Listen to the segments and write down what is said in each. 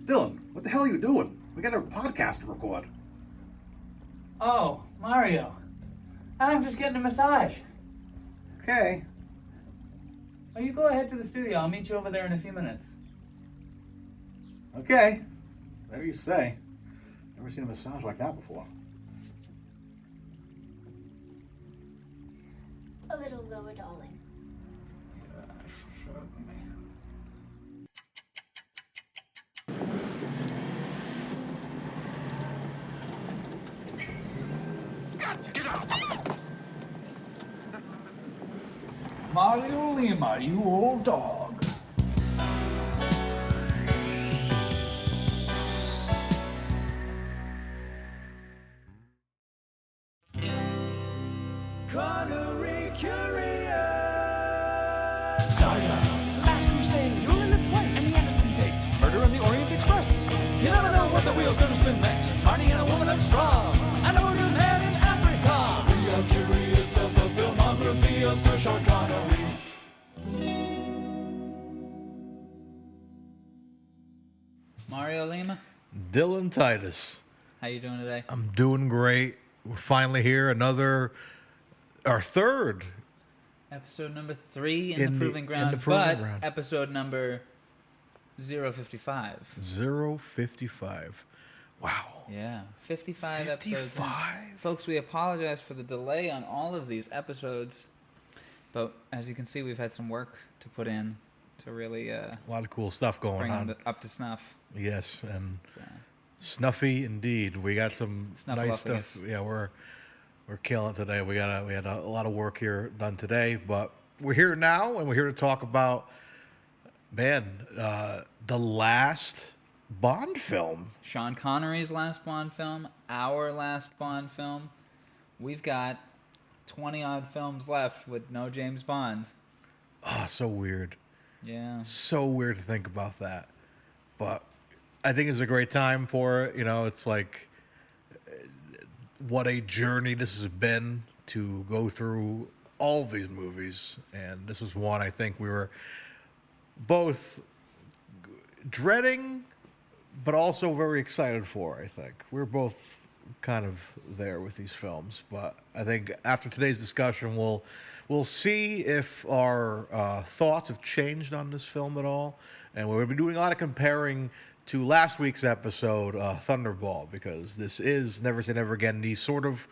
Dylan, what the hell are you doing? We got a podcast to record. Oh, Mario. I'm just getting a massage. Okay. Oh, you go ahead to the studio. I'll meet you over there in a few minutes. Okay. Whatever you say. Never seen a massage like that before. A little lower, darling. Mario Lima, you old dog. Connery curious. Saga, Last Crusade, You Only Live Twice, and the Anderson tapes. Murder on the Orient Express. You never know what the wheel's gonna spin next. Marnie and a woman of straw, and a wounded man in Africa. We are curious of the filmography of Sir Sean Connery. Mario Lima, Dylan Titus. how you doing today? I'm doing great. We're finally here. Our third. Episode number 3 in In the the- Proving in Ground, the Proving but Ground. episode number 055. 055. Wow. Yeah, 55 episodes. in. 55? Folks, we apologize for the delay on all of these episodes, but as you can see, we've had some work to put in to really A lot of cool stuff going bring on. them up to snuff. Yes, and So, snuffy indeed. We got some nice Snuffleupagus. stuff. Yeah, we're killing it today. We had a lot of work here done today, but we're here now, and we're here to talk about, the last Bond film. Sean Connery's last Bond film, our last Bond film. We've got 20-odd films left with no James Bond. Oh, so weird. Yeah. So weird to think about that. But I think it's a great time for it. You know, it's like what a journey this has been to go through all of these movies. And this was one I think we were both dreading, but also very excited for, I think. We're both kind of there with these films. But I think after today's discussion, we'll see if our thoughts have changed on this film at all. And we'll be doing a lot of comparing to last week's episode, Thunderball, because this is Never Say Never Again, the sort of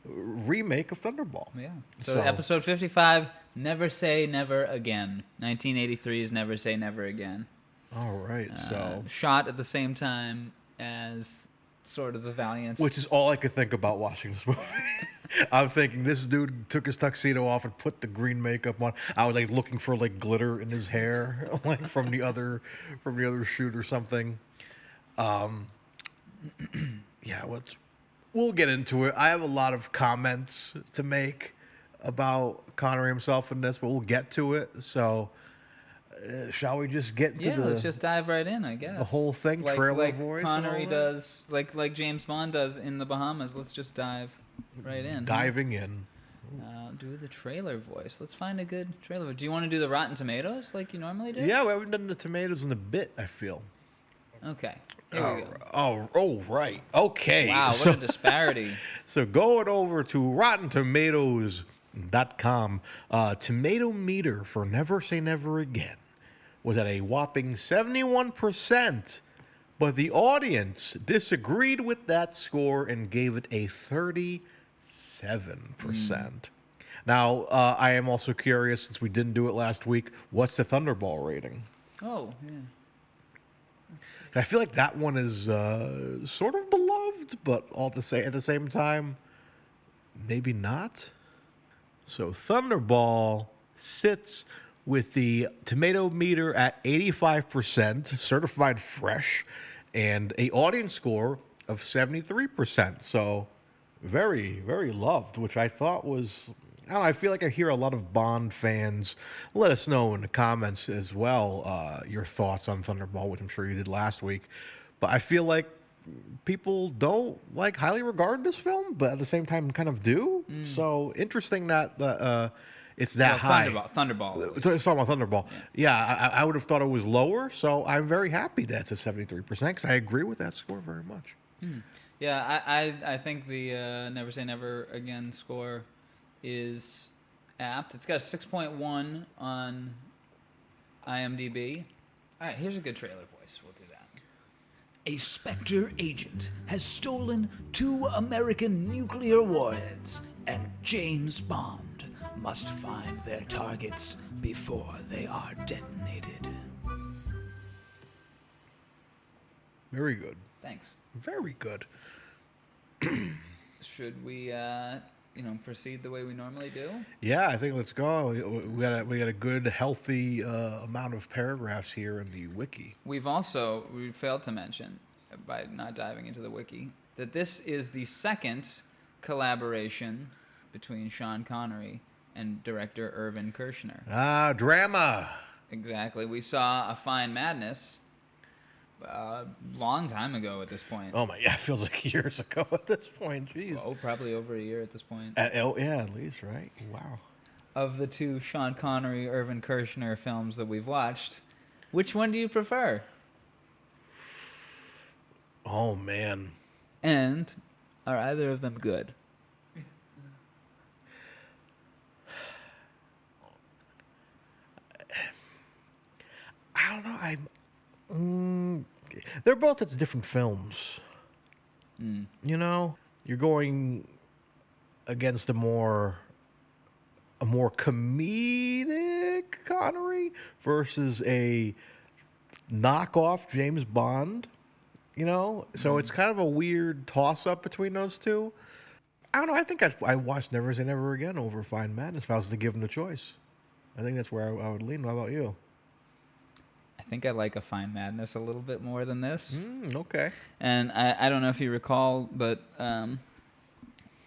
remake of Thunderball. Yeah. So episode 55, Never Say Never Again. 1983's Never Say Never Again. All right, so Shot at the same time as sort of the Valiant. which is all I could think about watching this movie. I'm thinking this dude took his tuxedo off and put the green makeup on. I was like looking for like glitter in his hair, like from the other shoot or something. Yeah, we'll get into it. I have a lot of comments to make about Connery himself in this, but we'll get to it. So, shall we just get to let's just dive right in, I guess. the whole thing? Like trailer voice, and Connery all that? does, like James Bond does in the Bahamas. Let's just dive right in. Diving in. Do the trailer voice. Let's find a good trailer voice. Do you want to do the Rotten Tomatoes like you normally do? Yeah, we haven't done the tomatoes in a bit, I feel. Okay. Here we go. Oh, right. Okay. Wow, what a disparity. So going over to RottenTomatoes.com, tomato meter for Never Say Never Again was at a whopping 71%, but the audience disagreed with that score and gave it a 37%. Now, I am also curious, since we didn't do it last week, what's the Thunderball rating? Oh, yeah. I feel like that one is sort of beloved, but at the same time, maybe not. So Thunderball sits with the tomato meter at 85%, certified fresh, and a audience score of 73%. So very, very loved, which I thought was... I don't know, I feel like I hear a lot of Bond fans. Let us know in the comments as well your thoughts on Thunderball, which I'm sure you did last week. But I feel like people don't highly regard this film, but at the same time kind of do. So interesting that it's that high. Thunderball. at least. It's talking about Thunderball. Yeah, I would have thought it was lower, so I'm very happy that's a 73% because I agree with that score very much. Yeah, I think the Never Say Never Again score is apt. It's got a 6.1 on IMDb. All right, here's a good trailer voice. We'll do that. A Spectre agent has stolen 2 American nuclear warheads, and James Bond must find their targets before they are detonated. Very good. Thanks. Very good. Should we, proceed the way we normally do? Yeah, I think let's go. We got a good, healthy amount of paragraphs here in the wiki. We failed to mention, by not diving into the wiki, that this is the second collaboration between Sean Connery and director Irvin Kershner. Ah, drama. Exactly. We saw A Fine Madness a long time ago at this point. Oh my, yeah, it feels like years ago at this point. Jeez. Oh, probably over a year at this point. Yeah, at least, right? Wow. Of the 2 Sean Connery, Irvin Kershner films that we've watched, which one do you prefer? Oh man. And are either of them good? I don't know. They're both at different films. You know, you're going against a more comedic Connery versus a knockoff James Bond. You know, so it's kind of a weird toss-up between those two. I don't know. I think I watched Never Say Never Again over Fine Madness if I was to give him the choice. I think that's where I would lean. How about you? I think I like A Fine Madness a little bit more than this. Okay. And I don't know if you recall, but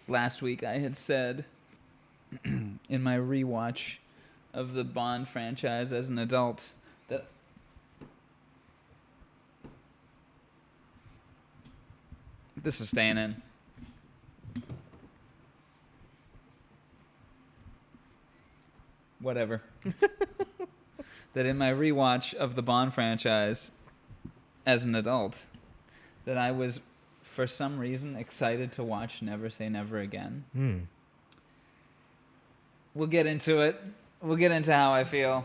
last week I had said in my rewatch of the Bond franchise as an adult that this is staying in. Whatever. That in my rewatch of the Bond franchise as an adult, that I was, for some reason, excited to watch Never Say Never Again. We'll get into it. We'll get into how I feel.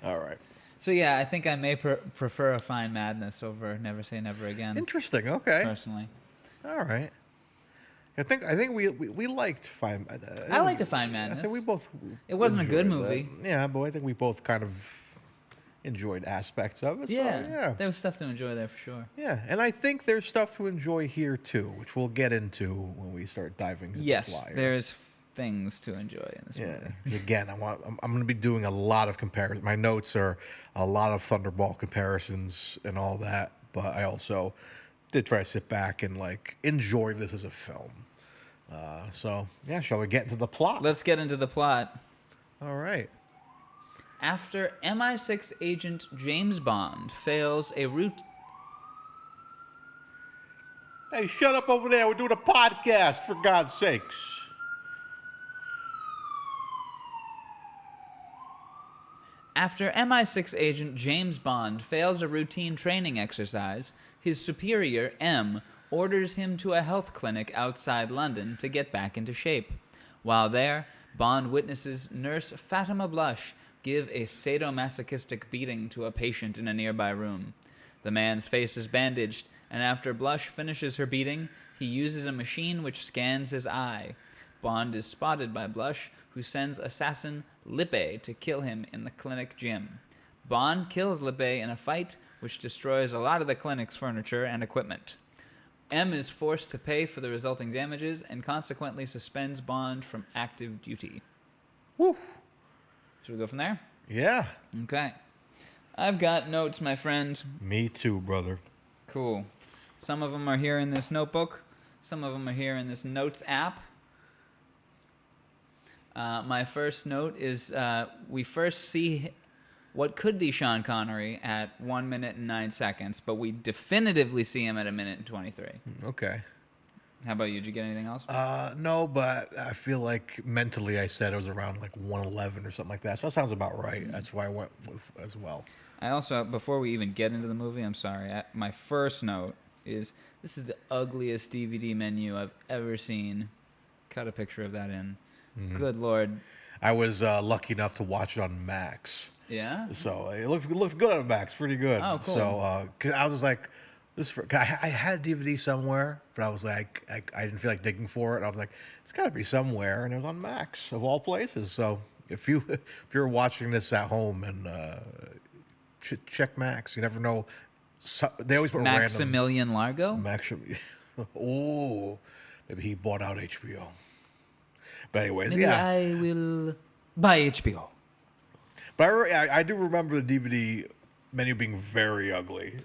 All right. So yeah, I think I may prefer A Fine Madness over Never Say Never Again. Interesting. Okay. Personally. All right. I think we liked Fine. I liked A Fine Madness. I said we both. It wasn't a good enjoyed movie. that. Yeah, but I think we both kind of enjoyed aspects of it. Yeah, So, yeah. there was stuff to enjoy there for sure. Yeah, and I think there's stuff to enjoy here too, which we'll get into when we start diving into the Yes, flyer. there's things to enjoy in this movie. Again, I'm going to be doing a lot of comparisons. My notes are a lot of Thunderball comparisons and all that, but I also did try to sit back and enjoy this as a film. So yeah, shall we get into the plot? Let's get into the plot. All right. After MI6 agent James Bond fails a route. Hey, shut up over there. We're doing a podcast, for God's sakes. After MI6 agent James Bond fails a routine training exercise, his superior, M, orders him to a health clinic outside London to get back into shape. While there, Bond witnesses nurse Fatima Blush give a sadomasochistic beating to a patient in a nearby room. The man's face is bandaged, and after Blush finishes her beating, he uses a machine which scans his eye. Bond is spotted by Blush, who sends assassin Lippe to kill him in the clinic gym. Bond kills Lippe in a fight which destroys a lot of the clinic's furniture and equipment. M is forced to pay for the resulting damages and consequently suspends Bond from active duty. Woo. Should we go from there? Yeah. Okay. I've got notes, my friend. Me too, brother. Cool. Some of them are here in this notebook. Some of them are here in this notes app. My first note is we first see what could be Sean Connery at 1 minute and 9 seconds, but we definitively see him at 1 minute and 23. Okay. How about you? Did you get anything else? No, but I feel like mentally I said it was around like 111 or something like that. So that sounds about right. That's why I went with as well. I also, before we even get into the movie, I'm sorry. My first note is this is the ugliest DVD menu I've ever seen. Cut a picture of that in. Good Lord. I was lucky enough to watch it on Max. Yeah? So it looked good on Max, pretty good. Oh, cool. So 'cause I was like, I had a DVD somewhere, but I was like, I didn't feel like digging for it. I was like, it's got to be somewhere, and it was on Max of all places. So if you're watching this at home and check Max, you never know. So, they always put Maximilian Largo? Oh, maybe he bought out HBO. But anyways, Maybe yeah. I will buy HBO. But I do remember the DVD menu being very ugly.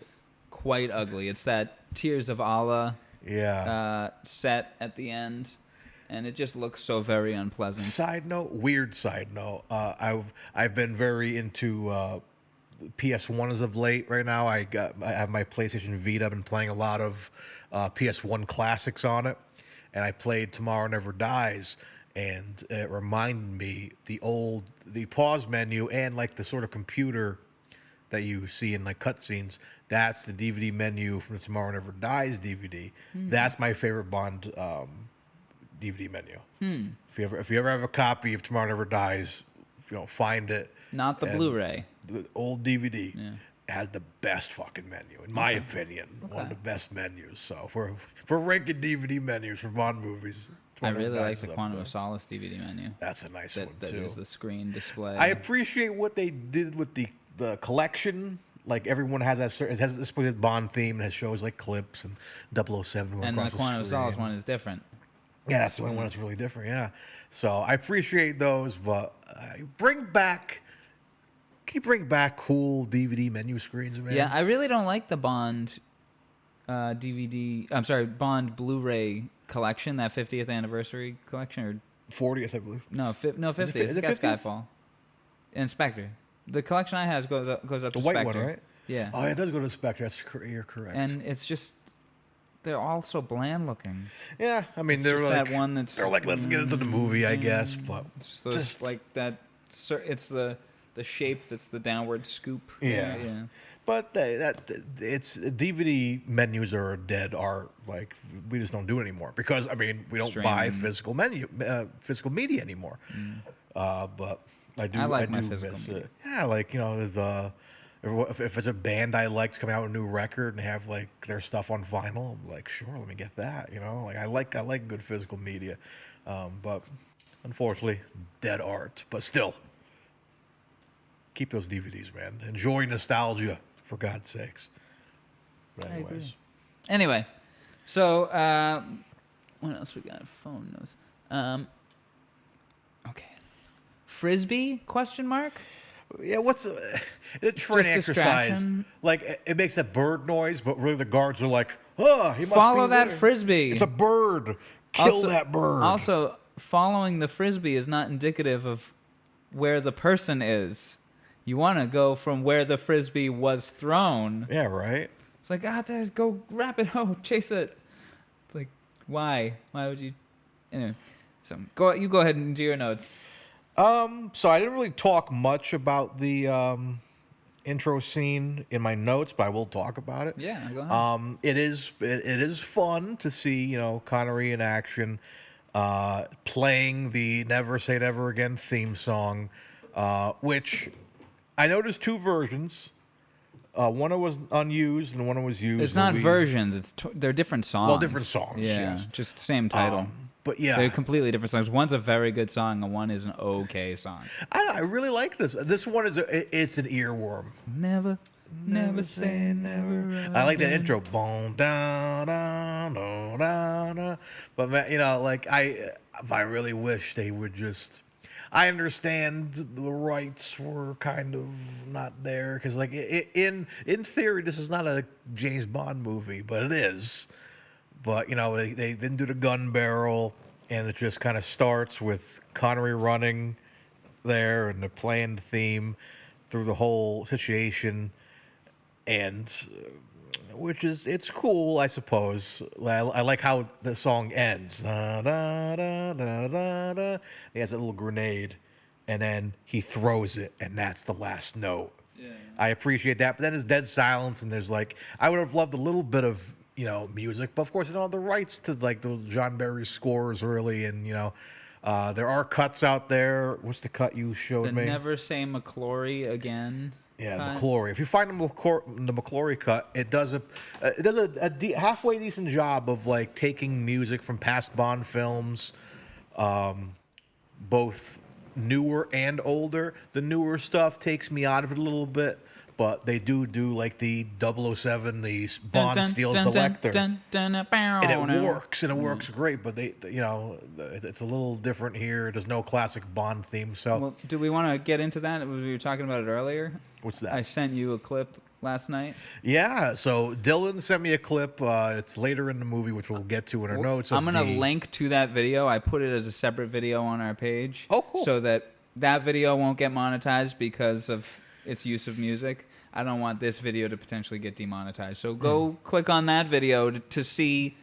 Quite ugly. It's that Tears of Allah set at the end, and it just looks so very unpleasant. Weird side note. I've been very into PS1 as of late. Right now, I have my PlayStation Vita. I've been playing a lot of PS1 classics on it, and I played Tomorrow Never Dies. And it reminded me the pause menu and like the sort of computer that you see in like cutscenes. That's the DVD menu from the Tomorrow Never Dies DVD. That's my favorite Bond DVD menu. If you ever have a copy of Tomorrow Never Dies, find it. Not the Blu-ray. The old DVD has the best fucking menu, in my opinion. One of the best menus. So for ranking DVD menus for Bond movies. I really like the Quantum of Solace DVD menu. That's a nice one, too. That is the screen display. I appreciate what they did with the collection. Like, everyone has that certain... It has this Bond theme. It has shows like Clips and 007. And the Quantum of Solace one is different. Yeah, that's the only one that's really different, yeah. So, I appreciate those, but Can you bring back cool DVD menu screens, man? Yeah, I really don't like the Bond Bond Blu-ray collection, that 50th anniversary collection, or 40th, I believe. no, 50th. Is it It's got 50th? Skyfall and Spectre. The collection I have goes up The to white Spectre. one, right? Yeah. Oh, yeah, it does go to Spectre. You're correct. And it's just they're all so bland looking. yeah, I mean, It's they're just like that one that's they're like, let's get into the movie, I guess. But it's just those like that. It's the shape that's the downward scoop. Yeah. Yeah. But it's DVD menus are a dead art. Like, we just don't do it anymore because we don't buy physical media anymore. But I do. I like my do physical miss media. it. Yeah, like there's if it's a band I like coming out with a new record and have like their stuff on vinyl, I'm like, sure, let me get that. Like I like good physical media, but unfortunately, dead art. But still, keep those DVDs, man. Enjoy nostalgia. For God's sakes. But anyways. Anyway, so what else we got? Phone notes. Okay. Frisbee? Question mark. Yeah, what's a training exercise? Distraction. Like it makes a bird noise, but really the guards are like, "Oh, he must Follow be that there. frisbee. It's a bird. Kill that bird." Also, following the frisbee is not indicative of where the person is. You want to go from where the frisbee was thrown. Yeah, right. It's like, there, go grab it, chase it. It's like, why? Why would you? Anyway, so you go ahead and do your notes. So I didn't really talk much about the intro scene in my notes, but I will talk about it. Yeah, go ahead. It is fun to see, Connery in action, playing the Never Say Never Again theme song, which I noticed two versions. One was unused and one was used. It's not versions. They're different songs. Well, different songs. Yeah, yes. just same title. But yeah, They're completely different songs. One's a very good song, and one is an okay song. I really like this. This one it's an earworm. Never say never. I like that intro. Boom, da, da, da, da, da. But man, I really wish they would just. I understand the rights were kind of not there because, like, in theory, this is not a James Bond movie, but it is. But they didn't do the gun barrel, and it just kind of starts with Connery running there, and they're playing the theme through the whole situation. And which is it's cool, I suppose. I like how the song ends. Da, da, da, da, da, da. He has a little grenade, and then he throws it, and that's the last note. Yeah. I appreciate that, but then there's dead silence, and there's like I would have loved a little bit of music, but of course, don't have the rights to like the John Barry scores really, and there are cuts out there. What's the cut you showed me? Never Say McClory Again. Yeah, McClory. If you find the McClory cut, it does a halfway decent job of like taking music from past Bond films, both newer and older. The newer stuff takes me out of it a little bit, but they do like the 007, the Bond steals the Lecter, and it works, great. But it's a little different here. There's no classic Bond theme. So, well, do we want to get into that? We were talking about it earlier. What's that? I sent you a clip last night. Yeah, so Dylan sent me a clip. It's later in the movie, which we'll get to in our notes. I'm going to link to that video. I put it as a separate video on our page. Oh, cool. So that video won't get monetized because of its use of music. I don't want this video to potentially get demonetized. So go click on that video to see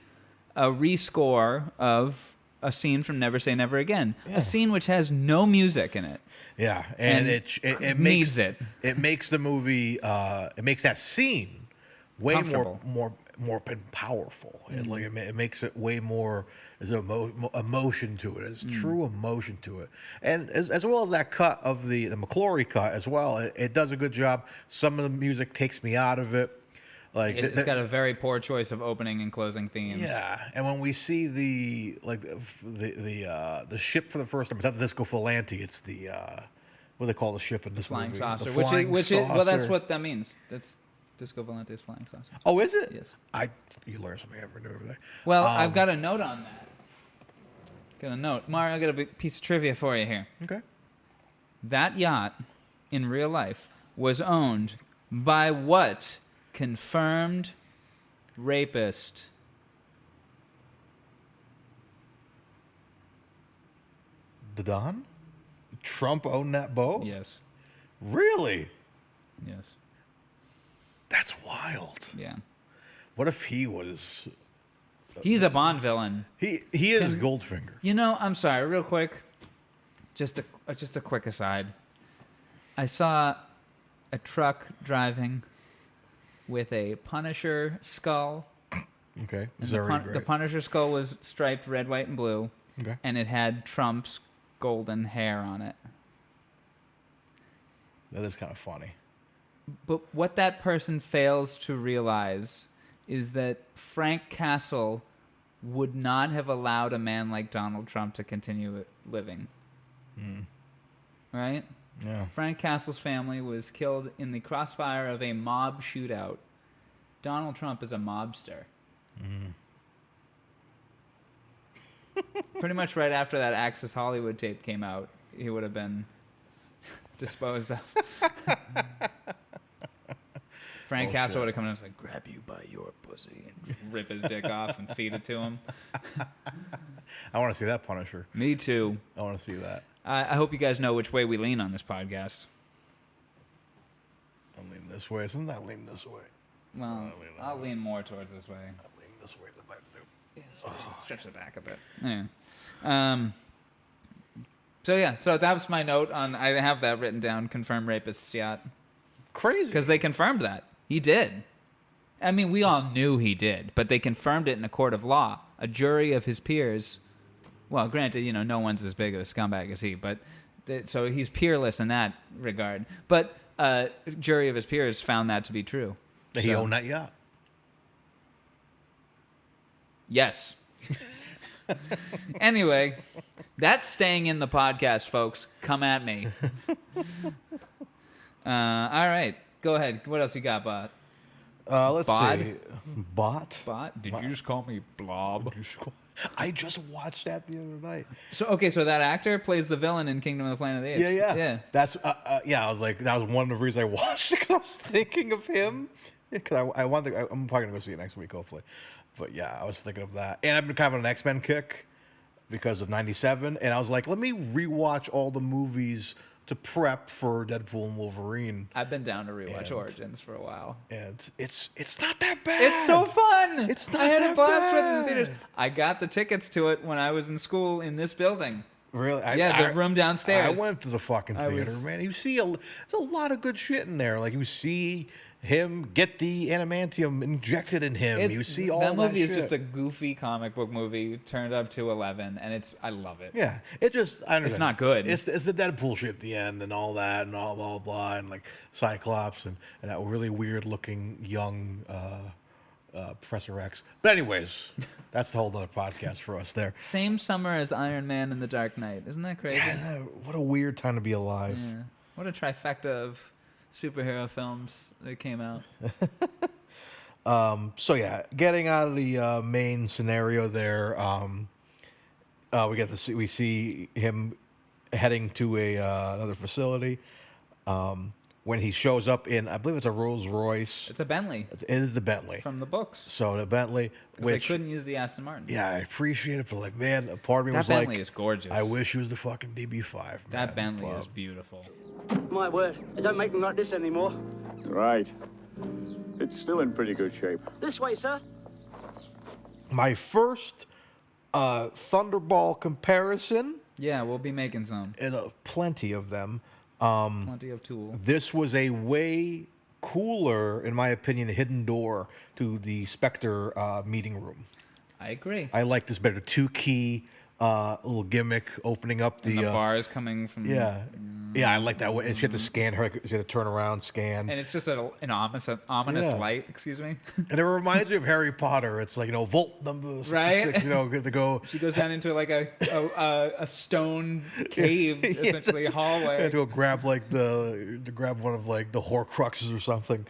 a rescore of a scene from Never Say Never Again. Yeah. A scene which has no music in it. Yeah, and it makes it makes the movie it makes that scene way more powerful. It makes it way more. There's emotion to it. There's true emotion to it, and as well as that cut of the McClory cut as well. It does a good job. Some of the music takes me out of it. Like it's got a very poor choice of opening and closing themes. Yeah, and when we see the ship for the first time, it's not the Disco Volante. It's the what do they call the ship in this flying movie? Saucer. The flying saucer. Well, that's what that means. That's Disco Volante's flying saucer. Oh, is it? Yes. You learn something every day over there. Well, I've got a note on that. Mario, I got a big piece of trivia for you here. Okay. That yacht, in real life, was owned by what confirmed rapist? The Don? Trump owned that boat? Yes. Really? Yes. That's wild. Yeah. What if he was... He's a Bond villain. He is Goldfinger. I'm sorry, real quick. Just a quick aside. I saw a truck driving with a Punisher skull. Okay. The Punisher skull was striped red, white, and blue. Okay. And it had Trump's golden hair on it. That is kind of funny. But what that person fails to realize is that Frank Castle would not have allowed a man like Donald Trump to continue living. Right? Yeah. Frank Castle's family was killed in the crossfire of a mob shootout. Donald Trump is a mobster. Pretty much right after that Access Hollywood tape came out, he would have been disposed of. Frank Castle would have come in and was like, grab you by your pussy and rip his dick off and feed it to him. I want to see that Punisher. Me too. I want to see that. I hope you guys know which way we lean on this podcast. I'm leaning this way. Sometimes I lean this way. Well, I'll lean more towards this way. I lean this way sometimes too. Yeah, stretch it back a bit. Yeah. So that was my note on. I have that written down. Confirmed rapist yacht. Crazy. Because they confirmed that he did. I mean, we all knew he did, but they confirmed it in a court of law. A jury of his peers. Well, granted, no one's as big of a scumbag as he, but so he's peerless in that regard. But a jury of his peers found that to be true. That he owned that yacht. Yes. Anyway, that's staying in the podcast, folks. Come at me. All right. Go ahead. What else you got, Bot? Let's Bod? see. Bot? Bot? Did you just call me Blob? I just watched that the other night. So that actor plays the villain in Kingdom of the Planet of the Apes. Yeah. That's I was like, that was one of the reasons I watched it, because I was thinking of him. Because I'm probably gonna go see it next week, hopefully. But yeah, I was thinking of that, and I've been kind of on an X-Men kick because of '97, and I was like, let me rewatch all the movies to prep for Deadpool and Wolverine, I've been down to rewatch And- Origins for a while. and it's not that bad. It's so fun. It's not I had that a blast with it in theaters. bad. I got the tickets to it when I was in school in this building. Really? Yeah, the room downstairs. I went to the fucking I theater, was- man. You see, there's a lot of good shit in there. Like you see him get the adamantium injected in him. You see all that movie is shit. just a goofy comic book movie turned up to 11, and I love it. Yeah, it just I don't know. not good. It's the Deadpool shit at the end and all that and all blah blah and like Cyclops and that really weird looking young Professor X. But anyways, that's a whole other podcast for us there. Same summer as Iron Man and The Dark Knight. Isn't that crazy? Yeah, what a weird time to be alive. Yeah. What a trifecta of superhero films that came out. So yeah, getting out of the main scenario there, we see him heading to another facility. When he shows up in, I believe it's a Rolls Royce. It's a Bentley It is the Bentley. from the books. So the Bentley, 'Cause which they couldn't use the Aston Martin. yeah, I appreciate it, but like man, a part of me That was Bentley like, is gorgeous. I wish it was the fucking DB5. That man, Bentley but- is beautiful. My word, they don't make them like this anymore. Right. It's still in pretty good shape. This way, sir. My first Thunderball comparison, Yeah, we'll be making some. and plenty of them. Plenty of tool. This was a way cooler, in my opinion, hidden door to the Spectre meeting room. I agree. I like this better. Two key little gimmick opening up the, And the bars coming from. yeah, I like that way. And she had to scan her. She had to turn around, scan. And it's just an ominous Yeah. light. Excuse me. And it reminds me of Harry Potter. It's like, vault number 66, Right? good to go. She goes down into like a stone cave, essentially hallway. Had to go grab grab one of like the Horcruxes or something.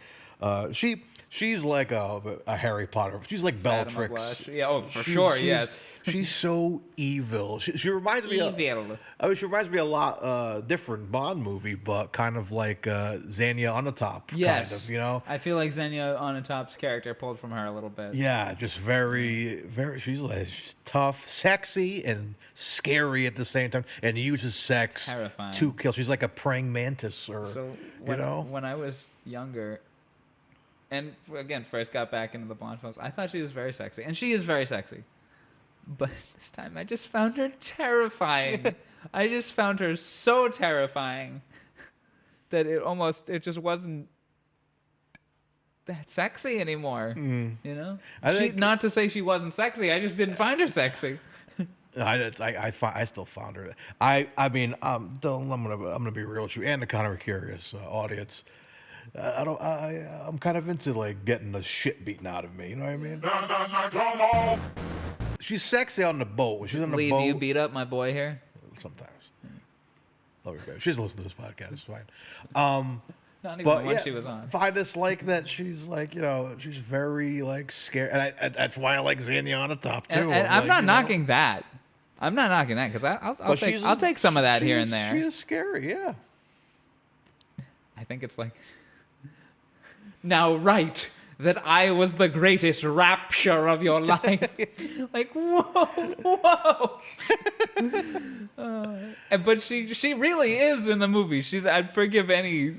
She's like a Harry Potter. She's like Fatima Bellatrix. Blush. Yeah, for sure, yes. She's so evil. She reminds me Evil. she reminds me a lot different Bond movie, but kind of like Xenia on the top. Yes. Kind of, I feel like Xenia Onatop's character pulled from her a little bit. Yeah, just very, very. She's tough, sexy, and scary at the same time, and uses sex Terrifying. to kill. She's like a praying mantis, or So you when I was younger, and again first got back into the Bond films, I thought she was very sexy, and she is very sexy. But this time I just found her terrifying. I just found her so terrifying that it just wasn't that sexy anymore. You know? I think- Not to say she wasn't sexy, I just didn't find her sexy. I still found her. I'm gonna be real with you and the Connery Curious audience. I'm kind of into like getting the shit beaten out of me. You know what I mean? She's sexy on the boat. When she's on the Lee, boat. do you beat up my boy here? Sometimes. Love her, baby. She doesn't listen to this podcast. It's fine. Not even But when yeah, she was on. I just like that she's like, she's very like scared, and that's why I like Xenia on the top too. And I'm like, not knocking that. I'm not knocking that because I'll take some of that here and there. She is scary, yeah. I think it's like, now write that I was the greatest rapture of your life. Like, whoa. But she really is in the movie. I'd forgive any,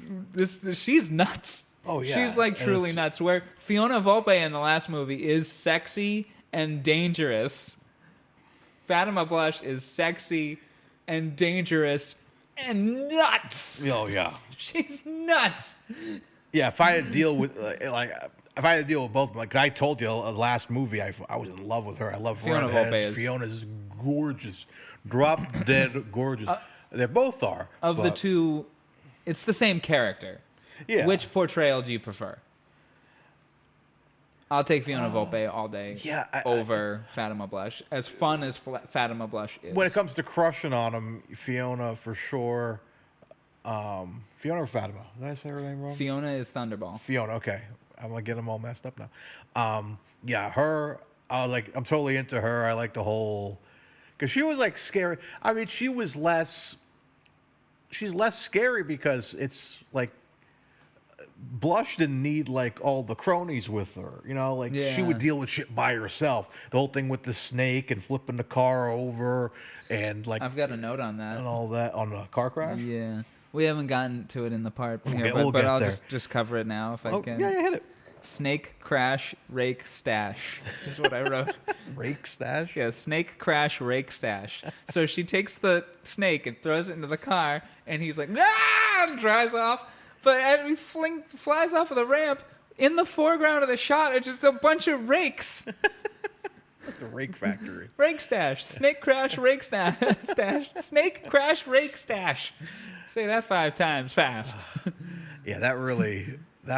she's nuts. Oh, yeah. She's like And truly it's- nuts. Where Fiona Volpe in the last movie is sexy and dangerous. Fatima Blush is sexy and dangerous and nuts. Oh yeah. She's nuts. Yeah, if I had to deal with if I had to deal with both, like I told you, last movie, I was in love with her. I love Fiona redheads. Volpe is- Fiona's gorgeous, drop dead gorgeous. They both are. Of the but- two, it's the same character. yeah. Which portrayal do you prefer? I'll take Fiona Volpe all day yeah, over Fatima Blush. As fun as Fatima Blush is. when it comes to crushing on him, Fiona for sure. Fiona or Fatima? Did I say her name wrong? Fiona is Thunderball. Fiona. Okay, I'm gonna get them all messed up now. Yeah, her. I'm totally into her. I like the whole, because she was like scary. I mean, she's less scary because it's like Blush didn't need like all the cronies with her. She Yeah. would deal with shit by herself. The whole thing with the snake and flipping the car over and like I've got a note on and that. all that on the car crash. Yeah. We haven't gotten to it in the part here, we'll but get I'll there. just cover it now if I can. Yeah, hit it. Snake crash rake stash is what I wrote. Rake stash? Yeah, snake crash rake stash. So she takes the snake and throws it into the car, and he's like, ah, and drives off. But as he flies off of the ramp, in the foreground of the shot are just a bunch of rakes. It's a rake factory. Rake stash. Snake crash rake stash. Snake crash rake stash. Say that 5 times fast. Yeah, that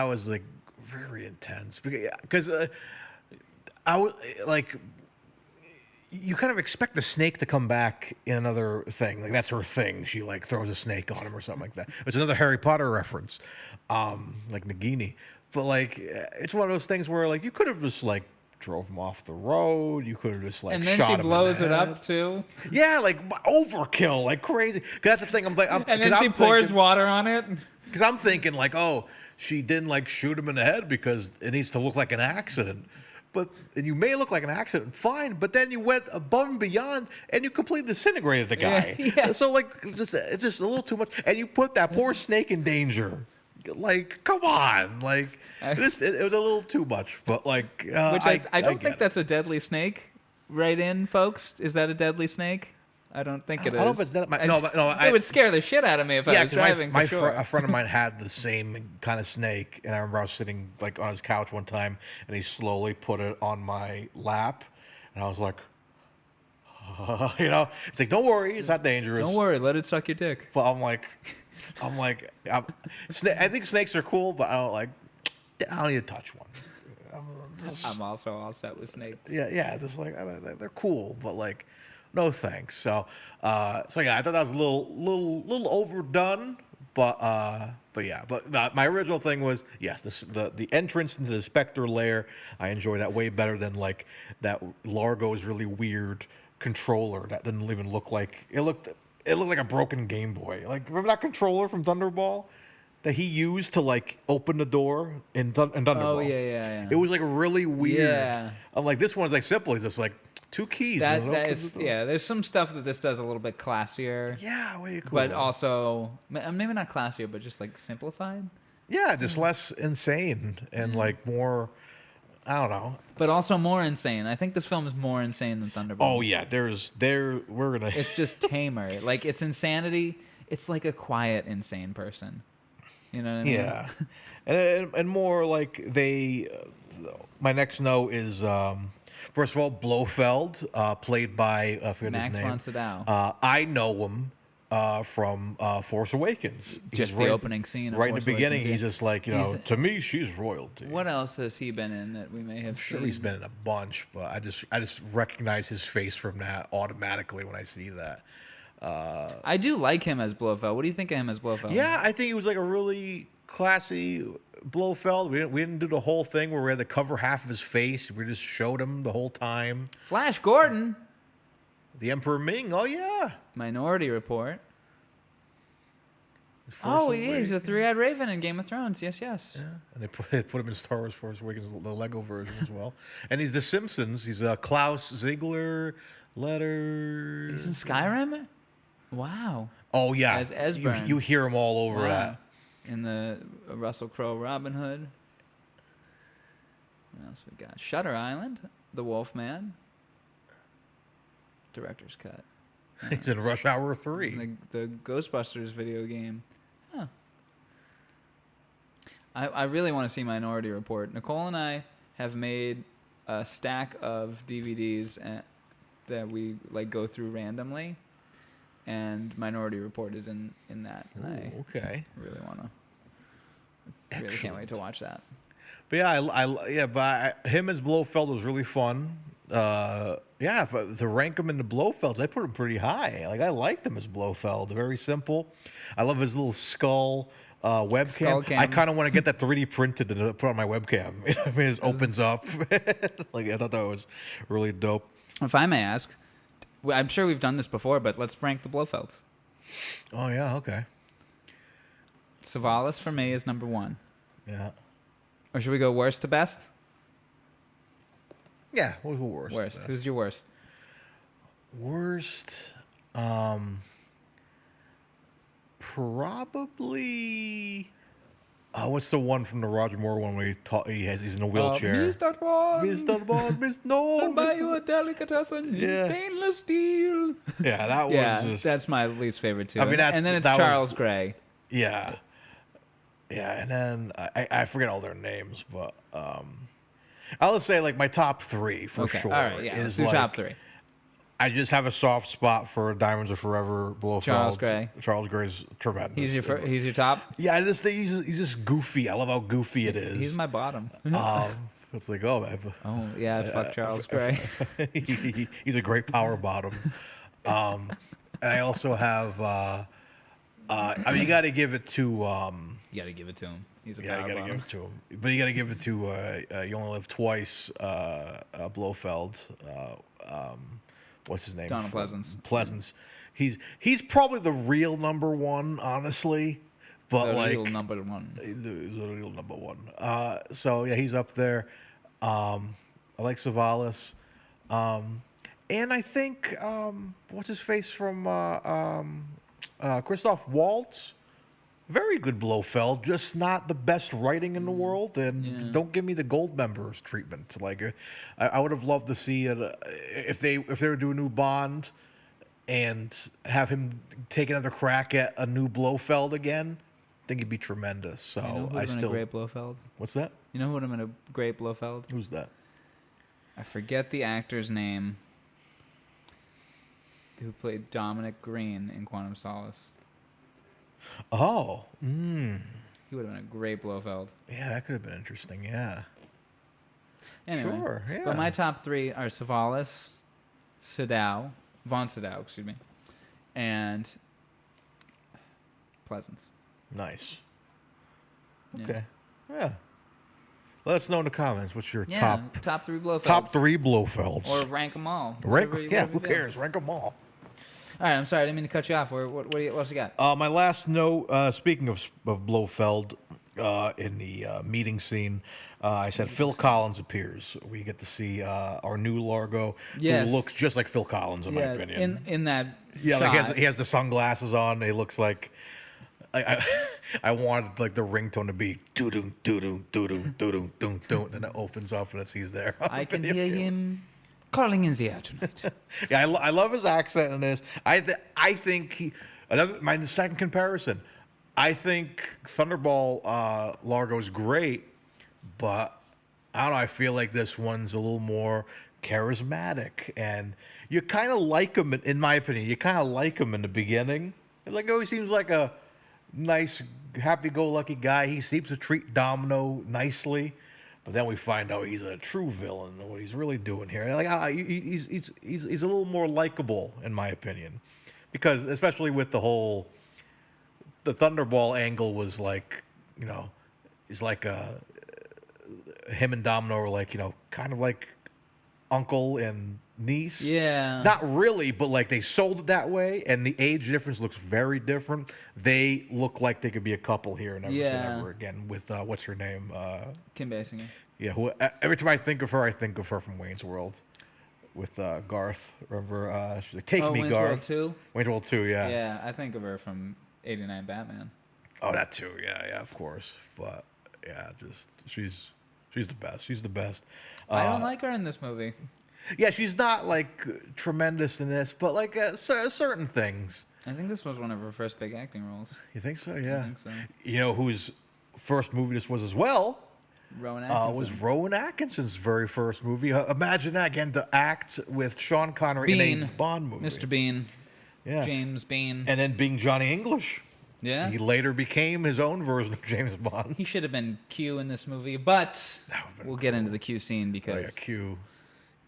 was like very intense because I was like, you kind of expect the snake to come back in another thing. Like that's her thing. She like throws a snake on him or something like that. It's another Harry Potter reference, like Nagini. But like, it's one of those things where like you could have just like drove him off the road. You could have just like And then shot she him in blows the it head. up too. Yeah, like overkill, like crazy. 'Cause that's the thing. I'm like, And then she pours water on it. Because I'm thinking like, oh, she didn't like shoot him in the head because it needs to look like an accident. And you may look like an accident, fine, but then you went above and beyond and you completely disintegrated the guy. Yeah. So like, just a little too much. And you put that poor snake in danger. Like, come on. Like, it was a little too much. But like, Which I don't get think it. that's a deadly snake. Right in, folks? Is that a deadly snake? I don't think it is. I don't know if it's it would scare the shit out of me if I was driving. A friend of mine had the same kind of snake, and I remember I was sitting like on his couch one time, and he slowly put it on my lap, and I was like, it's like, don't worry, it's not dangerous. Don't worry, let it suck your dick. But I think snakes are cool, but I don't need to touch one. I'm also all set with snakes. Yeah, just like they're cool, but like, no thanks. So yeah, I thought that was a little overdone, but yeah. But my original thing was yes, the entrance into the Spectre lair. I enjoy that way better than like that Largo's really weird controller that didn't even look like it looked like a broken Game Boy. Like remember that controller from Thunderball that he used to like open the door in Thunderball? Oh yeah. It was like really weird. Yeah. I'm like, this one's like simple. It's just like 2 keys. There's some stuff that this does a little bit classier. Yeah, way cool. But also maybe not classier, but just like simplified. Yeah, just less insane and like more. I don't know. But also more insane. I think this film is more insane than Thunderball. Oh yeah, we're gonna. It's just tamer. Like it's insanity. It's like a quiet insane person. You know what I mean? Yeah, and more like they. My next note is first of all Blofeld, played by I forget Max his name. von Sydow. I know him from Force Awakens. Just He's the opening scene. Of Right in Force the beginning, Awakens, he's just like to me, she's royalty. What else has he been in that we may have I'm sure seen? he's been in a bunch, but I just recognize his face from that automatically when I see that. I do like him as Blofeld. What do you think of him as Blofeld? Yeah, I think he was like a really classy Blofeld. We didn't do the whole thing where we had to cover half of his face. We just showed him the whole time. Flash Gordon. The Emperor Ming. Oh yeah. Minority Report. Force Oh, he is a Awakens. three-eyed raven in Game of Thrones. Yes. Yeah, and they put him in Star Wars Force Awakens, the Lego version as well. And he's The Simpsons. He's Klaus Ziegler. Letter. He's in Skyrim. Wow. Oh yeah. As Esbern. You hear him all over Wow. that. In the Russell Crowe Robin Hood. What else we got? Shutter Island, The Wolfman. Director's cut. He's in Rush Hour 3. The Ghostbusters video game. Huh. I really want to see Minority Report. Nicole and I have made a stack of DVDs that we like go through randomly, and Minority Report is in that. And I Okay. really want to. Really can't wait to watch that. But yeah, him as Blofeld was really fun. To rank him in the Blofelds, I put him pretty high. Like I liked him as Blofeld. Very simple. I love his little skull webcam. Skull cam. I kind of want to get that 3D printed and put on my webcam. I mean, it just opens up. Like I thought that was really dope. If I may ask, I'm sure we've done this before, but let's rank the Blofelds. Oh yeah, okay. Savalas for me is number 1. Yeah. Or should we go worst to best? Yeah, we'll go worst. Worst. Who's your worst? Worst. Probably. What's the one from the Roger Moore one where he's in a wheelchair? Mr. Bond. Mr. Bond, no. I'll buy Mr. you a delicatessen in Yeah. stainless steel. Yeah, that Yeah, one just. that's my least favorite too. I mean, and then it's that Charles was- Gray. Yeah. Yeah, and then I forget all their names, but I'll just say like my top three for Okay, sure. all right, yeah. Let's Is do like, top three. I just have a soft spot for Diamonds Are Forever, Blofeld. Charles Gray. Charles Gray's tremendous. He's your top. Yeah, I just think he's just goofy. I love how goofy it is. He's my bottom. It's like, oh, man. Oh yeah, fuck Charles Gray. He's a great power bottom. And I also have. I mean, you got to give it to. You gotta give it to him. He's a Yeah, power you got to bottom. give it to him. But you got to give it to You Only Live Twice. Blofeld. What's his name? Donald Pleasance. Pleasance. He's probably the real number one, honestly. But The like real number one. he's the real number one. So yeah, he's up there. I like Savalas. And I think what's his face from Christoph Waltz. Very good Blofeld, just not the best writing in the world. And don't give me the gold members treatment. Like, I would have loved to see it if they were doing a new Bond and have him take another crack at a new Blofeld again. I think it'd be tremendous. So You know who I would have been still. a great Blofeld? What's that? You know who would have been a great Blofeld? Who's that? I forget the actor's name. Who played Dominic Green in Quantum of Solace? Oh, He would have been a great Blofeld. yeah, that could have been interesting. Yeah. Anyway, Sure, yeah. But my top three are Savalas, Von Sydow, excuse me, and Pleasance. Nice. Yeah. Okay. Yeah. Let us know in the comments what's your Yeah, top three Blofelds. top three Blofelds. Or rank them all. Rank, Whatever yeah, whatever who you feel. cares? Rank them all. All right, I'm sorry, I didn't mean to cut you off. What else you got? My last note, speaking of Blofeld, in the meeting scene, I said Phil Collins appears. We get to see our new Largo, Yes. who looks just like Phil Collins, in my Yeah, opinion. in that Yeah, shot. like he has the sunglasses on. He looks like I wanted like the ringtone to be doo doo doo doo doo doo doo doo doo, then it opens up and he's there. I can hear him calling in the air tonight. Yeah, I love his accent in this. I think my second comparison. I think Thunderball Largo is great, but I don't know. I feel like this one's a little more charismatic, and you kind of like him. In my opinion, you kind of like him in the beginning. Like, oh, he seems like a nice, happy-go-lucky guy. He seems to treat Domino nicely, but then we find out he's a true villain. And what he's really doing here, like, he's a little more likable, in my opinion, because especially with the Thunderball angle was like, it's like him and Domino are like, kind of like uncle and niece. Yeah. Not really, but like they sold it that way, and the age difference looks very different. They look like they could be a couple here and never say Yeah. never again with what's her name? Kim Basinger. Yeah, every time I think of her from Wayne's World with Garth. Remember, she's like, "Take me, Wayne's Garth." World 2? Wayne's World 2, yeah. Yeah, I think of her from '89 Batman. Oh, that too. Yeah, of course. But yeah, just she's the best. She's the best. I don't like her in this movie. Yeah, she's not like tremendous in this, but like certain things. I think this was one of her first big acting roles. You think so? Yeah. I think so. You know whose first movie this was as well? Rowan Atkinson. Was Rowan Atkinson's very first movie. Imagine that again, to act with Sean Connery in a Bean. Bond movie. Mr. Bean. Yeah. James Bean. And then being Johnny English. Yeah. He later became his own version of James Bond. He should have been Q in this movie, but That would've been we'll get into the Q scene Oh, because yeah, Q.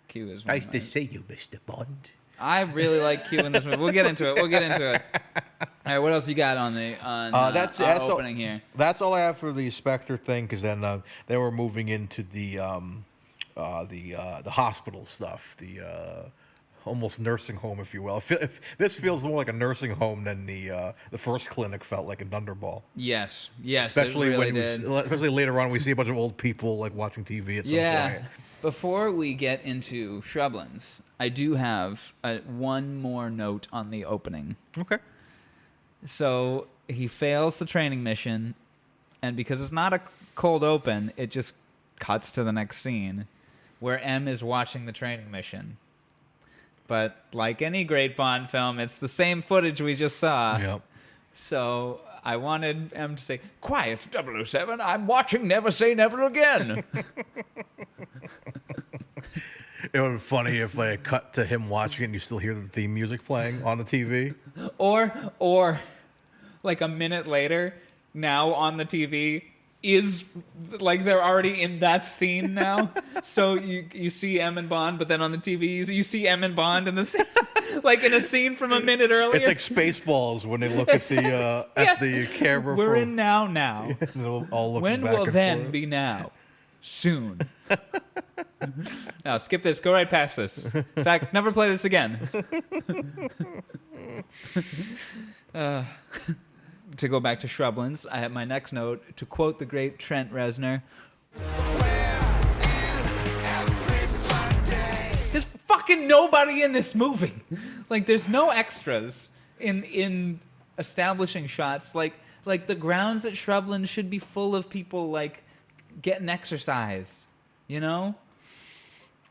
Q is one Nice of to my- see you, Mr. Bond. I really like Q in this movie. We'll get into it. All right, what else you got on That's our all- opening here? That's all I have for the Spectre thing, because then they were moving into the hospital stuff, the almost nursing home, if you will. If this feels more like a nursing home than the first clinic felt like in Thunderball. Yes, yes, Especially it really when did. especially later on, we see a bunch of old people like watching TV at some Yeah. point. Before we get into Shrublands, I do have one more note on the opening. Okay. So he fails the training mission, and because it's not a cold open, it just cuts to the next scene where M is watching the training mission. But like any great Bond film, it's the same footage we just saw. Yep. So I wanted M to say, "Quiet, 007, I'm watching Never Say Never Again." It would be funny if like cut to him watching it and you still hear the theme music playing on the TV. Or like a minute later, now on the TV is like they're already in that scene now. So you see M and Bond, but then on the TV you see M and Bond in the same, like in a scene from a minute earlier. It's like Spaceballs when they look at the Yes. the camera. We're in now. They'll all look When back will and then forth. be now? Soon. Now skip this. Go right past this. In fact, never play this again. To go back to Shrublands, I have my next note to quote the great Trent Reznor. There's fucking nobody in this movie. Like, there's no extras in establishing shots. Like the grounds at Shrublands should be full of people like getting exercise. You know?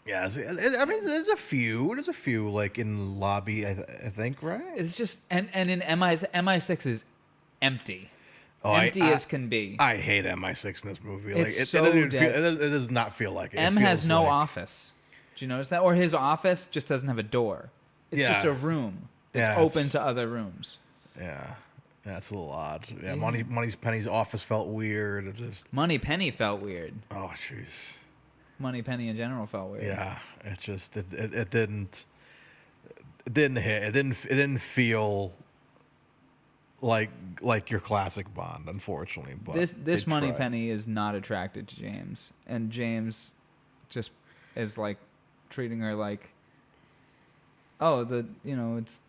Yeah, I mean, there's a few like in the lobby. I think, right? It's just and in MI6 is empty. Empty as can be. I hate MI6 in this movie. It's like so it dead. does not feel like it. M It has feels no like- office. Do you notice that? Or his office just doesn't have a door. It's Yeah. just a room that's Yeah, open it's- to other rooms. Yeah, that's a little odd. Yeah, Money's Penny's office felt weird. It just Money Penny felt weird. oh jeez. Money Penny in general felt weird. Yeah, it just it didn't hit. It didn't feel like your classic Bond, unfortunately. But This they Money tried. Penny is not attracted to James, and James just is like treating her like, oh, it's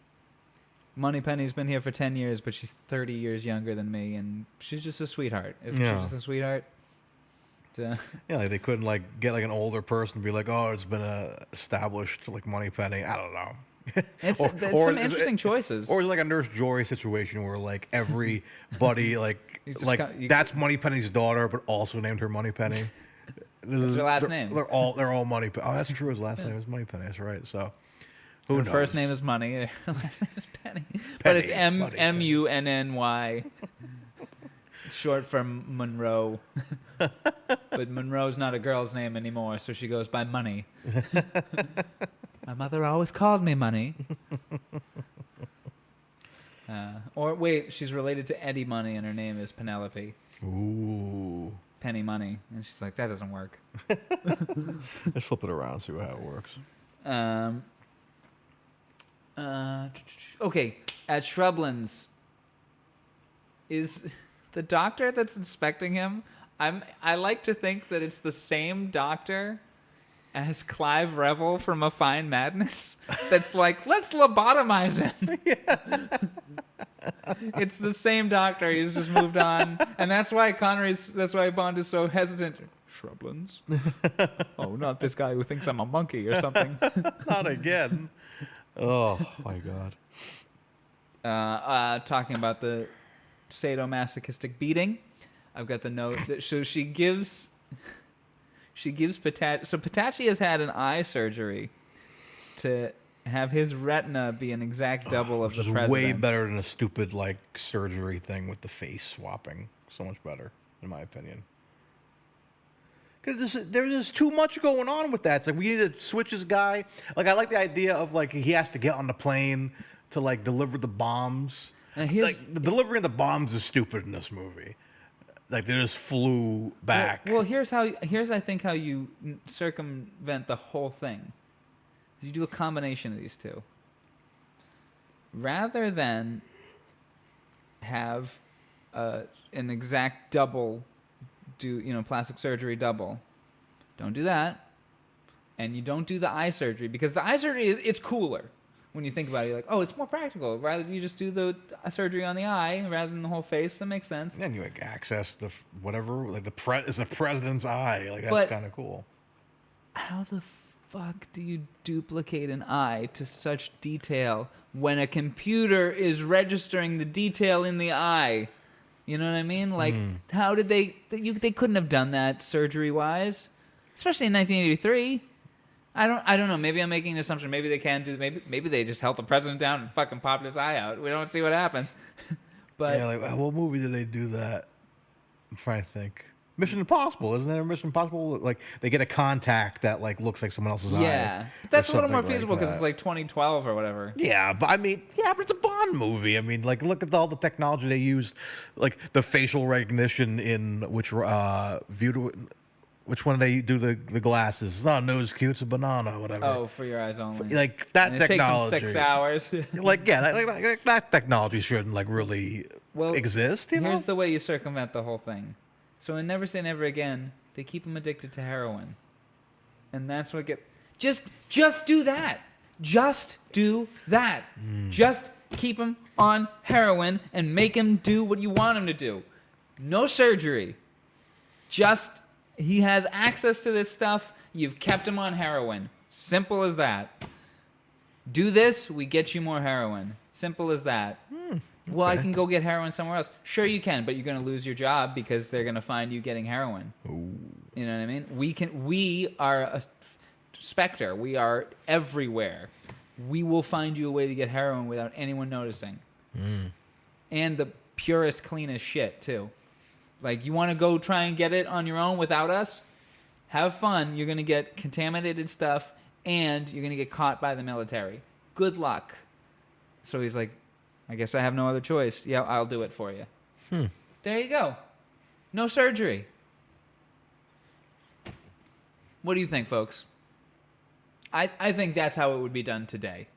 Money Penny's been here for 10 years, but she's 30 years younger than me, and she's just a sweetheart. Isn't Yeah. she just a sweetheart? Yeah, like they couldn't like get like an older person to be like, oh, it's been established like Money Penny. I don't know. It's Or some is interesting it- choices. Or like a Nurse Joy situation where like everybody like You just like got- you- that's Money Penny's daughter, but also named her Money Penny. What's her last They're- name? They're all Money Penny. Oh, that's true. His last name is Money Penny. That's right. So who Her knows? first name is Money. Her last name is Penny. But it's Money Penny. Munny. It's short for Monroe. But Monroe's not a girl's name anymore, so she goes by Money. My mother always called me Money. Or wait, she's related to Eddie Money, and her name is Penelope. Ooh. Penny Money. And she's like, that doesn't work. Let's flip it around, see how it works. Okay, at Shrublands, is the doctor that's inspecting him? I like to think that it's the same doctor as Clive Revel from A Fine Madness. That's like, let's lobotomize him. It's the same doctor. He's just moved on, and that's why Bond is so hesitant. Shrublands. Oh, not this guy who thinks I'm a monkey or something. Not again. Oh my God. Talking about the sadomasochistic beating, I've got the note that so she gives Patachi. So Patachi has had an eye surgery to have his retina be an exact double of Which the is president's. way better than a stupid like surgery thing with the face swapping. So much better, in my opinion. Because there's just too much going on with that. It's like we need to switch this guy. Like I like the idea of like he has to get on the plane to like deliver the bombs. And here's- Like the delivering the bombs is stupid in this movie. Like they just flew back. Well, here's I think how you circumvent the whole thing. You do a combination of these two. Rather than have an exact double, plastic surgery double. Don't do that, and you don't do the eye surgery because the eye surgery it's cooler. When you think about it, you're like, oh, it's more practical. Rather you just do the surgery on the eye rather than the whole face. That makes sense. And you like access the whatever, like it's the president's eye. Like that's But- kind of cool. How the fuck do you duplicate an eye to such detail when a computer is registering the detail in the eye? You know what I mean? Like, how did they couldn't have done that surgery-wise, especially in 1983. I don't know. Maybe I'm making an assumption. Maybe they can do. Maybe they just held the president down and fucking popped his eye out. We don't see what happened. But Yeah, like what movie did they do that? I'm trying to think. Mission Impossible, isn't there? Mission Impossible, like they get a contact that like looks like someone else's eye. yeah, or that's a little more something like feasible because that. it's like 2012 or whatever. Yeah, but I mean, but it's a Bond movie. I mean, like, look at all the technology they used, like the facial recognition in which which one they do the glasses. It's not a nose cute, it's a banana, whatever. Oh, for your eyes only. Like that And it technology. takes them 6 hours. Like that technology shouldn't like really exist. You know? Here's the way you circumvent the whole thing. So in Never Say Never Again, they keep him addicted to heroin, and that's what just do that. Just do that. Just keep him on heroin and make him do what you want him to do. No surgery. Just he has access to this stuff. You've kept him on heroin. Simple as that. Do this, we get you more heroin. Simple as that. Well, I can go get heroin somewhere else. Sure you can, but you're going to lose your job because they're going to find you getting heroin. Ooh. You know what I mean? We are a specter. We are everywhere. We will find you a way to get heroin without anyone noticing. And the purest, cleanest shit, too. Like, you want to go try and get it on your own without us? Have fun. You're going to get contaminated stuff, and you're going to get caught by the military. Good luck. So he's like, I guess I have no other choice. Yeah, I'll do it for you. There you go. No surgery. What do you think, folks? I think that's how it would be done today.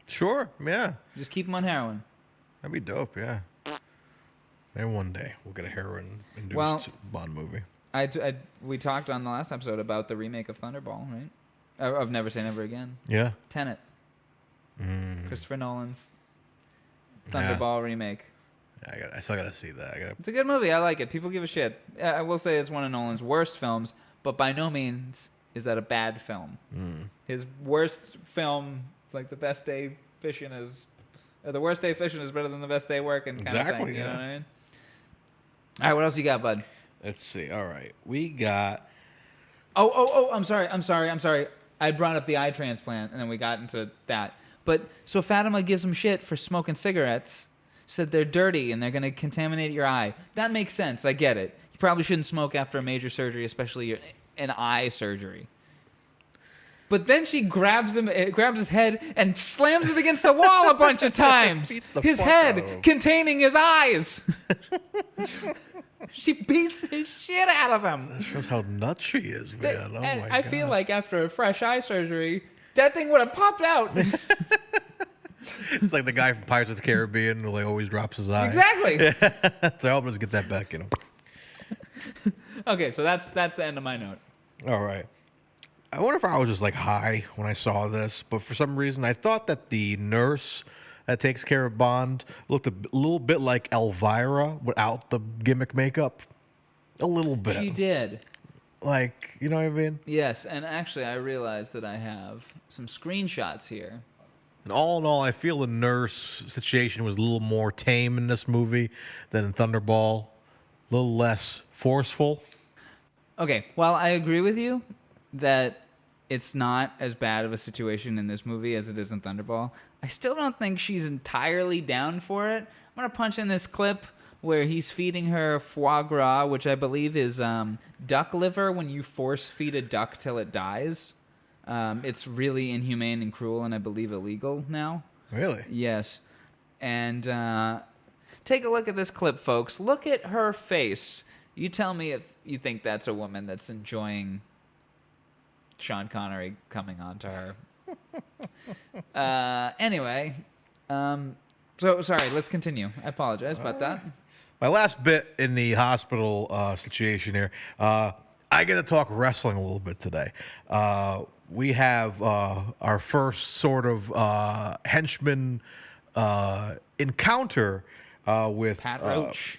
Sure, yeah. Just keep them on heroin. That'd be dope, yeah. Maybe one day we'll get a heroin-induced Bond movie. We talked on the last episode about the remake of Thunderball, right? Of Never Say Never Again. Yeah. Tenet. Christopher Nolan's Thunderball remake. Yeah, I still gotta see that. It's a good movie. I like it. People give a shit. I will say it's one of Nolan's worst films, but by no means is that a bad film. His worst film is like the best day fishing is, or the worst day fishing is better than the best day working kind of thing. You know what I mean? All right, what else you got, bud? Let's see. All right, we got. Oh! I'm sorry. I brought up the eye transplant, and then we got into that. But so Fatima gives him shit for smoking cigarettes. Said they're dirty and they're going to contaminate your eye. That makes sense. I get it. You probably shouldn't smoke after a major surgery, especially an eye surgery. But then she grabs his head and slams it against the wall a bunch of times. His head containing his eyes. She beats the shit out of him. That shows how nuts she is, man. Oh my God. I feel like after a fresh eye surgery, that thing would have popped out. It's like the guy from Pirates of the Caribbean who like always drops his eye. Exactly. So help us get that back, you know. Okay, so that's the end of my note. All right. I wonder if I was just like high when I saw this, but for some reason I thought that the nurse that takes care of Bond looked a little bit like Elvira without the gimmick makeup. A little bit. She did. Like, you know what I mean? Yes, and actually I realized that I have some screenshots here. And all in all, I feel the nurse situation was a little more tame in this movie than in Thunderball. A little less forceful. Okay, while I agree with you that it's not as bad of a situation in this movie as it is in Thunderball, I still don't think she's entirely down for it. I'm going to punch in this clip where he's feeding her foie gras, which I believe is duck liver when you force feed a duck till it dies. It's really inhumane and cruel and I believe illegal now. Really? Yes. And take a look at this clip, folks. Look at her face. You tell me if you think that's a woman that's enjoying Sean Connery coming on to her. Anyway, so sorry, let's continue. I apologize about that. My last bit in the hospital situation here, I get to talk wrestling a little bit today. We have our first sort of henchman encounter with Pat Roach.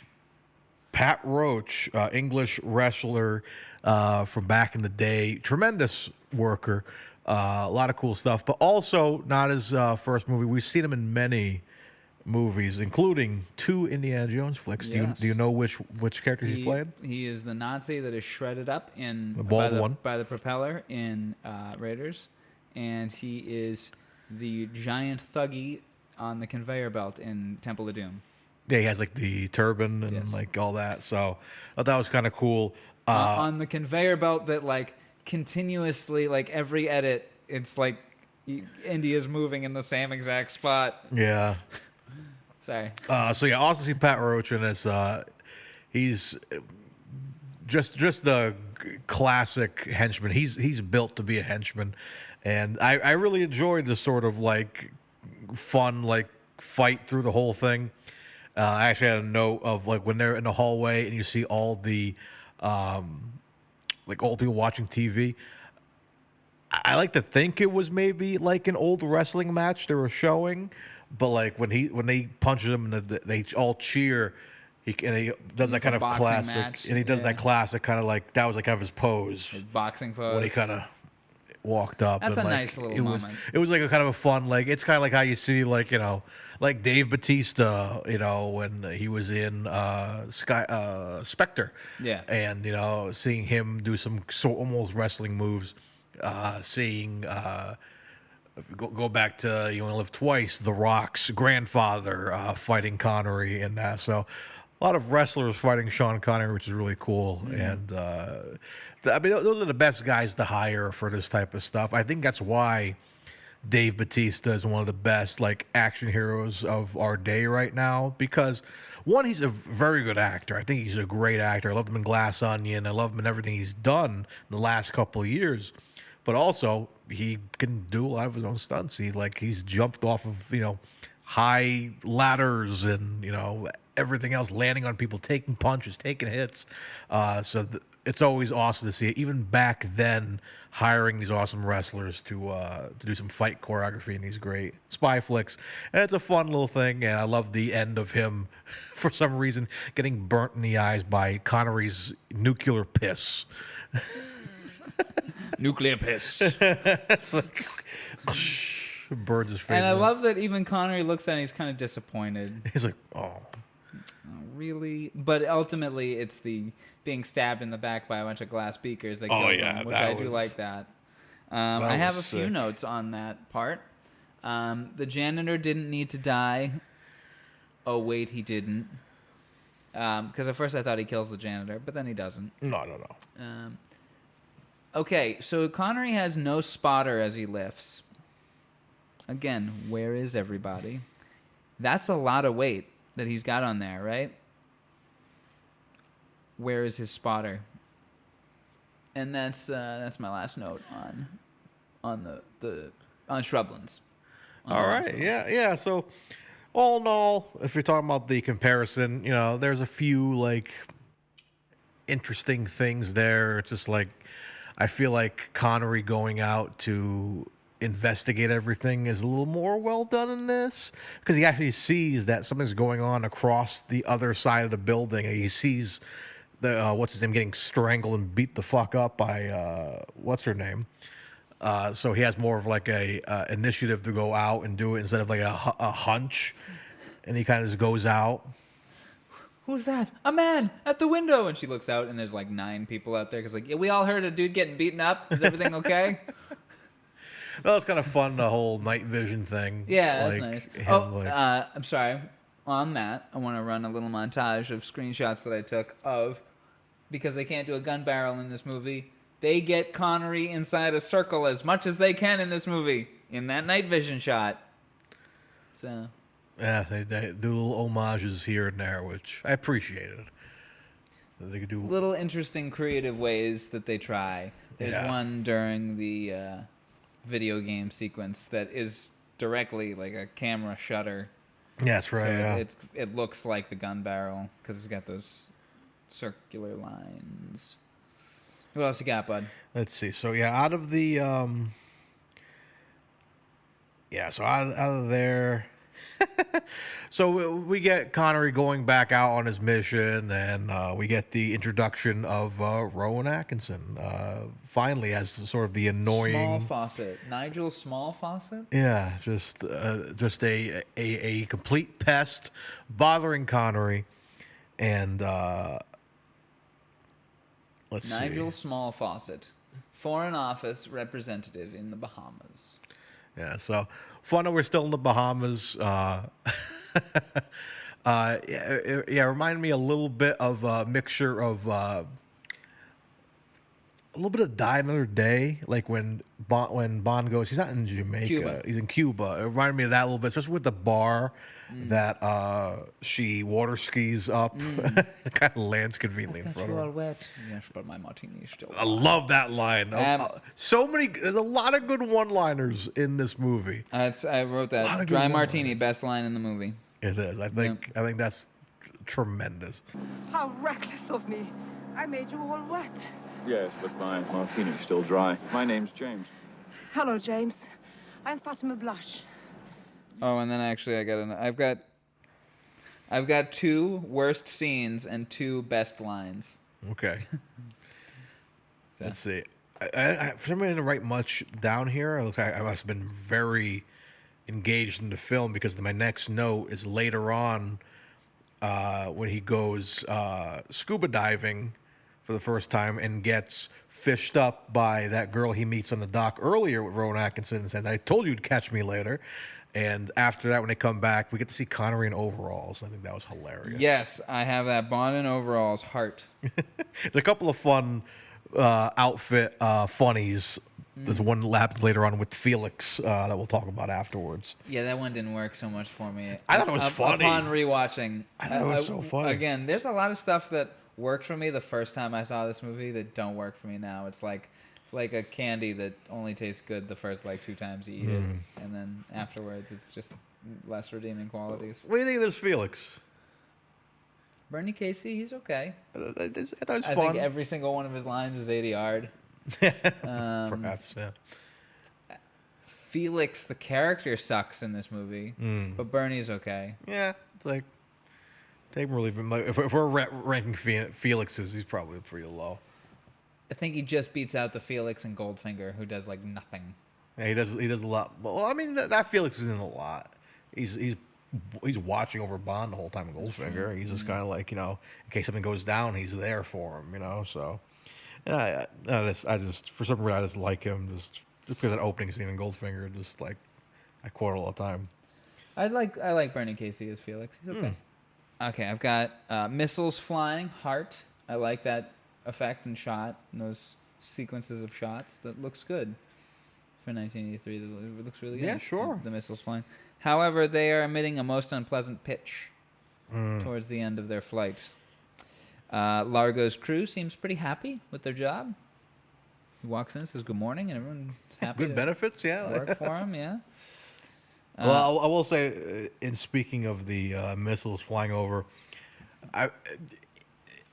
Pat Roach, English wrestler from back in the day, tremendous worker. A lot of cool stuff, but also not his first movie. We've seen him in many movies, including 2 Indiana Jones flicks. Yes. Do you know which character he played? He is the Nazi that is shredded up The bald one. by the propeller in Raiders, and he is the giant thuggy on the conveyor belt in Temple of Doom. Yeah, he has like the turban and Yes. like all that. So I thought that was kind of cool. On the conveyor belt that like continuously, like every edit, it's like India's moving in the same exact spot. Yeah. Sorry. So yeah, also see Pat Roach in this. He's just the classic henchman. He's built to be a henchman, and I really enjoyed the sort of like fun like fight through the whole thing. I actually had a note of like when they're in the hallway and you see all the like old people watching TV. I like to think it was maybe like an old wrestling match they were showing, but like when they punches him and they all cheer, he does that kind of boxing classic, match. and he does that classic kind of like that was like kind of his pose His boxing pose. when he kind of walked up. That's and a like, nice little it was, moment. It was like a kind of a fun like it's kind of like how you see like like Dave Bautista when he was in Spectre. Yeah. And seeing him do some almost wrestling moves. Seeing go back to You Only Live Twice, The Rock's grandfather fighting Connery and that. So a lot of wrestlers fighting Sean Connery, which is really cool. And I mean, those are the best guys to hire for this type of stuff. I think that's why Dave Bautista is one of the best like action heroes of our day right now, because one, he's a very good actor. I think he's a great actor. I love him in Glass Onion. I love him in everything he's done in the last couple of years. But also, he can do a lot of his own stunts. He's jumped off of high ladders and everything else, landing on people, taking punches, taking hits. It's always awesome to see it. Even back then, hiring these awesome wrestlers to do some fight choreography in these great spy flicks, and it's a fun little thing. And I love the end of him, for some reason, getting burnt in the eyes by Connery's nuclear piss. Nuclear piss. It's like burns his face. And I in. love that even Connery looks at it and he's kind of disappointed. He's like, oh. Really? But ultimately, it's the being stabbed in the back by a bunch of glass beakers that kills him, which I do like that. I have a few notes on that part. The janitor didn't need to die. Oh, wait, he didn't. Because at first I thought he kills the janitor, but then he doesn't. No. Okay, so Connery has no spotter as he lifts. Again, where is everybody? That's a lot of weight that he's got on there, right? Where is his spotter? And that's my last note on Shrublands. All right, yeah. So, all in all, if you're talking about the comparison, there's a few like interesting things there. It's just like I feel like Connery going out to investigate everything is a little more well done in this, because he actually sees that something's going on across the other side of the building, and he sees the what's his name getting strangled and beat the fuck up by what's her name. So he has more of like a initiative to go out and do it instead of like a hunch, and he kind of just goes out. Who's that? A man at the window. And she looks out, and there's like 9 people out there. Because yeah, we all heard a dude getting beaten up. Is everything okay? That was kind of fun, the whole night vision thing. Yeah, that's nice. him, I'm sorry. On that, I want to run a little montage of screenshots that I took of, because they can't do a gun barrel in this movie, they get Connery inside a circle as much as they can in this movie, in that night vision shot. So... yeah, they do little homages here and there, which I appreciated. They could do little interesting creative ways that they try. There's one during the video game sequence that is directly like a camera shutter. Yeah, that's right. So yeah. it looks like the gun barrel because it's got those circular lines. What else you got, bud? Let's see. So out of the out of there, So we get Connery going back out on his mission, and we get the introduction of Rowan Atkinson. Finally, as sort of the annoying Small Fawcett. Nigel Small Fawcett? yeah, just a complete pest, bothering Connery, and let's see. Nigel Small Fawcett, Foreign Office representative in the Bahamas. Yeah, so fun that we're still in the Bahamas. Yeah, reminded me a little bit of a mixture of a little bit of Die Another Day, like when Bond goes. He's not in Jamaica. Cuba. He's in Cuba. It reminded me of that a little bit, especially with the bar that she water skis up. It kind of lands conveniently in front of her. wet. Yes, but my martini is still I love that line. So many. There's a lot of good one-liners in this movie. I wrote A lot that. of Dry good martini, best line in the movie. It is. I think that's tremendous. How reckless of me. I made you all wet. Yes, but my martini's still dry. My name's James. Hello, James. I'm Fatima Blush. Oh, and then I've got 2 worst scenes and 2 best lines. Okay. Let's see. I for some reason, I didn't write much down here. I must have been very engaged in the film because my next note is later on when he goes scuba diving for the first time and gets fished up by that girl he meets on the dock earlier with Rowan Atkinson and says, "I told you to catch me later." And after that, when they come back, we get to see Connery in overalls. I think that was hilarious. Yes, I have that Bond in overalls heart. There's a couple of fun outfit funnies. There's one that happens later on with Felix that we'll talk about afterwards. Yeah, that one didn't work so much for me. I thought it was funny. Upon rewatching, I thought it was so funny. Again, there's a lot of stuff that worked for me the first time I saw this movie that don't work for me now. It's like a candy that only tastes good the first 2 times you eat it, and then afterwards it's just less redeeming qualities. What do you think of this Felix? Bernie Casey, he's okay. I thought it was fun. I think every single one of his lines is 80 yard. Perhaps, yeah. Felix, the character, sucks in this movie, but Bernie's okay. Yeah, it's like take him really. If we're ranking Felix's, he's probably pretty low. I think he just beats out the Felix and Goldfinger, who does nothing. Yeah, he does a lot. Well, I mean that Felix is in a lot. He's watching over Bond the whole time in Goldfinger. He's just kind of like, in case something goes down, he's there for him. So, I just for some reason I just like him just because that opening scene in Goldfinger, just like I quote all the time. I like Bernie Casey as Felix. He's okay. Okay, I've got missiles flying, heart. I like that effect and shot and those sequences of shots. That looks good for 1983. It looks really good. Yeah, sure. The missiles flying. However, they are emitting a most unpleasant pitch towards the end of their flight. Largo's crew seems pretty happy with their job. He walks in, says good morning, and everyone's happy. Good benefits, yeah. Work for him, yeah. Well, I will say, in speaking of the missiles flying over,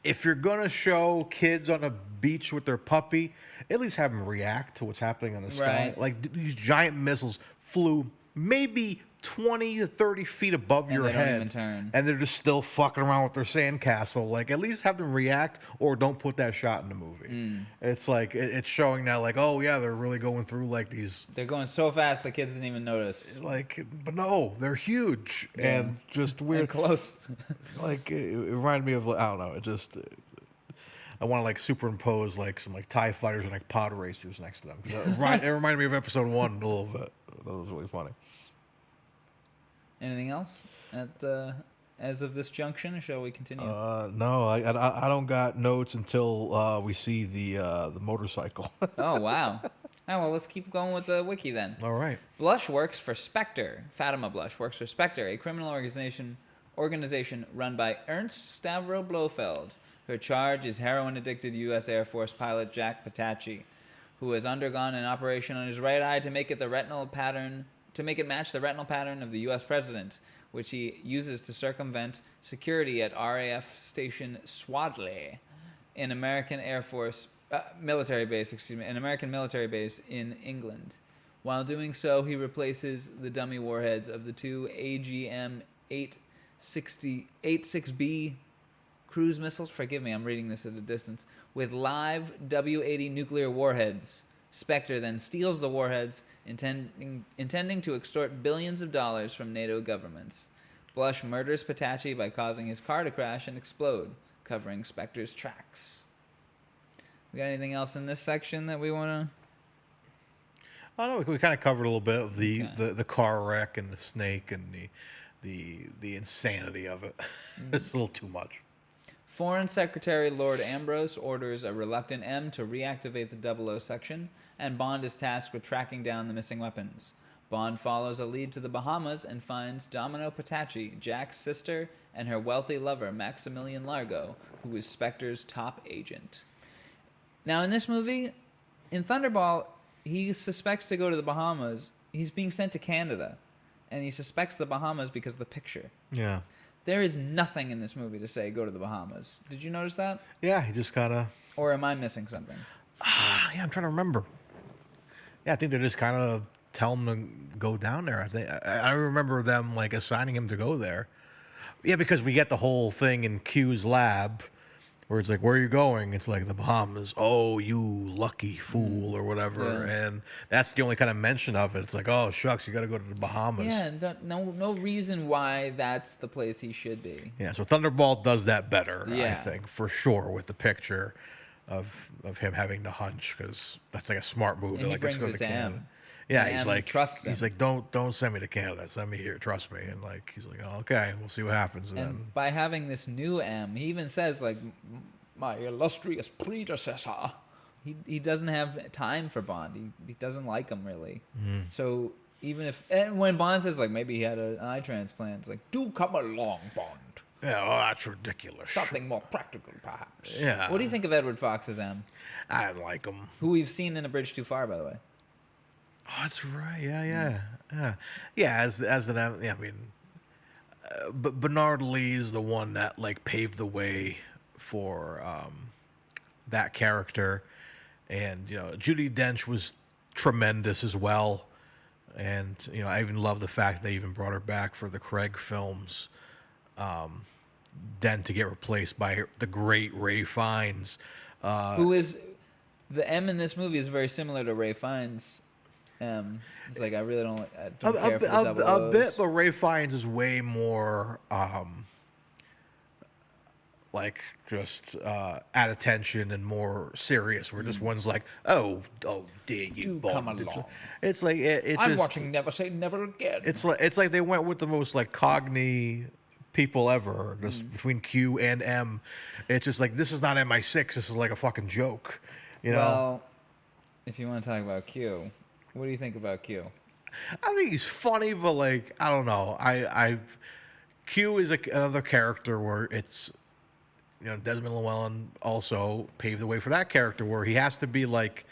if you're gonna show kids on a beach with their puppy, at least have them react to what's happening on the sky. Right. Like these giant missiles flew maybe 20 to 30 feet above your they don't head, even turn. and they're just still fucking around with their sandcastle. Like, at least have them react, or don't put that shot in the movie. It's like it's showing now, like, oh yeah, they're really going through like these. They're going so fast the kids didn't even notice. Like, but no, they're huge and just weird. And close. Like it reminded me of, I don't know. It just I want to superimpose some TIE fighters and pod racers next to them. It reminded me of episode 1 a little bit. That was really funny. Anything else as of this junction, or shall we continue? No, I don't got notes until we see the motorcycle. Oh, wow. Oh, well, let's keep going with the wiki then. All right. Blush works for Spectre. Fatima Blush works for Spectre, a criminal organization run by Ernst Stavro Blofeld. Her charge is heroin-addicted U.S. Air Force pilot Jack Patacci, who has undergone an operation on his right eye to make it match the retinal pattern of the U.S. president, which he uses to circumvent security at RAF Station Swadley, an American military base in England. While doing so, he replaces the dummy warheads of the two AGM-86B cruise missiles, forgive me, I'm reading this at a distance, with live W-80 nuclear warheads. Spectre then steals the warheads, intending to extort billions of dollars from NATO governments. Blush murders Patachi by causing his car to crash and explode, covering Spectre's tracks. We got anything else in this section that we want to... I don't know. We kind of covered a little bit of the car wreck and the snake and the insanity of it. It's a little too much. Foreign Secretary Lord Ambrose orders a reluctant M to reactivate the 00 section, and Bond is tasked with tracking down the missing weapons. Bond follows a lead to the Bahamas and finds Domino Patachi, Jack's sister, and her wealthy lover Maximilian Largo, who is Spectre's top agent. Now, in this movie, in Thunderball, he suspects to go to the Bahamas. He's being sent to Canada, and he suspects the Bahamas because of the picture. Yeah. There is nothing in this movie to say go to the Bahamas. Did you notice that? Yeah, he just kind of... Or am I missing something? Yeah, I'm trying to remember. Yeah, I think they just kind of tell him to go down there. I remember them like assigning him to go there. Yeah, because we get the whole thing in Q's lab where it's like, where are you going? It's like the Bahamas. Oh, you lucky fool or whatever. Yeah. And that's the only kind of mention of it. It's like, oh, shucks, you got to go to the Bahamas. Yeah, no reason why that's the place he should be. Yeah, so Thunderball does that better, I Yeah. think, for sure, with the picture of him having to hunch, because that's like a smart move. And he Let's brings go it to to Canada. M. Yeah, And he's M like, trusts him. don't send me to Canada, send me here, trust me. And like, he's like, oh, okay, we'll see what happens. And then, And by having this new M, he even says, like, my illustrious predecessor. He doesn't have time for Bond. He doesn't like him, really. So even if... And when Bond says, like, maybe he had an eye transplant, it's like, do come along, Bond. yeah, oh, that's ridiculous. Something more practical, perhaps. Yeah. What do you think of Edward Fox as M? I didn't like him. Who we've seen in A Bridge Too Far, by the way. Oh, that's right. Yeah. As an, yeah, I mean, but Bernard Lee is the one that like paved the way for that character, and Judi Dench was tremendous as well, and I even love the fact they even brought her back for the Craig films, then to get replaced by the great Ray Fiennes, Who is... The M in this movie is very similar to Ray Fiennes. It's like I really don't care for the double a O's. bit, but Ray Fiennes is way more like just at attention and more serious. Where this one's like, oh dear you, Do come Bond. along. It's like it I'm just, watching Never Say Never Again. It's like they went with the most like cogny people ever, just between Q and M. It's just like, this is not MI6. This is like a fucking joke. Well, if you want to talk about Q, what do you think about Q? I think he's funny, but like, I don't know. Q is another character where it's, Desmond Llewellyn also paved the way for that character where he has to be like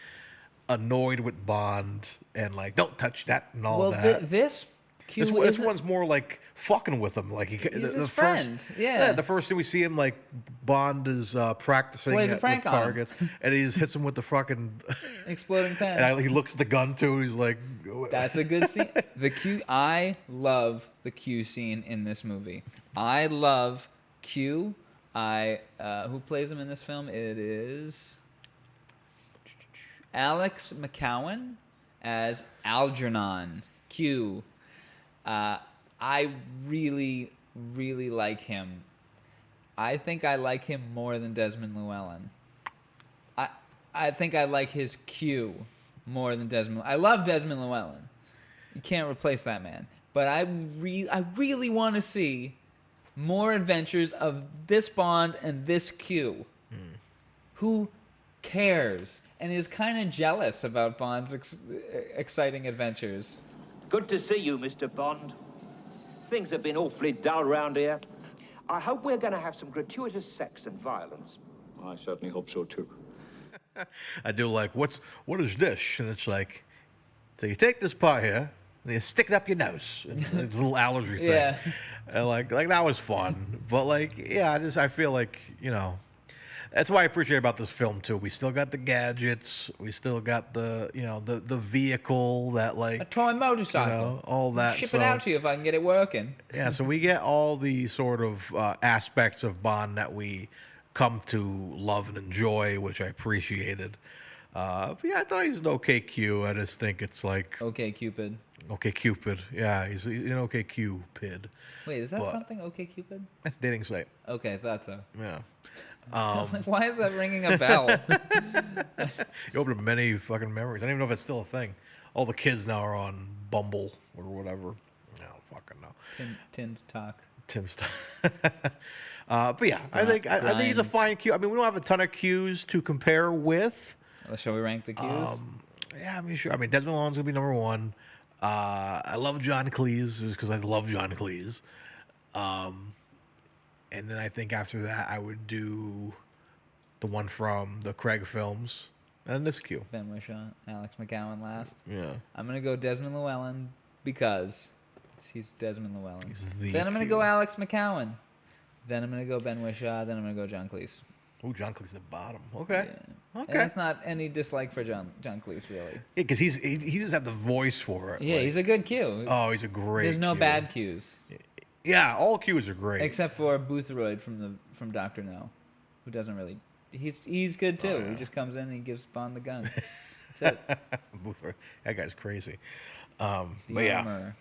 annoyed with Bond and like, don't touch that and all that. This Q This one's more like fucking with him. Like he's his friend. Yeah. The first thing we see him, like Bond is practicing Plays a with prank on him. targets, and he just hits him with the fucking Exploding pen. and he looks at the gun too. He's like, That's a good scene. I love the Q scene in this movie. I love Q. Who plays him in this film? It is Alex McCowan as Algernon. Q. I really, really like him. I think I like him more than Desmond Llewellyn. I think I like his Q more than Desmond. I love Desmond Llewellyn. You can't replace that man. But I really want to see more adventures of this Bond and this Q. Who cares and is kind of jealous about Bond's exciting adventures. Good to see you, Mr. Bond. Things have been awfully dull round here. I hope we're going to have some gratuitous sex and violence. I certainly hope so, too. I do like, what is this? And it's like, so you take this part here and you stick it up your nose. And it's a little allergy thing. Yeah. And like that was fun. But like, yeah, I feel like, That's what I appreciate about this film too. We still got the gadgets. We still got the the vehicle that A toy motorcycle. all that. Ship it out to you if I can get it working. Yeah, so we get all the sort of aspects of Bond that we come to love and enjoy, which I appreciated. But yeah, I thought he's an okay Q. I just think it's like Okay, Cupid. okay Cupid. Yeah, he's an okay Cupid. Wait, is that But- something? Okay, Cupid. That's a dating site. Okay, thought so. Yeah. Like, why is that ringing a bell? You opened up many fucking memories. I don't even know if it's still a thing. All the kids now are on Bumble or whatever. No, fucking no. Tin talk. Tim's. But yeah, I think he's a fine Q. I mean, we don't have a ton of Qs to compare with. Shall we rank the Qs? Yeah, I mean, sure. I mean, Desmond Llewellyn's gonna be number one. I love John Cleese just because I love John Cleese. And then I think after that, I would do the one from the Craig films and this Q. Ben Whishaw, Alex McGowan last. Yeah. I'm gonna go Desmond Llewellyn because he's Desmond Llewellyn. He's the Then I'm gonna Q. go Alex McGowan. Then I'm gonna go Ben Whishaw. Then I'm gonna go John Cleese. Oh, John Cleese at the bottom. Okay. Yeah. Okay. And that's not any dislike for John Cleese, really. Yeah, because he doesn't have the voice for it. Yeah, like- he's a good Q. Oh, he's a great. There's no Q. bad Qs. Yeah, all Qs are great. Except for Boothroyd from Doctor No, who doesn't really. He's good too. Oh, yeah. He just comes in and he gives Bond the gun. That's it. Boothroyd. That guy's crazy. The But yeah, armorer.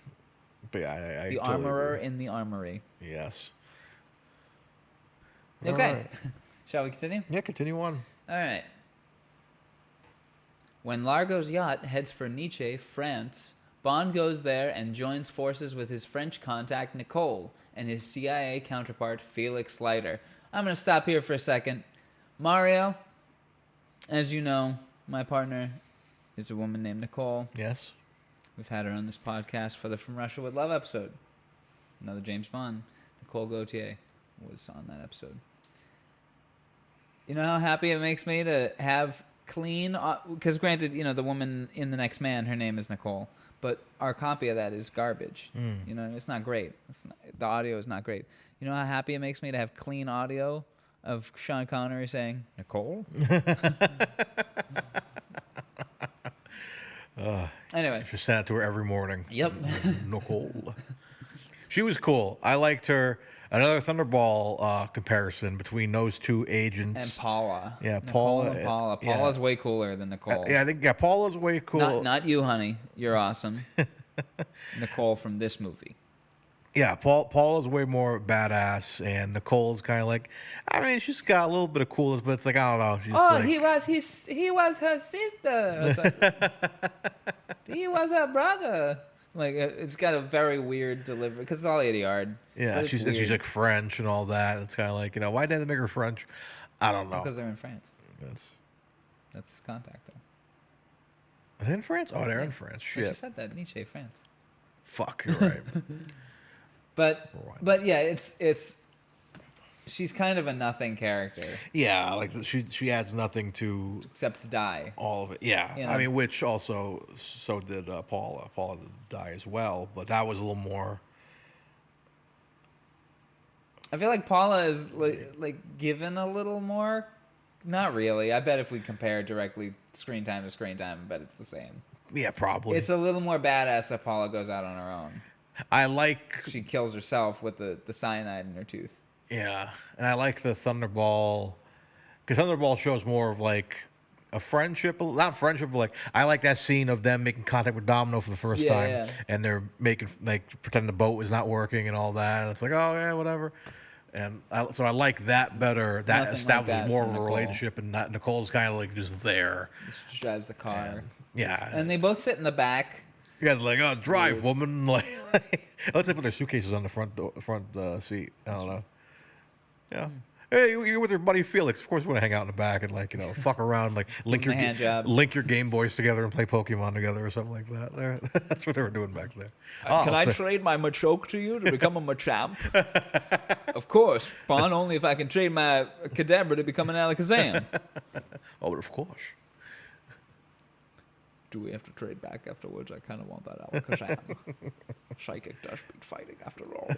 but yeah, I The totally armorer agree. in the armory. Yes. Okay. All right. Shall we continue? Yeah, continue on. All right. When Largo's yacht heads for Nice, France, Bond goes there and joins forces with his French contact Nicole and his CIA counterpart Felix Leiter. I'm going to stop here for a second. Mario, as you know, my partner is a woman named Nicole. Yes. We've had her on this podcast for the From Russia with Love episode. Another James Bond. Nicole Gauthier was on that episode. You know how happy it makes me to have clean... Because granted, you know, the woman in The Next Man, her name is Nicole. But our copy of that is garbage. You know, it's not great. The audio is not great. You know how happy it makes me to have clean audio of Sean Connery saying, Nicole? Anyway. Just send it to her every morning. Yep. Nicole. She was cool. I liked her. Another Thunderball comparison between those two agents. And Paula. Yeah, Nicole Paula. and Paula. Yeah. Paula's way cooler than Nicole. Yeah, I think Paula's way cool. Not you, honey. You're awesome. Nicole from this movie. Yeah, Paula's way more badass, and Nicole's kind of like, I mean, she's got a little bit of coolness, but it's like, I don't know. She's like, he was her sister. It's like, he was her brother. Like it's got a very weird delivery because it's all 80 yard. yeah, she's like French and all that. It's kind of like, you know, why did they make her French? I don't know. Because they're in France. That's That's contact though. are they in France? Oh, they're in France. I Shit. just said that Nietzsche, France. Fuck, you're right. But yeah, it's she's kind of a nothing character Yeah, like she adds nothing to except to die. all of it. Yeah, You know? I mean, which also so did Paula. Paula did die as well, but that was a little more. I feel like Paula is like given a little more. Not really. I bet if we compare directly screen time to screen time, I bet it's the same. Yeah, probably. It's a little more badass that Paula goes out on her own. I like. She kills herself with the cyanide in her tooth. Yeah, and I like the Thunderball, because Thunderball shows more of like a friendship, not friendship, but like I like that scene of them making contact with Domino for the first Yeah, time, yeah. and they're making like pretend the boat is not working and all that. And it's like, oh yeah, whatever. And so I like that better. That Nothing like establishes that more from of a Nicole. relationship, and not Nicole's kind of like just there. She drives the car. Yeah, And they both sit in the back. you guys are like, oh, drive, woman. Like, let's say put their suitcases on the front seat. I don't know. Yeah. Hey, you're with your buddy Felix. Of course, we want to hang out in the back and like, you know, fuck around, like link him a hand job. link your Game Boys together and play Pokemon together or something like that. That's what they were doing back there. Can I trade my Machoke to you to become a Machamp? Of course, Bond, only if I can trade my Kadabra to become an Alakazam. Oh, but of course. Do we have to trade back afterwards? I kind of want that Alakazam. Psychic does beat fighting after all.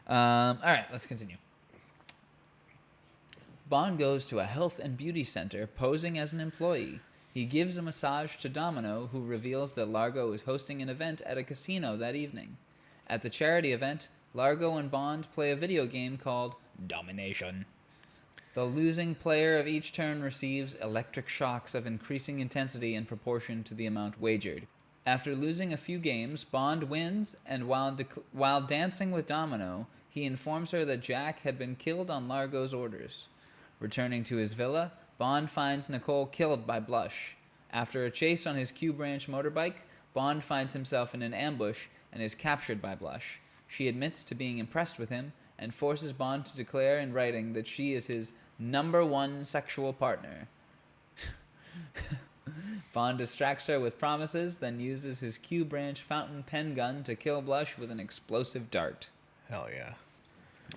All right, let's continue. Bond goes to a health and beauty center posing as an employee. He gives a massage to Domino, who reveals that Largo is hosting an event at a casino that evening. At the charity event, Largo and Bond play a video game called Domination. The losing player of each turn receives electric shocks of increasing intensity in proportion to the amount wagered. After losing a few games, Bond wins, and while dancing with Domino, he informs her that Jack had been killed on Largo's orders. Returning to his villa, Bond finds Nicole killed by Blush. After a chase on his Q Branch motorbike, Bond finds himself in an ambush and is captured by Blush. She admits to being impressed with him and forces Bond to declare in writing that she is his #1 sexual partner. Bond distracts her with promises, then uses his Q Branch fountain pen gun to kill Blush with an explosive dart. Hell yeah.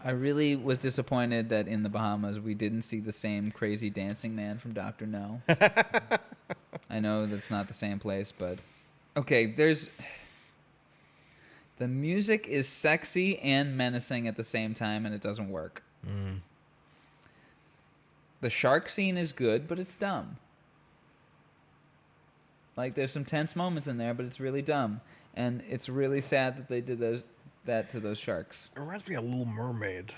I really was disappointed that in the Bahamas we didn't see the same crazy dancing man from Dr. No. I know that's not the same place, but... Okay, the music is sexy and menacing at the same time, and it doesn't work. The shark scene is good, but it's dumb. Like, there's some tense moments in there, but it's really dumb. And it's really sad that they did that to those sharks. It reminds me of Little Mermaid.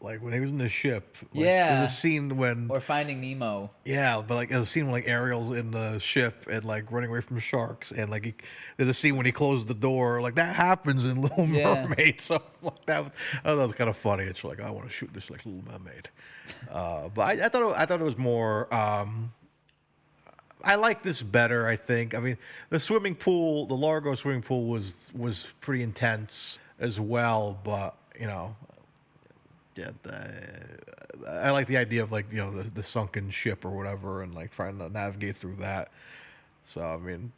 Like, when he was in the ship. Like, Yeah. There's a scene when... Or Finding Nemo. Yeah, but, like, there's a scene when, like, Ariel's in the ship and, like, running away from sharks. And, like, there's a scene when he closed the door. Like, that happens in Little Mermaid. So, like, that was kind of funny. It's like, I want to shoot this like Little Mermaid. But I thought it was more... I like this better, I think. I mean, the swimming pool, the Largo swimming pool was pretty intense as well, but, you know, yeah, I like the idea of, like, you know, the sunken ship or whatever and, like, trying to navigate through that. So, I mean,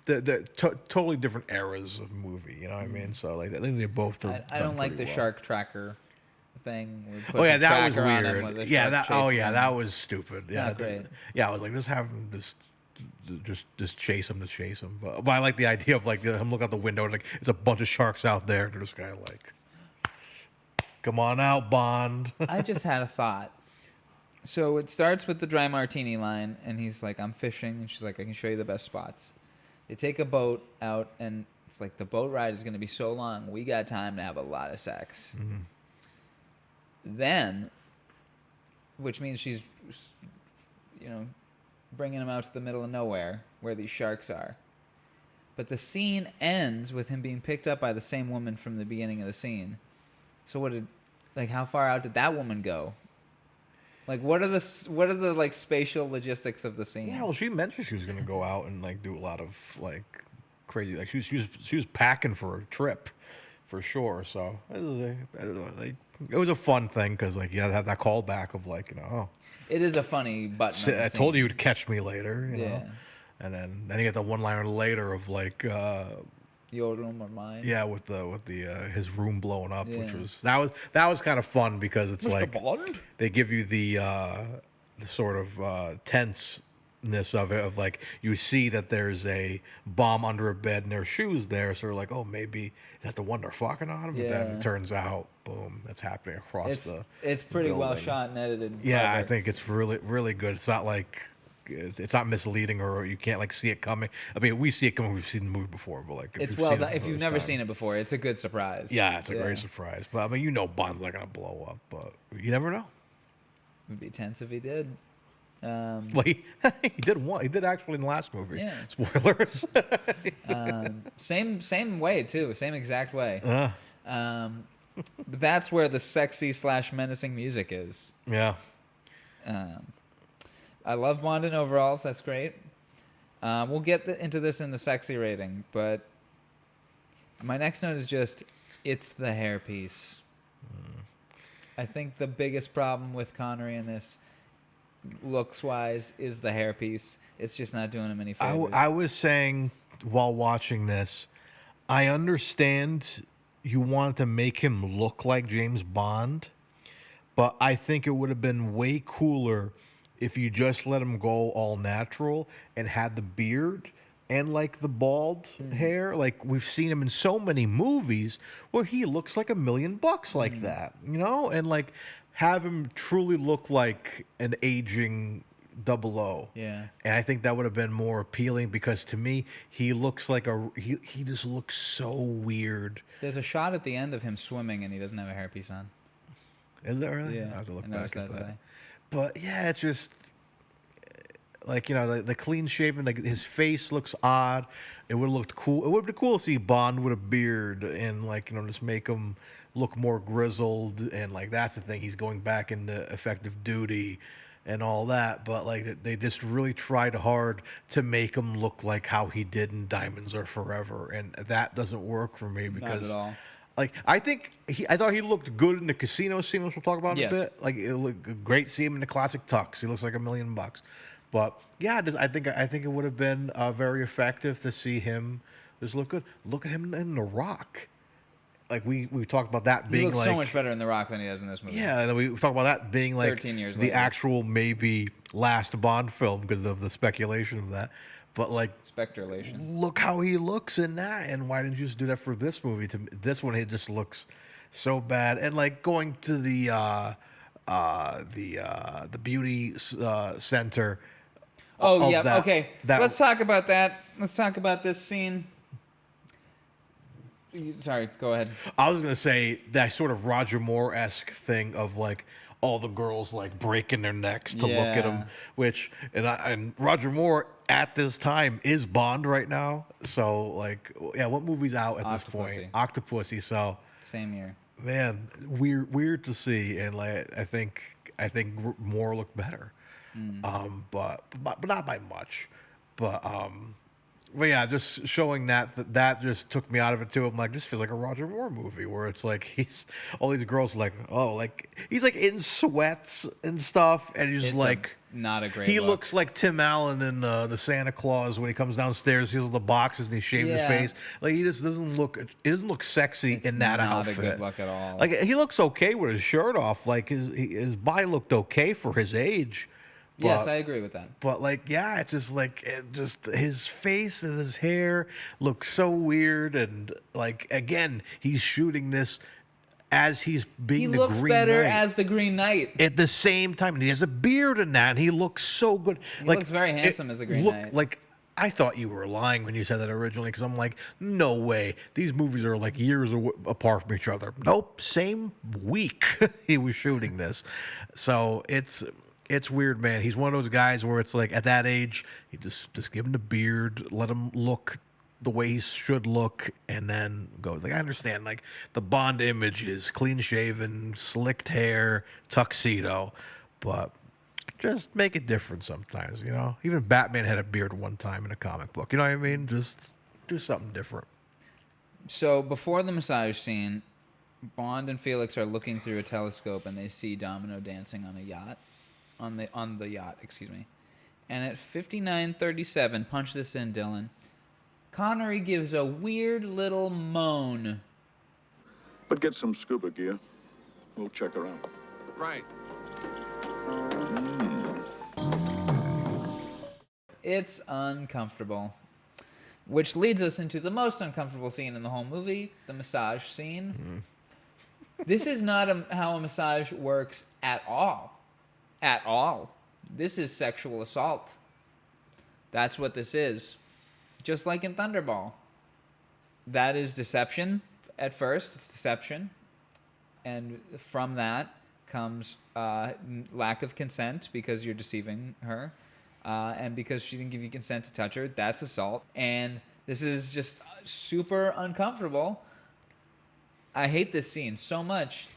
they're totally different eras of movie, you know what I mean? So, like, I think they both are I don't like the well. shark tracker thing. Oh yeah, that was weird. Yeah, that was stupid. Yeah, Not great. I was like, just have him just chase him to chase him. But I like the idea of, like, him look out the window and, like, it's a bunch of sharks out there. They're just kind of like, come on out, Bond. I just had a thought. So it starts with the dry martini line, and he's like, I'm fishing, and she's like, I can show you the best spots. They take a boat out, and it's like, the boat ride is going to be so long, we got time to have a lot of sex. Mm-hmm. Then, which means she's, you know, bringing him out to the middle of nowhere where these sharks are. But the scene ends with him being picked up by the same woman from the beginning of the scene. So how far out did that woman go? Like, what are the like spatial logistics of the scene? Yeah, well, she mentioned she was going to go out and, like, do a lot of, like, crazy, like, she was packing for a trip, for sure. So it was a fun thing because, like, you had to have that callback of, like, you know, oh, it is a funny button. I told you you'd catch me later, you Yeah. know. And then you get the one liner later of, like, Your room or mine. yeah, with the his room blowing up, Yeah. which was that was kind of fun because it's Mr. like Bond? they give you the sort of tenseness of it, of, like, you see that there's a bomb under a bed and there's shoes there, so they're like, oh, maybe that's the one they're fucking on. But then Yeah. it turns out, boom, that's happening across It's pretty well building. shot and edited. Yeah, I Perfect. think it's really, really good. It's not like it's not misleading or you can't, like, see it coming. I mean, we see it coming. We've seen the movie before, but, like, if It's you've well seen it done. for If the you've first never time- seen it before, it's a good surprise. yeah, it's a great surprise. But I mean, you know, Bond's not gonna blow up, but you never know. It'd be tense if he did. Well, he did one. He did actually in the last movie. Yeah. Spoilers. Same way too. Same exact way. Uh, But that's where the sexy / menacing music is. yeah. I love Bond in overalls. That's great. We'll get into this in the sexy rating, but my next note is just, it's the hairpiece. I think the biggest problem with Connery in this, looks-wise, is the hairpiece. It's just not doing him any favors. I was saying while watching this, I understand you wanted to make him look like James Bond, but I think it would have been way cooler if you just let him go all natural and had the beard and, like, the bald hair. Like, we've seen him in so many movies where he looks like $1 million like that, you know? And, like, have him truly look like an aging 00. Yeah. And I think that would have been more appealing because to me, he looks like he just looks so weird. There's a shot at the end of him swimming and he doesn't have a hairpiece on. Is that really? Yeah. I have to look I back noticed at that that. today. But yeah, it's just like, you know, the clean shaven, like his face looks odd. It would have looked cool. It would be cool to see Bond with a beard and, like, you know, just make him look more grizzled. And, like, that's the thing. He's going back into effective duty and all that. But, like, they just really tried hard to make him look like how he did in Diamonds Are Forever. And that doesn't work for me because, Not at all. like, I thought he looked good in the casino scene, which we'll talk about in Yes. a bit. Like, it looked great seeing him in the classic tux. He looks like $1 million. But yeah, I think it would have been very effective to see him just look good. Look at him in The Rock. Like we talked about that He being looks like so much better in The Rock than he does in this movie. yeah. We talked about that being like 13 years the later. actual maybe last Bond film because of the speculation of that. But like, Spectrelation. look how he looks in that, and why didn't you just do that for this movie? To this one, he just looks so bad. And like going to the beauty center. Oh, of yeah. that- Okay. that- Let's talk about that. Let's talk about this scene. Sorry, go ahead. I was gonna say that sort of Roger Moore-esque thing of like all the girls like breaking their necks to look at him, Yeah. which and Roger Moore at this time is Bond right now. So like, yeah, what movie's out at this point? Octopussy. So Same year. man, weird to see, and like I think Moore looked better, but not by much, but yeah, just showing that just took me out of it too. I'm like, this feels like a Roger Moore movie where it's like he's all these girls like, oh, like he's like in sweats and stuff, and he's just It's like. not a great He look. looks like Tim Allen in the Santa Claus when he comes downstairs. He has the boxes and he shaved Yeah. his face. Like he just doesn't look. It doesn't look sexy It's in that not outfit. a good look at all. Like he looks okay with his shirt off. Like his body looked okay for his age. Yes, But- I agree with that. But like, yeah, it's just like his face and his hair look so weird. And like again, he's shooting this as he's being He the looks Green better Knight. as the Green Knight. At the same time, and he has a beard in that, and he looks so good. He looks very handsome as the Green Knight. Like I thought you were lying when you said that originally, because I'm like, no way. These movies are like years apart from each other. Nope, same week he was shooting this. So it's weird, man. He's one of those guys where it's like at that age, you just give him the beard, let him look the way he should look, and then go. Like I understand, like the Bond image is clean shaven, slicked hair, tuxedo, but just make it different sometimes, you know? Even Batman had a beard one time in a comic book. You know what I mean? Just do something different. So before the massage scene, Bond and Felix are looking through a telescope and they see Domino dancing on a yacht. On the yacht, excuse me. And at 59:37, punch this in, Dylan. Connery gives a weird little moan. But get some scuba gear. We'll check around. Right. It's uncomfortable. Which leads us into the most uncomfortable scene in the whole movie, the massage scene. This is not how a massage works at all. At all. This is sexual assault. That's what this is. Just like in Thunderball. That is deception. At first, it's deception. And from that comes lack of consent because you're deceiving her. And because she didn't give you consent to touch her, that's assault. And this is just super uncomfortable. I hate this scene so much.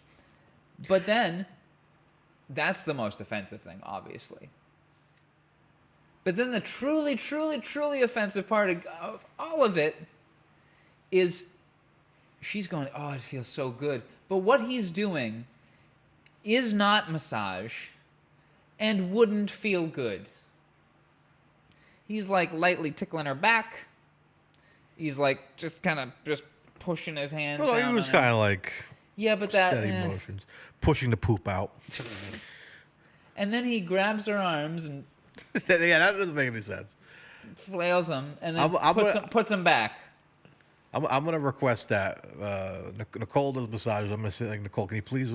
But then, that's the most offensive thing, obviously. But then the truly, truly, truly offensive part of all of it is she's going, oh, it feels so good. But what he's doing is not massage and wouldn't feel good. He's like lightly tickling her back. He's like just kind of just pushing his hands Well, down he was on her. kind of like Yeah, but that... steady motions. Pushing the poop out. And then he grabs her arms and Yeah, that doesn't make any sense. flails them and then I'm puts them back. I'm gonna request that Nicole does massages. I'm gonna say, like, Nicole, can you please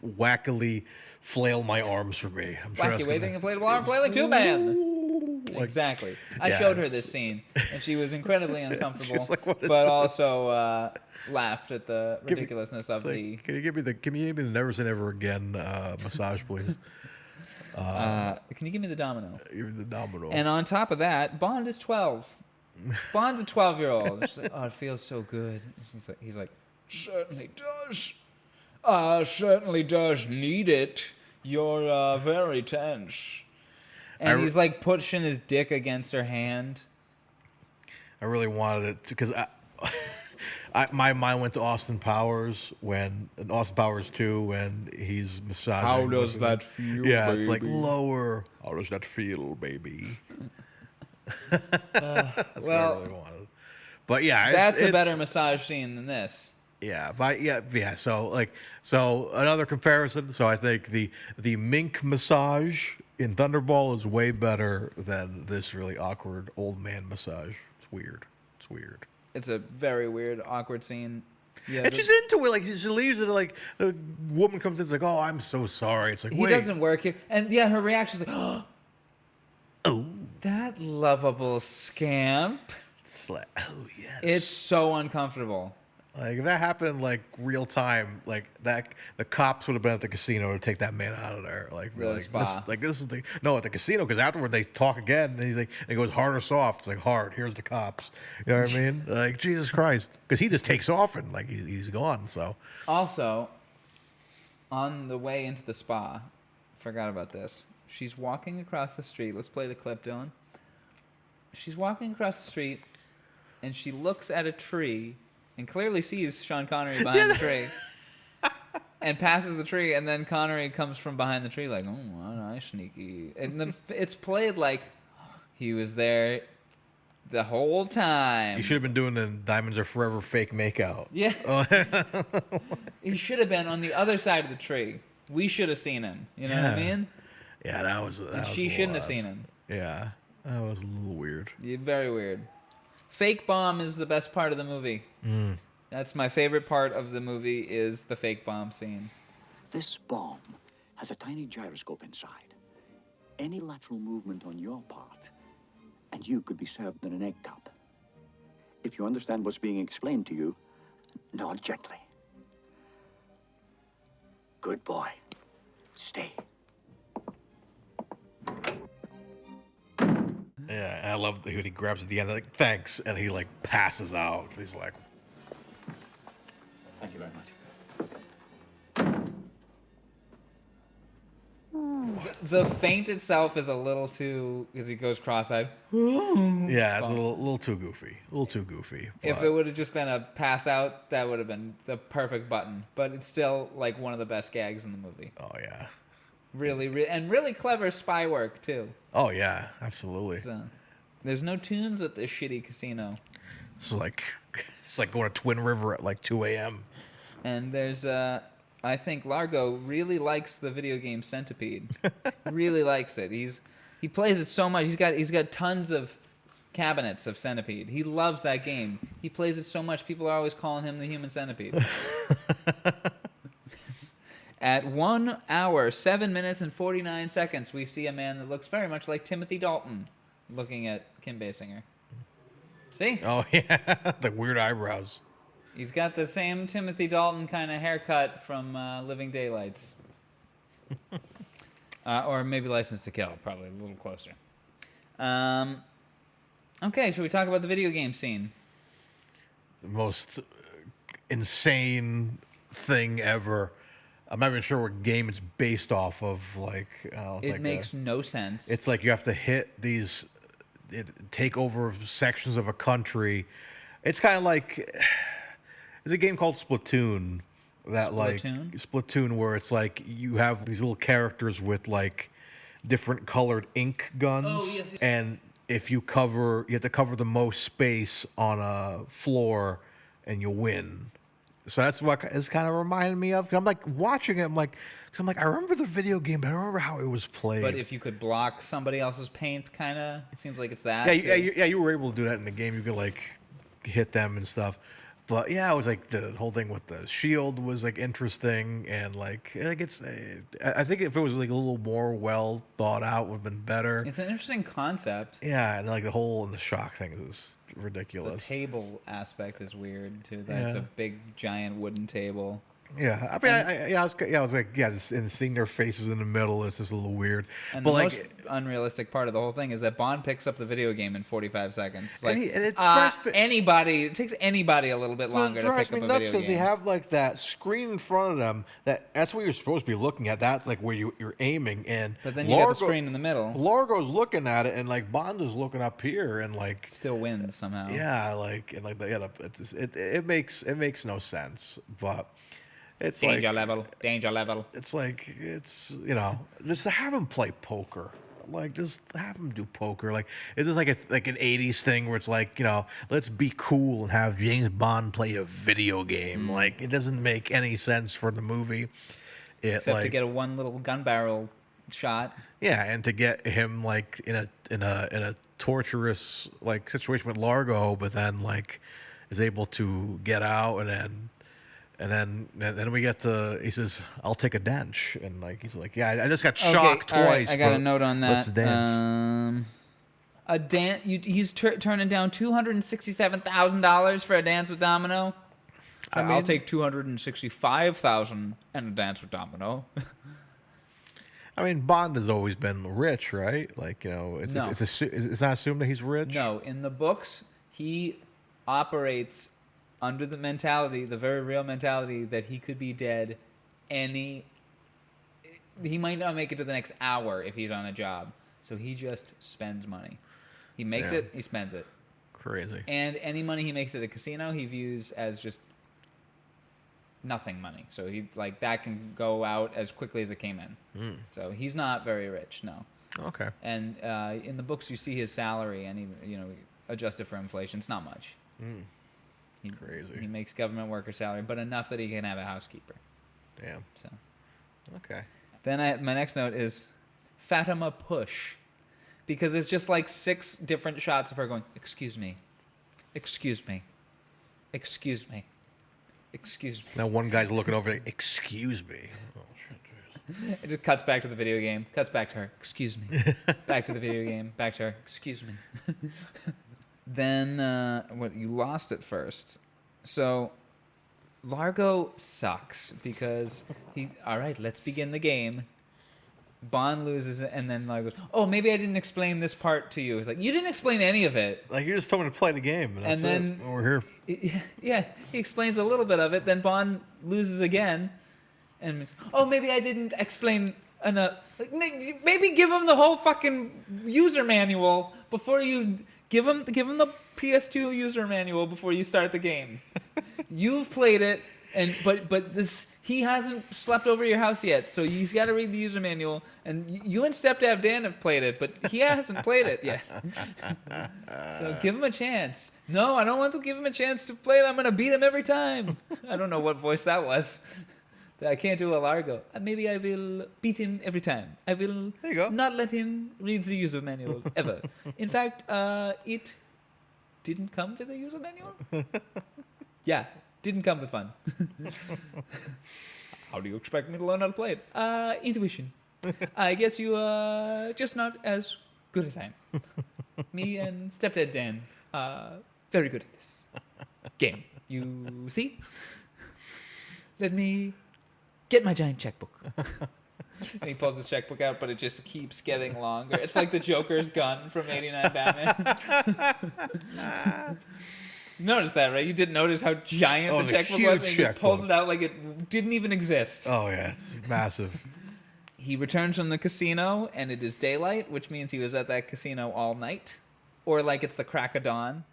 wackily flail my arms for me? I'm sure that's Wacky gonna- waving inflatable arm flailing tube man. Exactly. I yeah, showed her it's- this scene, and she was incredibly uncomfortable, like, "What is but this?" also laughed at the ridiculousness of It's like, the. can you give me the Never Say Never Again massage, please? Can you give me the domino? Even the domino. And on top of that, Bond is 12. Bond's a 12-year-old. She's like, oh, it feels so good. He's like, certainly does. Certainly does need it. You're very tense. And he's like pushing his dick against her hand. I really wanted it because my mind went to Austin Powers in Austin Powers 2 when he's massaging. How does that feel, Yeah, it's like baby? lower. How does that feel, baby? That's what I really wanted. But yeah, That's a it's better massage scene than this. Yeah, but yeah. So another comparison. So I think the mink massage in Thunderball is way better than this really awkward old man massage. It's weird. It's a very weird, awkward scene. Yeah, And she's into it. Like, she leaves it. Like, the woman comes in. It's like, oh, I'm so sorry. It's like, he wait. doesn't work here. And yeah, her reaction is like, Oh, that lovable scamp. it's like, oh yes. It's so uncomfortable. Like, if that happened like real time, like that, the cops would have been at the casino to take that man out of there. Like, The spa. This is the no at the casino, because afterward they talk again and he's like, and he goes hard or soft. It's like hard. Here's the cops. You know what I mean? Like, Jesus Christ, because he just takes off and like he's gone. So Also, on the way into the spa, forgot about this. She's walking across the street. Let's play the clip, Dylan. She's walking across the street, and she looks at a tree and clearly sees Sean Connery behind the tree and passes the tree, and then Connery comes from behind the tree like, oh, nice, sneaky. And then it's played like he was there the whole time. you should have been doing the Diamonds Are Forever fake makeout. Yeah. He should have been on the other side of the tree. We should have seen him. You know what I Yeah. mean? Yeah, that was. And she shouldn't have seen him. Yeah, that was a little weird. Yeah, very weird. Fake bomb is the best part of the movie. That's my favorite part of the movie is the fake bomb scene. This bomb has a tiny gyroscope inside. Any lateral movement on your part, and you could be served in an egg cup. If you understand what's being explained to you, nod gently. Good boy. Stay. Yeah, and I love when he grabs at the end, like, thanks, and he like passes out. He's like, Thank you very much. The feint itself is a little too, because he goes cross-eyed. yeah, it's a little too goofy. If but- it would have just been a pass out, that would have been the perfect button. But it's still like one of the best gags in the movie. Oh yeah. And really clever spy work too. Oh yeah, absolutely. So, there's no tunes at this shitty casino. It's like going to Twin River at like 2 a.m. And there's I think Largo really likes the video game Centipede. Really likes it. He plays it so much. He's got tons of cabinets of Centipede. He loves that game. He plays it so much people are always calling him the Human Centipede. At 1 hour, 7 minutes, and 49 seconds, we see a man that looks very much like Timothy Dalton looking at Kim Basinger. See? Oh yeah, the weird eyebrows. He's got the same Timothy Dalton kind of haircut from Living Daylights. Or maybe License to Kill, probably a little closer. Okay, should we talk about the video game scene? The most insane thing ever. I'm not even sure what game it's based off of. Like, It makes no sense. It's like you have to hit these, take over sections of a country. It's kind of like, there's a game called Splatoon. Splatoon, where it's like you have these little characters with like different colored ink guns. Oh, yes. And if you have to cover the most space on a floor and you win. So that's what it's kind of reminding me of. I'm like watching it. I'm like, I remember the video game, but I don't remember how it was played. But if you could block somebody else's paint, kind of, it seems like it's that. Yeah, you were able to do that in the game. You could like hit them and stuff. But yeah, it was like the whole thing with the shield was like interesting, and like it's. I think if it was like a little more well thought out, would have been better. It's an interesting concept. Yeah, and like the whole and the shock thing is The ridiculous. table aspect is weird too. That's a big giant wooden table. Yeah, I mean, I was like, just and seeing their faces in the middle, it's just a little weird. And but the like, most unrealistic part of the whole thing is that Bond picks up the video game in 45 seconds. Like, and it drives it takes anybody a little bit longer to pick up a video game. Because they have like that screen in front of them. That's what you're supposed to be looking at. That's like where you're aiming. And But then you got the screen in the middle. Largo's looking at it, and like Bond is looking up here, and like Still wins somehow. yeah, like and like it makes no sense, but. It's Danger like, level. It's like just have him play poker. Like just have him do poker. Like is this like an '80s thing where it's like let's be cool and have James Bond play a video game. Like it doesn't make any sense for the movie. Except to get a one little gun barrel shot. Yeah, and to get him like in a torturous like situation with Largo, but then like is able to get out and then we get to, he says, I'll take a dance. And like he's like, yeah, I just got shocked twice. Right, I got a note on that. Let's dance. A dance. He's turning down $267,000 for a dance with Domino. I'll take $265,000 and a dance with Domino. I mean, Bond has always been rich, right? Like it's not assumed that he's rich. No, in the books, he operates under the mentality, the very real mentality, that he could be dead he might not make it to the next hour if he's on a job. So he just spends money. He makes it, he spends it. Crazy. And any money he makes at a casino, he views as just nothing money. So he that can go out as quickly as it came in. So he's not very rich, no. Okay. And in the books, you see his salary, and adjusted for inflation, it's not much. Crazy. He makes government worker salary, but enough that he can have a housekeeper. Damn. So. Okay. Then my next note is Fatima push, because it's just like 6 different shots of her going, excuse me, excuse me, excuse me, excuse me. Now one guy's looking over, like, excuse me. Oh shit. It just cuts back to the video game, cuts back to her, excuse me, back to the video game, back to her, excuse me. Then, you lost it first. So, Largo sucks because all right, let's begin the game. Bond loses it, and then Largo goes, oh, maybe I didn't explain this part to you. It's like, you didn't explain any of it. Like, you just told me to play the game, and then we're here. Yeah, he explains a little bit of it, then Bond loses again, and it's, oh, maybe I didn't explain enough. Like, maybe give him the whole fucking user manual before you... Give him the PS2 user manual before you start the game. You've played it, but he hasn't slept over your house yet, so he's got to read the user manual. And you and Stepdad Dan have played it, but he hasn't played it yet. So give him a chance. No, I don't want to give him a chance to play it. I'm gonna beat him every time. I don't know what voice that was. I can't do a Largo. Maybe I will beat him every time. I will not let him read the user manual ever. In fact, it didn't come with a user manual. Yeah, didn't come with one. How do you expect me to learn how to play it? Intuition. I guess you are just not as good as I am. Me and Stepdad Dan are very good at this game. You see? Let me... get my giant checkbook. And he pulls his checkbook out, but it just keeps getting longer. It's like the Joker's gun from '89 Batman. You noticed that, right? You didn't notice how giant the checkbook was? And he just pulls it out like it didn't even exist. Oh, yeah. It's massive. He returns from the casino, and it is daylight, which means he was at that casino all night. Or like it's the crack of dawn.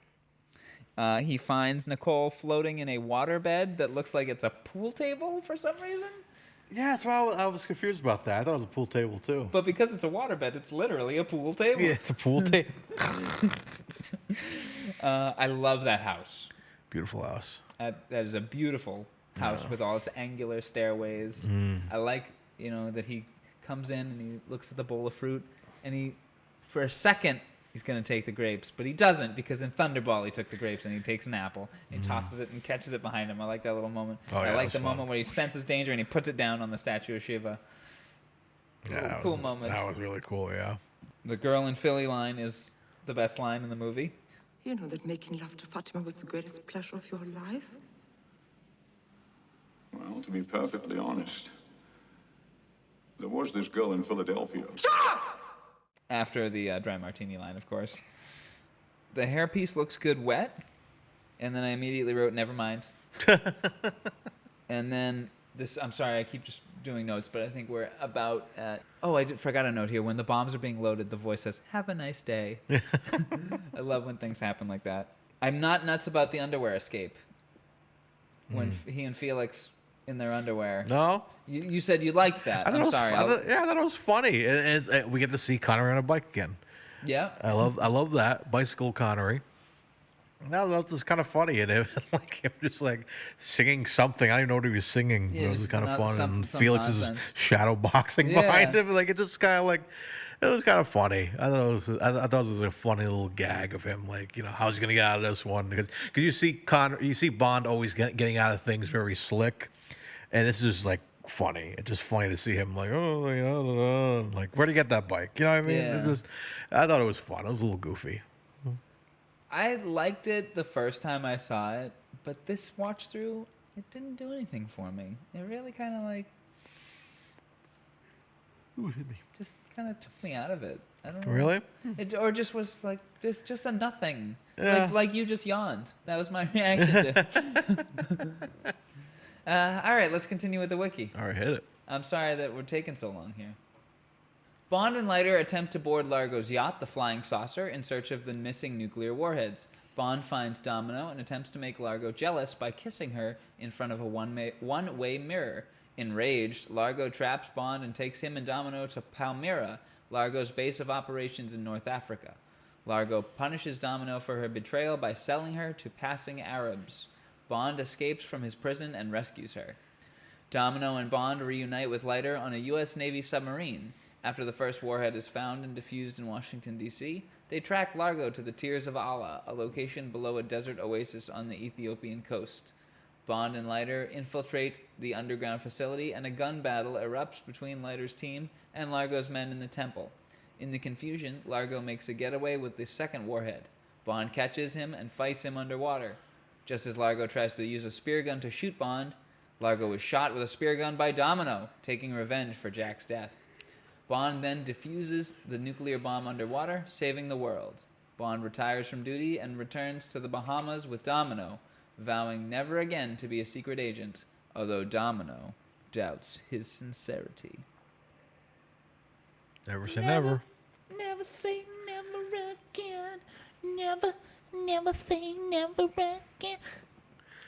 He finds Nicole floating in a waterbed that looks like it's a pool table for some reason. Yeah, that's why I was confused about that. I thought it was a pool table, too. But because it's a waterbed, it's literally a pool table. Yeah, it's a pool table. I love that house. Beautiful house. That is a beautiful house with all its angular stairways. I like, that he comes in and he looks at the bowl of fruit, and he, for a second, He's going to take the grapes, but he doesn't, because in Thunderball he took the grapes and he takes an apple and he tosses it and catches it behind him. I like that little moment. Oh, yeah, I like that's the fun. moment where he senses danger and he puts it down on the statue of Shiva. Yeah, Cool moments. That was really cool, yeah. The girl in Philly line is the best line in the movie. You know that making love to Fatima was the greatest pleasure of your life? Well, to be perfectly honest, there was this girl in Philadelphia. After the dry martini line, of course. The hairpiece looks good wet, and then I immediately wrote, never mind. And then this, I'm sorry, I keep just doing notes, but I think we're about at, forgot a note here. When the bombs are being loaded, the voice says, have a nice day. I love when things happen like that. I'm not nuts about the underwear escape. When he and Felix in their underwear. No? You said you liked that. I'm sorry. I thought it was funny. And we get to see Connery on a bike again. Yeah. I love that. Bicycle Connery. No, that's just kind of funny. And it, like him just like singing something. I don't even know what he was singing. Yeah, but it was just kind of fun. some And Felix is nonsense. shadow boxing Yeah. behind him. Like it just kind of like, it was kind of funny. I thought it was a funny little gag of him. Like, you know, how's he going to get out of this one? Because you see Bond always getting out of things very slick. And this is just like funny. It's just funny to see him like, like, where'd he get that bike? You know what I mean? Yeah. I thought it was fun. It was a little goofy. I liked it the first time I saw it, but this watch through, it didn't do anything for me. It really kind of like just kind of took me out of it. I don't know. Really? It or just was like it's just a nothing. Yeah. Like you just yawned. That was my reaction to it. All right, let's continue with the wiki. All right, hit it. I'm sorry that we're taking so long here. Bond and Leiter attempt to board Largo's yacht, the Flying Saucer, in search of the missing nuclear warheads. Bond finds Domino and attempts to make Largo jealous by kissing her in front of a one-way mirror. Enraged, Largo traps Bond and takes him and Domino to Palmyra, Largo's base of operations in North Africa. Largo punishes Domino for her betrayal by selling her to passing Arabs. Bond escapes from his prison and rescues her. Domino and Bond reunite with Leiter on a U.S. Navy submarine. After the first warhead is found and defused in Washington, D.C., they track Largo to the Tears of Allah, a location below a desert oasis on the Ethiopian coast. Bond and Leiter infiltrate the underground facility, and a gun battle erupts between Leiter's team and Largo's men in the temple. In the confusion, Largo makes a getaway with the second warhead. Bond catches him and fights him underwater. Just as Largo tries to use a spear gun to shoot Bond, Largo is shot with a spear gun by Domino, taking revenge for Jack's death. Bond then defuses the nuclear bomb underwater, saving the world. Bond retires from duty and returns to the Bahamas with Domino, vowing never again to be a secret agent, although Domino doubts his sincerity. Never say never. Never say never again. Never say never again.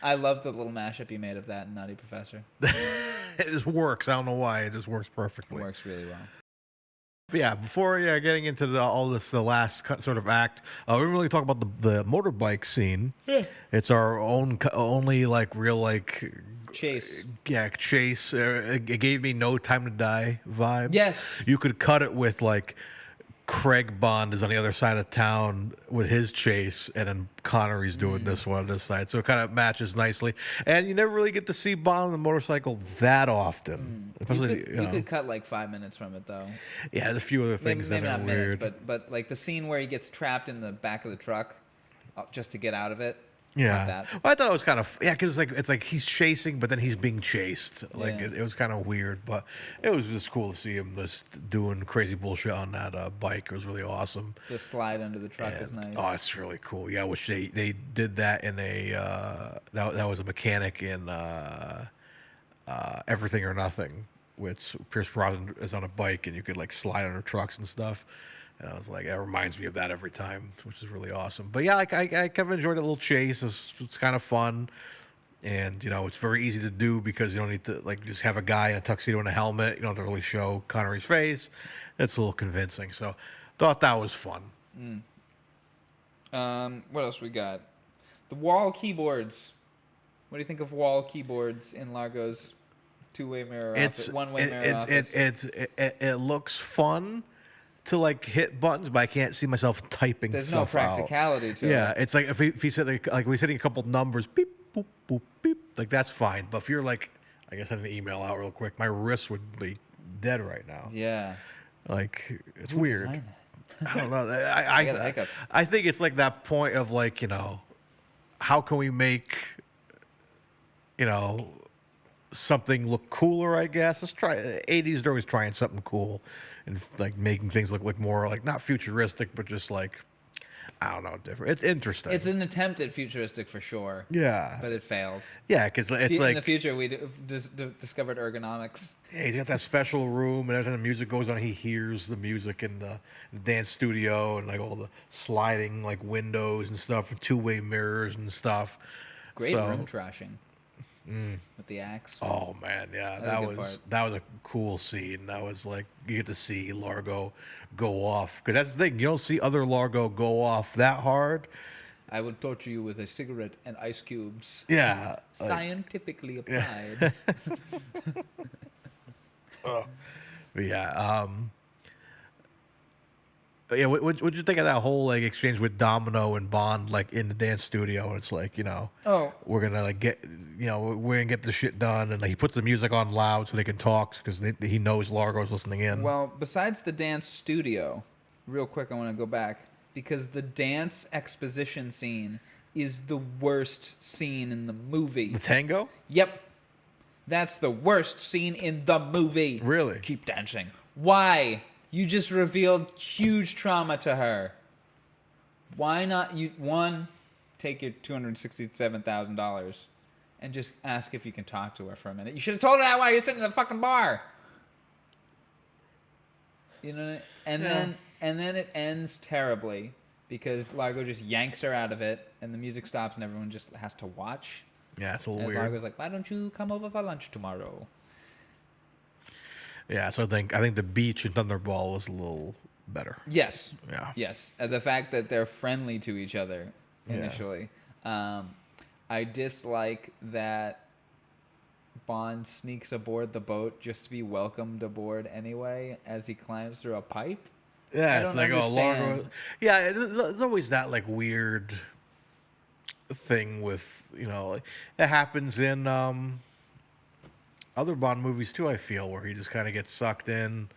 I love the little mashup you made of that and Nutty Professor. It just works. I don't know why. It just works perfectly. It works really well. But yeah, before getting into the last sort of act, we didn't really talk about the motorbike scene. Yeah. It's our only like real like Chase. Yeah, chase. It gave me No Time to Die vibe. Yes. You could cut it with like Craig Bond is on the other side of town with his chase, and then Connery's doing this one on this side. So it kind of matches nicely. And you never really get to see Bond on the motorcycle that often. Especially, You could cut like 5 minutes from it, though. Yeah, there's a few other things maybe that are not weird. minutes, but like the scene where he gets trapped in the back of the truck just to get out of it. Yeah, Cut that. well, I thought it was kind of because it's like he's chasing, but then he's being chased. Like Yeah. it was kind of weird, but it was just cool to see him just doing crazy bullshit on that bike. It was really awesome. The slide under the truck is And, nice. Oh, it's really cool. Yeah, which they did that in a that was a mechanic in Everything or Nothing, which Pierce Brosnan is on a bike and you could like slide under trucks and stuff. And I was like, that reminds me of that every time, which is really awesome. But yeah, I kind of enjoyed that little chase. It's kind of fun. And, it's very easy to do because you don't need to, like, just have a guy in a tuxedo and a helmet. You don't have to really show Connery's face. It's a little convincing. So, thought that was fun. What else we got? The wall keyboards. What do you think of wall keyboards in Largo's two-way mirror office, one-way mirror office? It looks fun. to like hit buttons, but I can't see myself typing. There's no stuff out. practicality to it. Yeah, it's like if he said like we setting a couple numbers, beep boop boop beep, like that's fine. But if you're like, I guess send an email out real quick, my wrist would be dead right now. Yeah. Like it's Who weird. designed that? I don't know. I got the hiccups. I think it's like that point of like, you know, how can we make, you know, something look cooler, I guess. Let's try 80s, they're always trying something cool and like making things look more like not futuristic, but just like, I don't know, different. It's interesting. It's an attempt at futuristic for sure. Yeah. But it fails. Yeah, because it's In like the future, we discovered ergonomics. yeah, he's got that special room, and every time the music goes on, he hears the music in the dance studio, and like all the sliding like windows and stuff, and two-way mirrors and stuff. Great room trashing with the axe. Oh man, yeah, that was a cool scene. That was like you get to see Largo go off, because that's the thing, you don't see other Largo go off that hard. I would torture you with a cigarette and ice cubes. Yeah, Scientifically applied. But yeah, but yeah. What'd you think of that whole like exchange with Domino and Bond, like in the dance studio? And it's like, you know, we're gonna like we're gonna get the shit done, and like he puts the music on loud so they can talk because he knows Largo's listening in. Well, besides the dance studio, real quick, I want to go back because the dance exposition scene is the worst scene in the movie. The tango? Yep. That's the worst scene in the movie. Really? Keep dancing. Why? You just revealed huge trauma to her. Why not take your $267,000 and just ask if you can talk to her for a minute? You should have told her that while you're sitting in the fucking bar. You know, and then it ends terribly because Largo just yanks her out of it, and the music stops, and everyone just has to watch. Yeah, it's a little weird. weird. Largo's like, "Why don't you come over for lunch tomorrow?" Yeah, so I think the beach in Thunderball was a little better. Yes. Yeah. Yes. The fact that they're friendly to each other initially. Yeah. I dislike that Bond sneaks aboard the boat just to be welcomed aboard anyway as he climbs through a pipe. Yeah, it's like Largo. Yeah, there's always that like weird thing with, you know, it happens in other Bond movies too, I feel, where he just kind of gets sucked in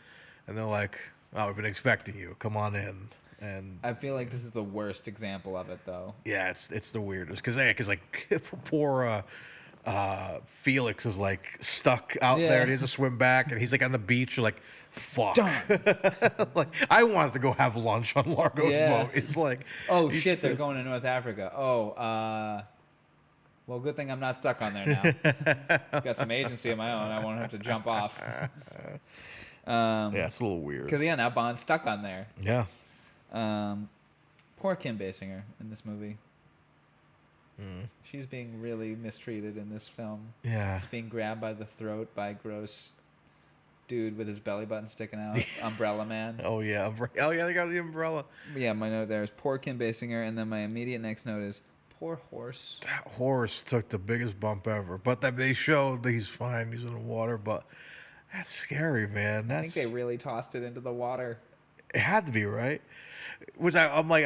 and they're like, oh, we've been expecting you, come on in. And I feel like this is the worst example of it though. Yeah, it's the weirdest because like poor Felix is like stuck out there and he has to swim back, and he's like on the beach like, fuck. Like, I wanted to go have lunch on Largo's boat. It's like, oh shit, they're going to North Africa. Well, good thing I'm not stuck on there now. Got some agency of my own. I won't have to jump off. Yeah, it's a little weird. Because now Bond's stuck on there. Yeah. Poor Kim Basinger in this movie. She's being really mistreated in this film. Yeah. She's being grabbed by the throat by a gross dude with his belly button sticking out. Umbrella Man. Oh, yeah. Oh, yeah, they got the umbrella. Yeah, my note there is poor Kim Basinger, and then my immediate next note is poor horse. That horse took the biggest bump ever. But they showed that he's fine. He's in the water. But that's scary, man. I think they really tossed it into the water. It had to be, right? Which I'm like,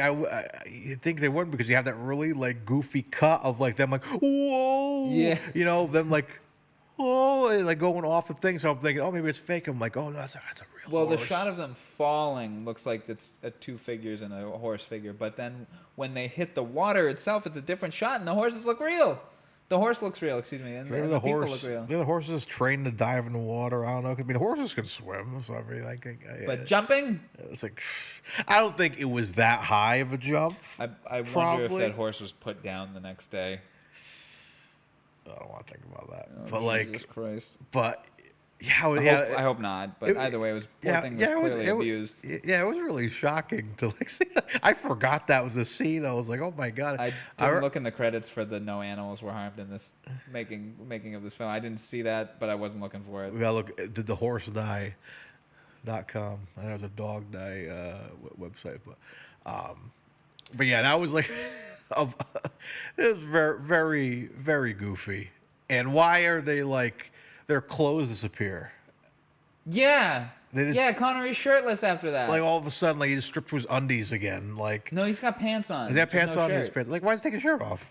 you think they wouldn't, because you have that really like goofy cut of like them like, whoa, yeah, you know, them like, oh, and like going off the thing. So I'm thinking, oh, maybe it's fake. I'm like, oh no, that's a real. Well, horse. the shot of them falling looks like it's two figures and a horse figure, but then when they hit the water itself, it's a different shot, and the horses look real. The horse looks real, excuse me, and maybe the horse, people look real. The horse is trained to dive in the water. I don't know. I mean, horses can swim, so I really like. But jumping? It's like, I don't think it was that high of a jump. I wonder if that horse was put down the next day. I don't want to think about that. Oh, but Jesus Christ. But I hope not. But either way, poor thing was clearly abused. Yeah, it was really shocking to like see that. I forgot that was a scene. I was like, oh my god. I didn't look in the credits for the no animals were harmed in this making of this film. I didn't see that, but I wasn't looking for it. We gotta look. Did the horse die.com? I know it was a dog die website, but yeah, that was like, it was very, very, very goofy. And why are they like? Their clothes disappear. Yeah. They just, Yeah, Connery's shirtless after that. like all of a sudden, like he just stripped to his undies again. Like, No, he's got pants on. does he have There's pants no on? shirt. His pants. Like, why does he take his shirt off?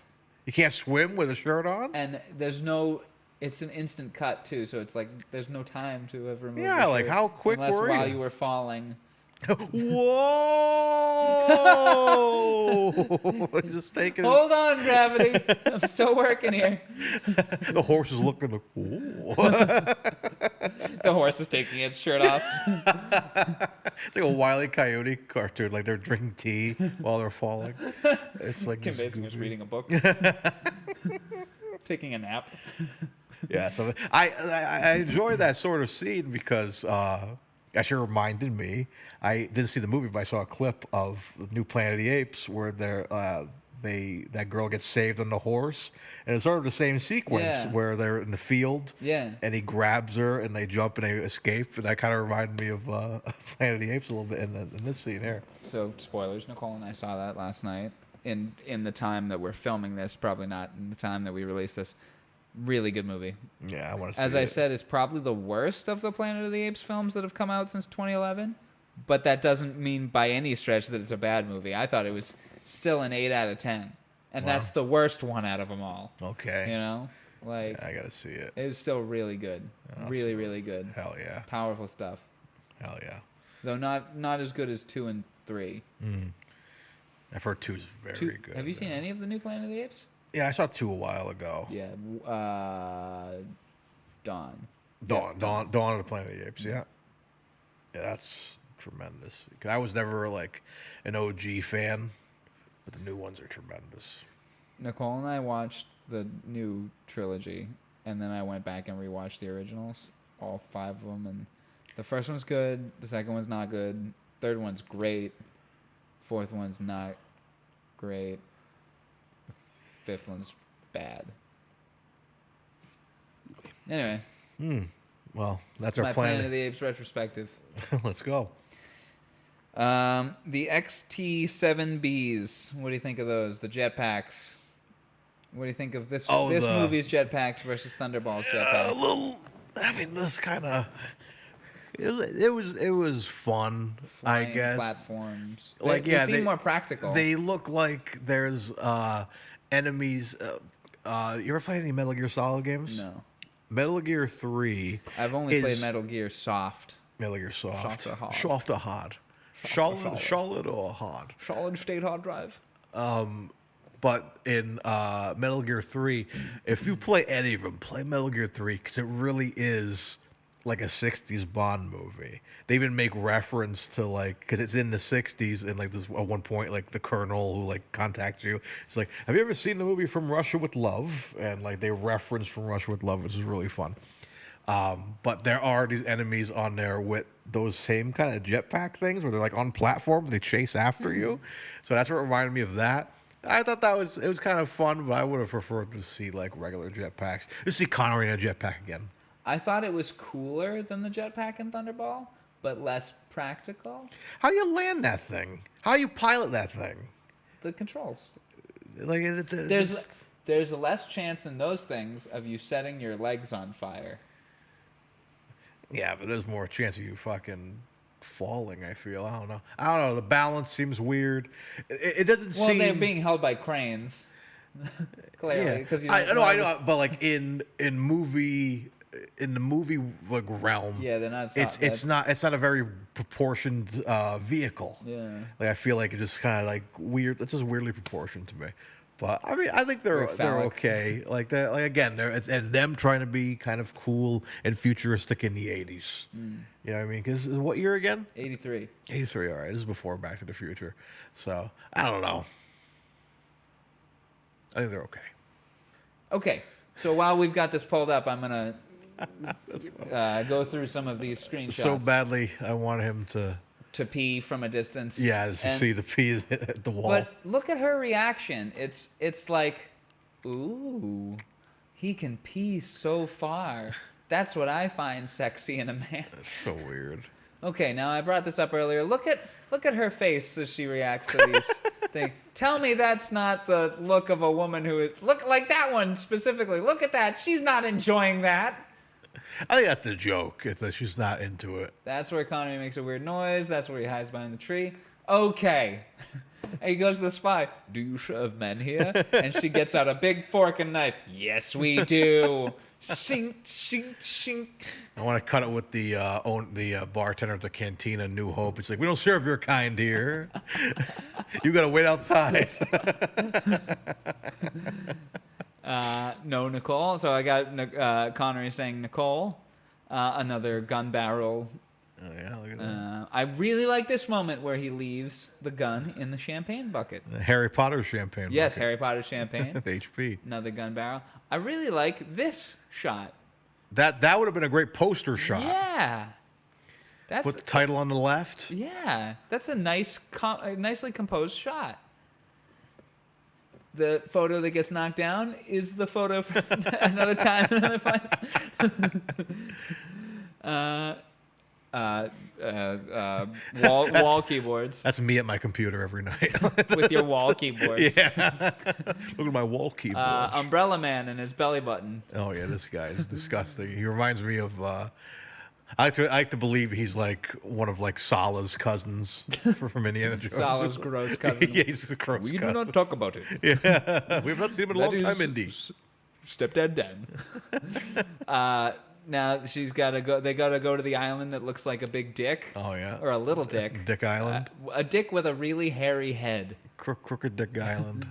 You can't swim with a shirt on. And there's no. It's an instant cut too, so it's like there's no time to have removed. Yeah, the like, shirt how quick unless were while you? you were falling. Whoa! Just taking. Hold on, gravity. I'm still working here. The horse is looking. Like, ooh. The horse is taking its shirt off. It's like a Wile E. Coyote cartoon. Like they're drinking tea while they're falling. It's like Kim just Basinger's goofy. reading a book. Taking a nap. Yeah, so I enjoy that sort of scene because actually reminded me. I didn't see the movie, but I saw a clip of the new Planet of the Apes where that girl gets saved on the horse, and it's sort of the same sequence Yeah. where they're in the field, Yeah. and he grabs her, and they jump and they escape, and that kind of reminded me of Planet of the Apes a little bit in this scene here. So spoilers. Nicole and I saw that last night. In the time that we're filming this, probably not in the time that we release this. Really good movie. Yeah, I want to see As I said, it's probably the worst of the Planet of the Apes films that have come out since 2011. But that doesn't mean by any stretch that it's a bad movie. I thought it was still an 8 out of 10. And that's the worst one out of them all. Okay. You know? Like, I got to see it. it was still really good. Really, really good. Hell yeah. Powerful stuff. Hell yeah. Though not as good as 2 and 3. I've heard 2 is very good. Have you seen any of the new Planet of the Apes? Yeah, I saw 2 a while ago. Yeah. Dawn. Dawn of the Planet of the Apes, yeah. Yeah, that's tremendous. 'Cause I was never like an OG fan, but the new ones are tremendous. Nicole and I watched the new trilogy, and then I went back and rewatched the originals, all 5 of them, and the first one's good, the second one's not good, third one's great, fourth one's not great, fifth one's bad. Anyway, Well, that's our my plan. Planet of the Apes retrospective. Let's go. The XT-7Bs. What do you think of those? The jetpacks. What do you think of this? This movie's jetpacks versus Thunderball's jetpacks. This kind of. It was fun, I Flying guess. Platforms. Like, they yeah, seem more practical. They look like there's enemies. You ever played any Metal Gear Solid games? No. Metal Gear 3. I've only played Metal Gear Soft. Metal Gear Soft. Soft or hard? Soft or hard. Solid or hard. Solid state hard drive. But in Metal Gear 3, if you play any of them, play Metal Gear 3 because it really is like a 60s Bond movie. They even make reference to because it's in the 60s and there's at one point the colonel who contacts you. It's like, have you ever seen the movie From Russia with Love? And they reference From Russia with Love, which is really fun. But there are these enemies on there with those same kind of jetpack things where they're on platforms, they chase after you. So that's what reminded me of that. I thought it was kind of fun, but I would have preferred to see regular jetpacks. To see Connery in a jetpack again. I thought it was cooler than the jetpack in Thunderball, but less practical. How do you land that thing? How do you pilot that thing? The controls. There's a less chance in those things of you setting your legs on fire. Yeah, but there's more chance of you fucking falling, I feel. I don't know. The balance seems weird. It doesn't seem... Well, they're being held by cranes. Clearly. Yeah. I know, but in movie... In the movie realm, yeah, they're not. It's not a very proportioned vehicle. Yeah, I feel like it just kind of weird. It's just weirdly proportioned to me. But I mean, I think they're okay. Again, it's them trying to be kind of cool and futuristic in the 80s. You know what I mean? Because what year again? 83. 83. All right, this is before Back to the Future. So I don't know. I think they're okay. Okay, so while we've got this pulled up, I'm gonna go through some of these screenshots. So badly, I want him to pee from a distance. Yeah, to see the pee at the wall. But look at her reaction. It's like, ooh, he can pee so far. That's what I find sexy in a man. That's so weird. Okay, now I brought this up earlier. Look at her face as she reacts to these things. Tell me that's not the look of a woman who is... Look like that one specifically. Look at that. She's not enjoying that. I think that's the joke. It's that she's not into it. That's where Connery makes a weird noise. That's where he hides behind the tree. Okay. And he goes to the spy. Do you serve men here? And she gets out a big fork and knife. Yes, we do. Shink, shink, shink. I want to cut it with the bartender at the cantina, New Hope. It's like, we don't serve your kind here. You got to wait outside. No, Nicole. So I got Connery saying Nicole. Another gun barrel. Oh, yeah, look at that. I really like this moment where he leaves the gun in the champagne bucket. Harry Potter champagne. Yes, bucket. Harry Potter champagne. HP. Another gun barrel. I really like this shot. That would have been a great poster shot. Yeah. That's With the title on the left. Yeah. That's a nicely composed shot. The photo that gets knocked down is the photo from another time, another place. Wall keyboards. That's me at my computer every night. With your wall keyboards. Yeah. Look at my wall keyboard. Umbrella Man and his belly button. Oh yeah, this guy is disgusting. He reminds me of. I like to believe he's like one of like Salah's cousins from Indiana Jones. Salah's gross cousin. Yeah, he's a gross cousin. We do not talk about it. Yeah, we've not seen him in a long time, Indy. Stepdad Dan. Now she's got to go. They got to go to the island that looks like a big dick. Oh yeah, or a little dick. Dick Island. A dick with a really hairy head. Crooked Dick Island.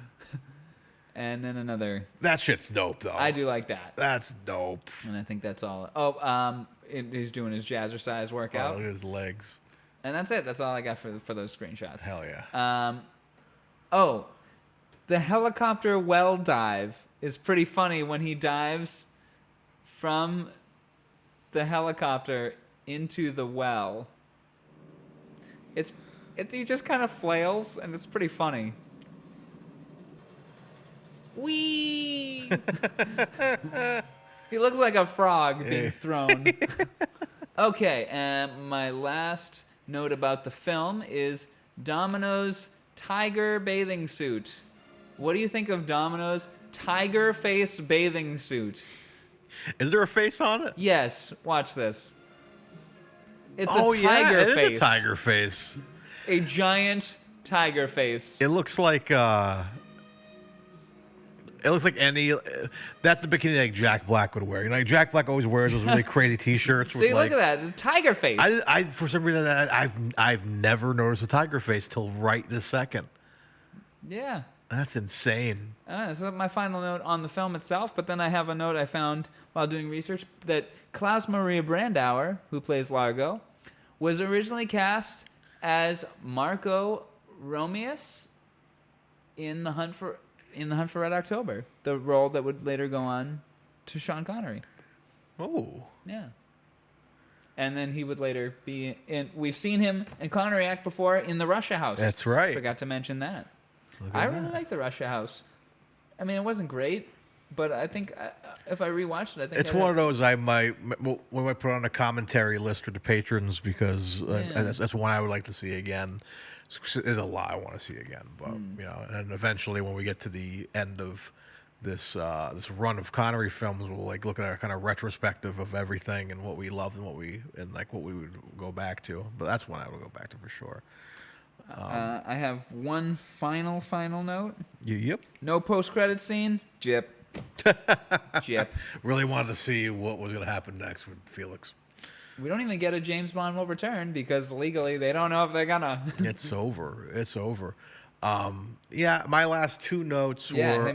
And then another. That shit's dope, though. I do like that. That's dope. And I think that's all. Oh, he's doing his jazzercise workout. Oh, look at his legs. And that's it. That's all I got for those screenshots. Hell yeah. The helicopter well dive is pretty funny when he dives from the helicopter into the well. He just kind of flails, and it's pretty funny. Whee! He looks like a frog being thrown. Okay, and my last note about the film is Domino's tiger bathing suit. What do you think of Domino's tiger face bathing suit? Is there a face on it? Yes, watch this. It's a tiger face. It is a tiger face. A giant tiger face. It looks like any. That's the bikini like Jack Black would wear. You know, like Jack Black always wears those really crazy T-shirts. See, look at that, the tiger face. I for some reason I've never noticed a tiger face till right this second. Yeah. That's insane. This is my final note on the film itself, but then I have a note I found while doing research that Klaus Maria Brandauer, who plays Largo, was originally cast as Marco Romius in The Hunt for Red October, the role that would later go on to Sean Connery. Oh. Yeah. And then he would later be in. We've seen him and Connery act before in The Russia House. That's right. Forgot to mention that. I really like The Russia House. I mean, it wasn't great, but I think if I rewatched it, I think it's one of those we might put on a commentary list for the patrons because that's one I would like to see again. There's a lot I want to see again, but you know, and eventually when we get to the end of this run of Connery films, we'll like look at our kind of retrospective of everything and what we loved and what we would go back to. But that's one I would go back to for sure. I have one final note. Yep. No post-credit scene. Jip. Jip. Really wanted to see what was going to happen next with Felix. We don't even get a James Bond will return because legally they don't know if they're gonna. It's over. It's over. Yeah, my last two notes were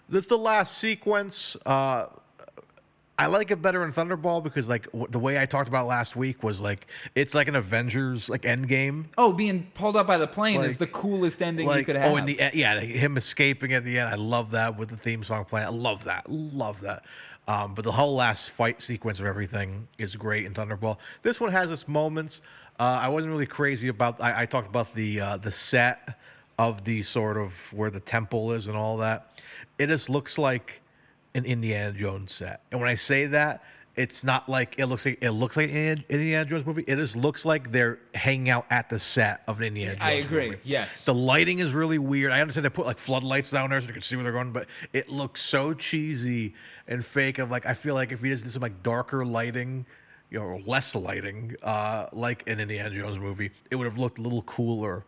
this is the last sequence. I like it better in Thunderball because like the way I talked about last week was like it's like an Avengers like Endgame. Oh, being pulled up by the plane is the coolest ending you could have. Oh, in the him escaping at the end. I love that with the theme song playing. I love that. Love that. But the whole last fight sequence of everything is great in Thunderball. This one has its moments. I wasn't really crazy about. I talked about the set of the sort of where the temple is and all that. It just looks like an Indiana Jones set. And when I say that, it's not like it looks like an Indiana Jones movie. It just looks like they're hanging out at the set of an Indiana Jones I agree. movie. Yes. The lighting is really weird. I understand they put like floodlights down there so you can see where they're going, but it looks so cheesy and fake. Of like, I feel like if we just did some like darker lighting, or less lighting, like an Indiana Jones movie, it would have looked a little cooler,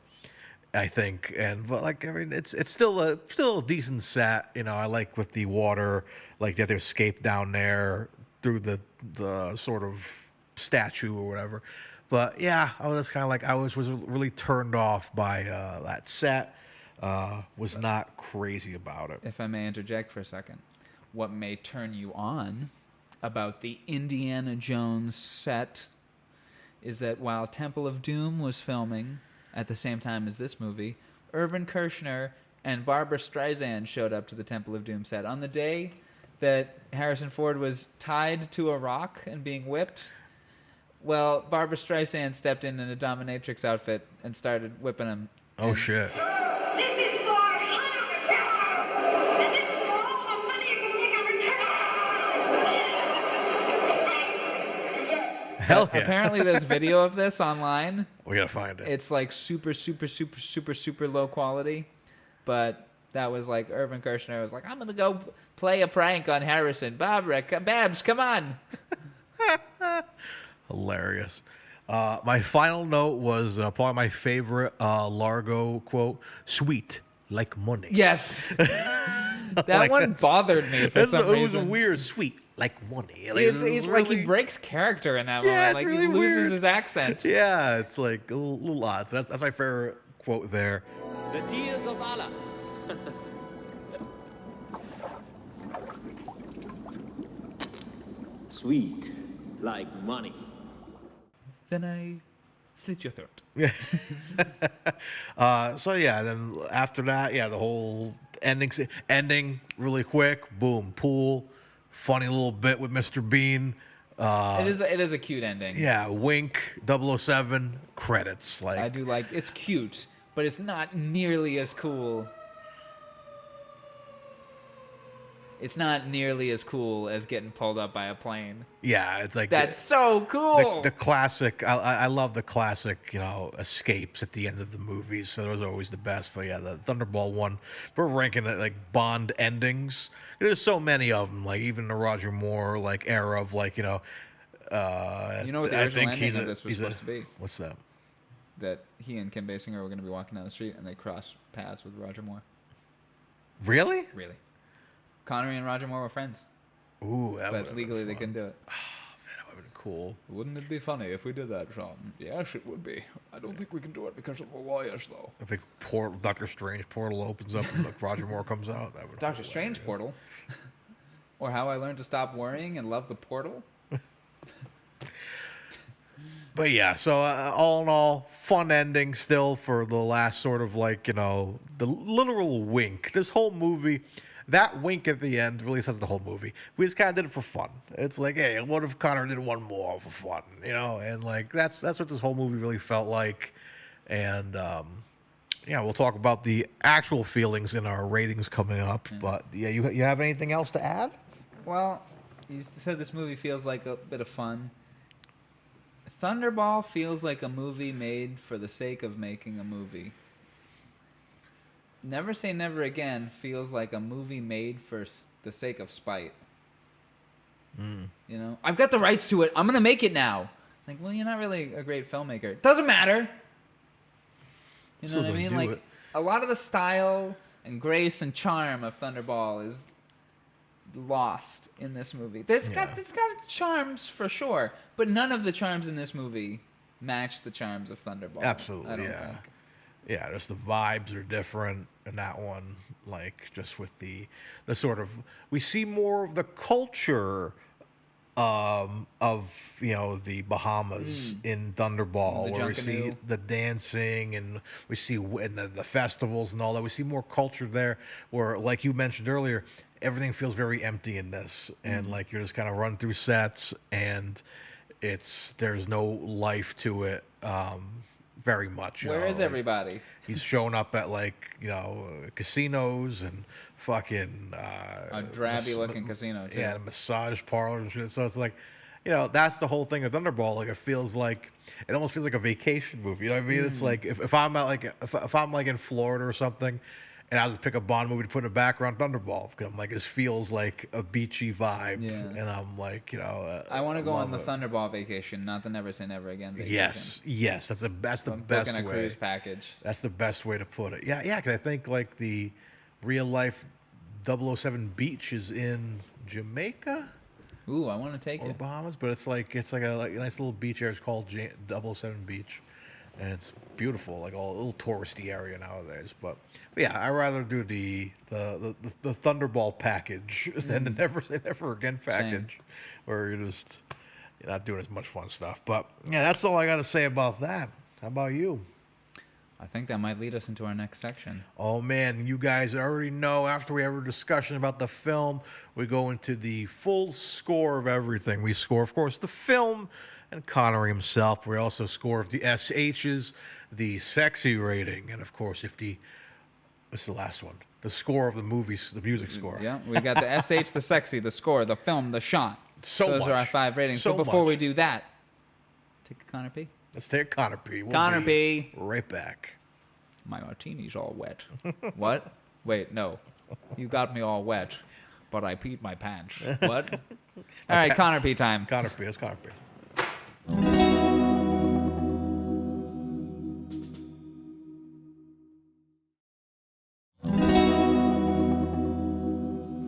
I think. But like, I mean, it's still a decent set. I like with the water, like they have to escape down there through the sort of statue or whatever. But yeah, I was kind of like, I was really turned off by that set. Was not crazy about it. If I may interject for a second, what may turn you on about the Indiana Jones set is that while Temple of Doom was filming at the same time as this movie, Irvin Kershner and Barbara Streisand showed up to the Temple of Doom set on the day that Harrison Ford was tied to a rock and being whipped. Well, Barbara Streisand stepped in a dominatrix outfit and started whipping him. Oh, shit. Hell yeah. Apparently there's video of this online. We gotta find it. It's like super low quality. But that was like Irvin Kershner was like, I'm gonna go play a prank on Harrison. Babs, come on. Hilarious. My final note was probably my favorite Largo quote, "Sweet like money." Yes. That Like, one bothered me for some reason. It was a weird "sweet like money." Like, It's really, like he breaks character in that Yeah, moment. it's Like really he loses weird. his accent. Yeah, it's like a little odd. So that's my favorite quote there. The tears of Allah. Sweet like money. Then I slit your throat. So yeah, then after that, yeah, the whole ending really quick. Boom, pool, funny little bit with Mr. Bean. It is a cute ending. Yeah, wink, 007, credits. Like I do like it's cute, but it's not nearly as cool. It's not nearly as cool as getting pulled up by a plane. Yeah, it's like That's so cool. The classic. I love the classic, escapes at the end of the movies. So those are always the best. But yeah, the Thunderball one, we're ranking it like Bond endings. There's so many of them. Like even the Roger Moore era of what the original ending of this was supposed to be? What's that? That he and Kim Basinger were going to be walking down the street and they cross paths with Roger Moore. Really? Really. Connery and Roger Moore were friends. Ooh, but legally they couldn't do it. Oh, man, that would have been cool. Wouldn't it be funny if we did that, Sean? Yes, it would be. I don't think we can do it because of the lawyers, though. I think Doctor Strange portal opens up and Roger Moore comes out. That would Doctor Strange portal? Or How I Learned to Stop Worrying and Love the Portal? But yeah, so all in all, fun ending still for the last sort of the literal wink. This whole movie, that wink at the end really says the whole movie. We just kind of did it for fun. It's like, hey, what if Connor did one more for fun? And that's what this whole movie really felt like. And yeah, we'll talk about the actual feelings in our ratings coming up. But yeah, you have anything else to add? Well, you said this movie feels like a bit of fun. Thunderball feels like a movie made for the sake of making a movie. Never Say Never Again feels like a movie made for the sake of spite. I've got the rights to it. I'm going to make it now. Like, well, you're not really a great filmmaker. Doesn't matter. You know what I mean? Like, a lot of the style and grace and charm of Thunderball is lost in this movie. It's got charms for sure, but none of the charms in this movie match the charms of Thunderball. Absolutely, I don't yeah. think. Yeah, just the vibes are different in that one. Just with the sort of, we see more of the culture of the Bahamas in Thunderball, The where we Junkanoo. see the dancing and we see the festivals and all that. We see more culture there. Where, like you mentioned earlier, everything feels very empty in this, and you're just kind of run through sets, and there's no life to it. Very much. Where is everybody? He's shown up at casinos and fucking A drabby-looking casino, too. Yeah, the massage parlor and shit. So it's like, that's the whole thing of Thunderball. Like, it almost feels like a vacation movie. You know what I mean? It's like if I'm at if I'm like in Florida or something, and I was to pick a Bond movie to put in the background, Thunderball. Because I'm like, this feels like a beachy vibe, and I'm like, I want to go on the Thunderball vacation, not the Never Say Never Again vacation. Yes, that's the best booking a way. cruise package. That's the best way to put it. Yeah, because I think like the real life 007 beach is in Jamaica. Ooh, I want to take or it. Bahamas, but it's like a nice little beach area. It's called 007 Beach, and it's beautiful, like a little touristy area nowadays. But yeah, I'd rather do the Thunderball package than the Never Say Never Again package, where you're not doing as much fun stuff. But yeah, that's all I got to say about that. How about you? I think that might lead us into our next section. Oh, man, you guys already know after we have a discussion about the film, we go into the full score of everything. We score, of course, the film and Connery himself. We also score of the SHs, the sexy rating, and, of course, what's the last one? The score of the movies, the music score. Yeah, we got the SH, the sexy, the score, the film, the shot. Those are our 5 ratings. But before we do that, take a Connor P. Let's take a Connor P. Connor P. Right back. My martini's all wet. What? Wait, no. You got me all wet, but I peed my pants. What? All right, Connor P time. Connor P. It's Connor P.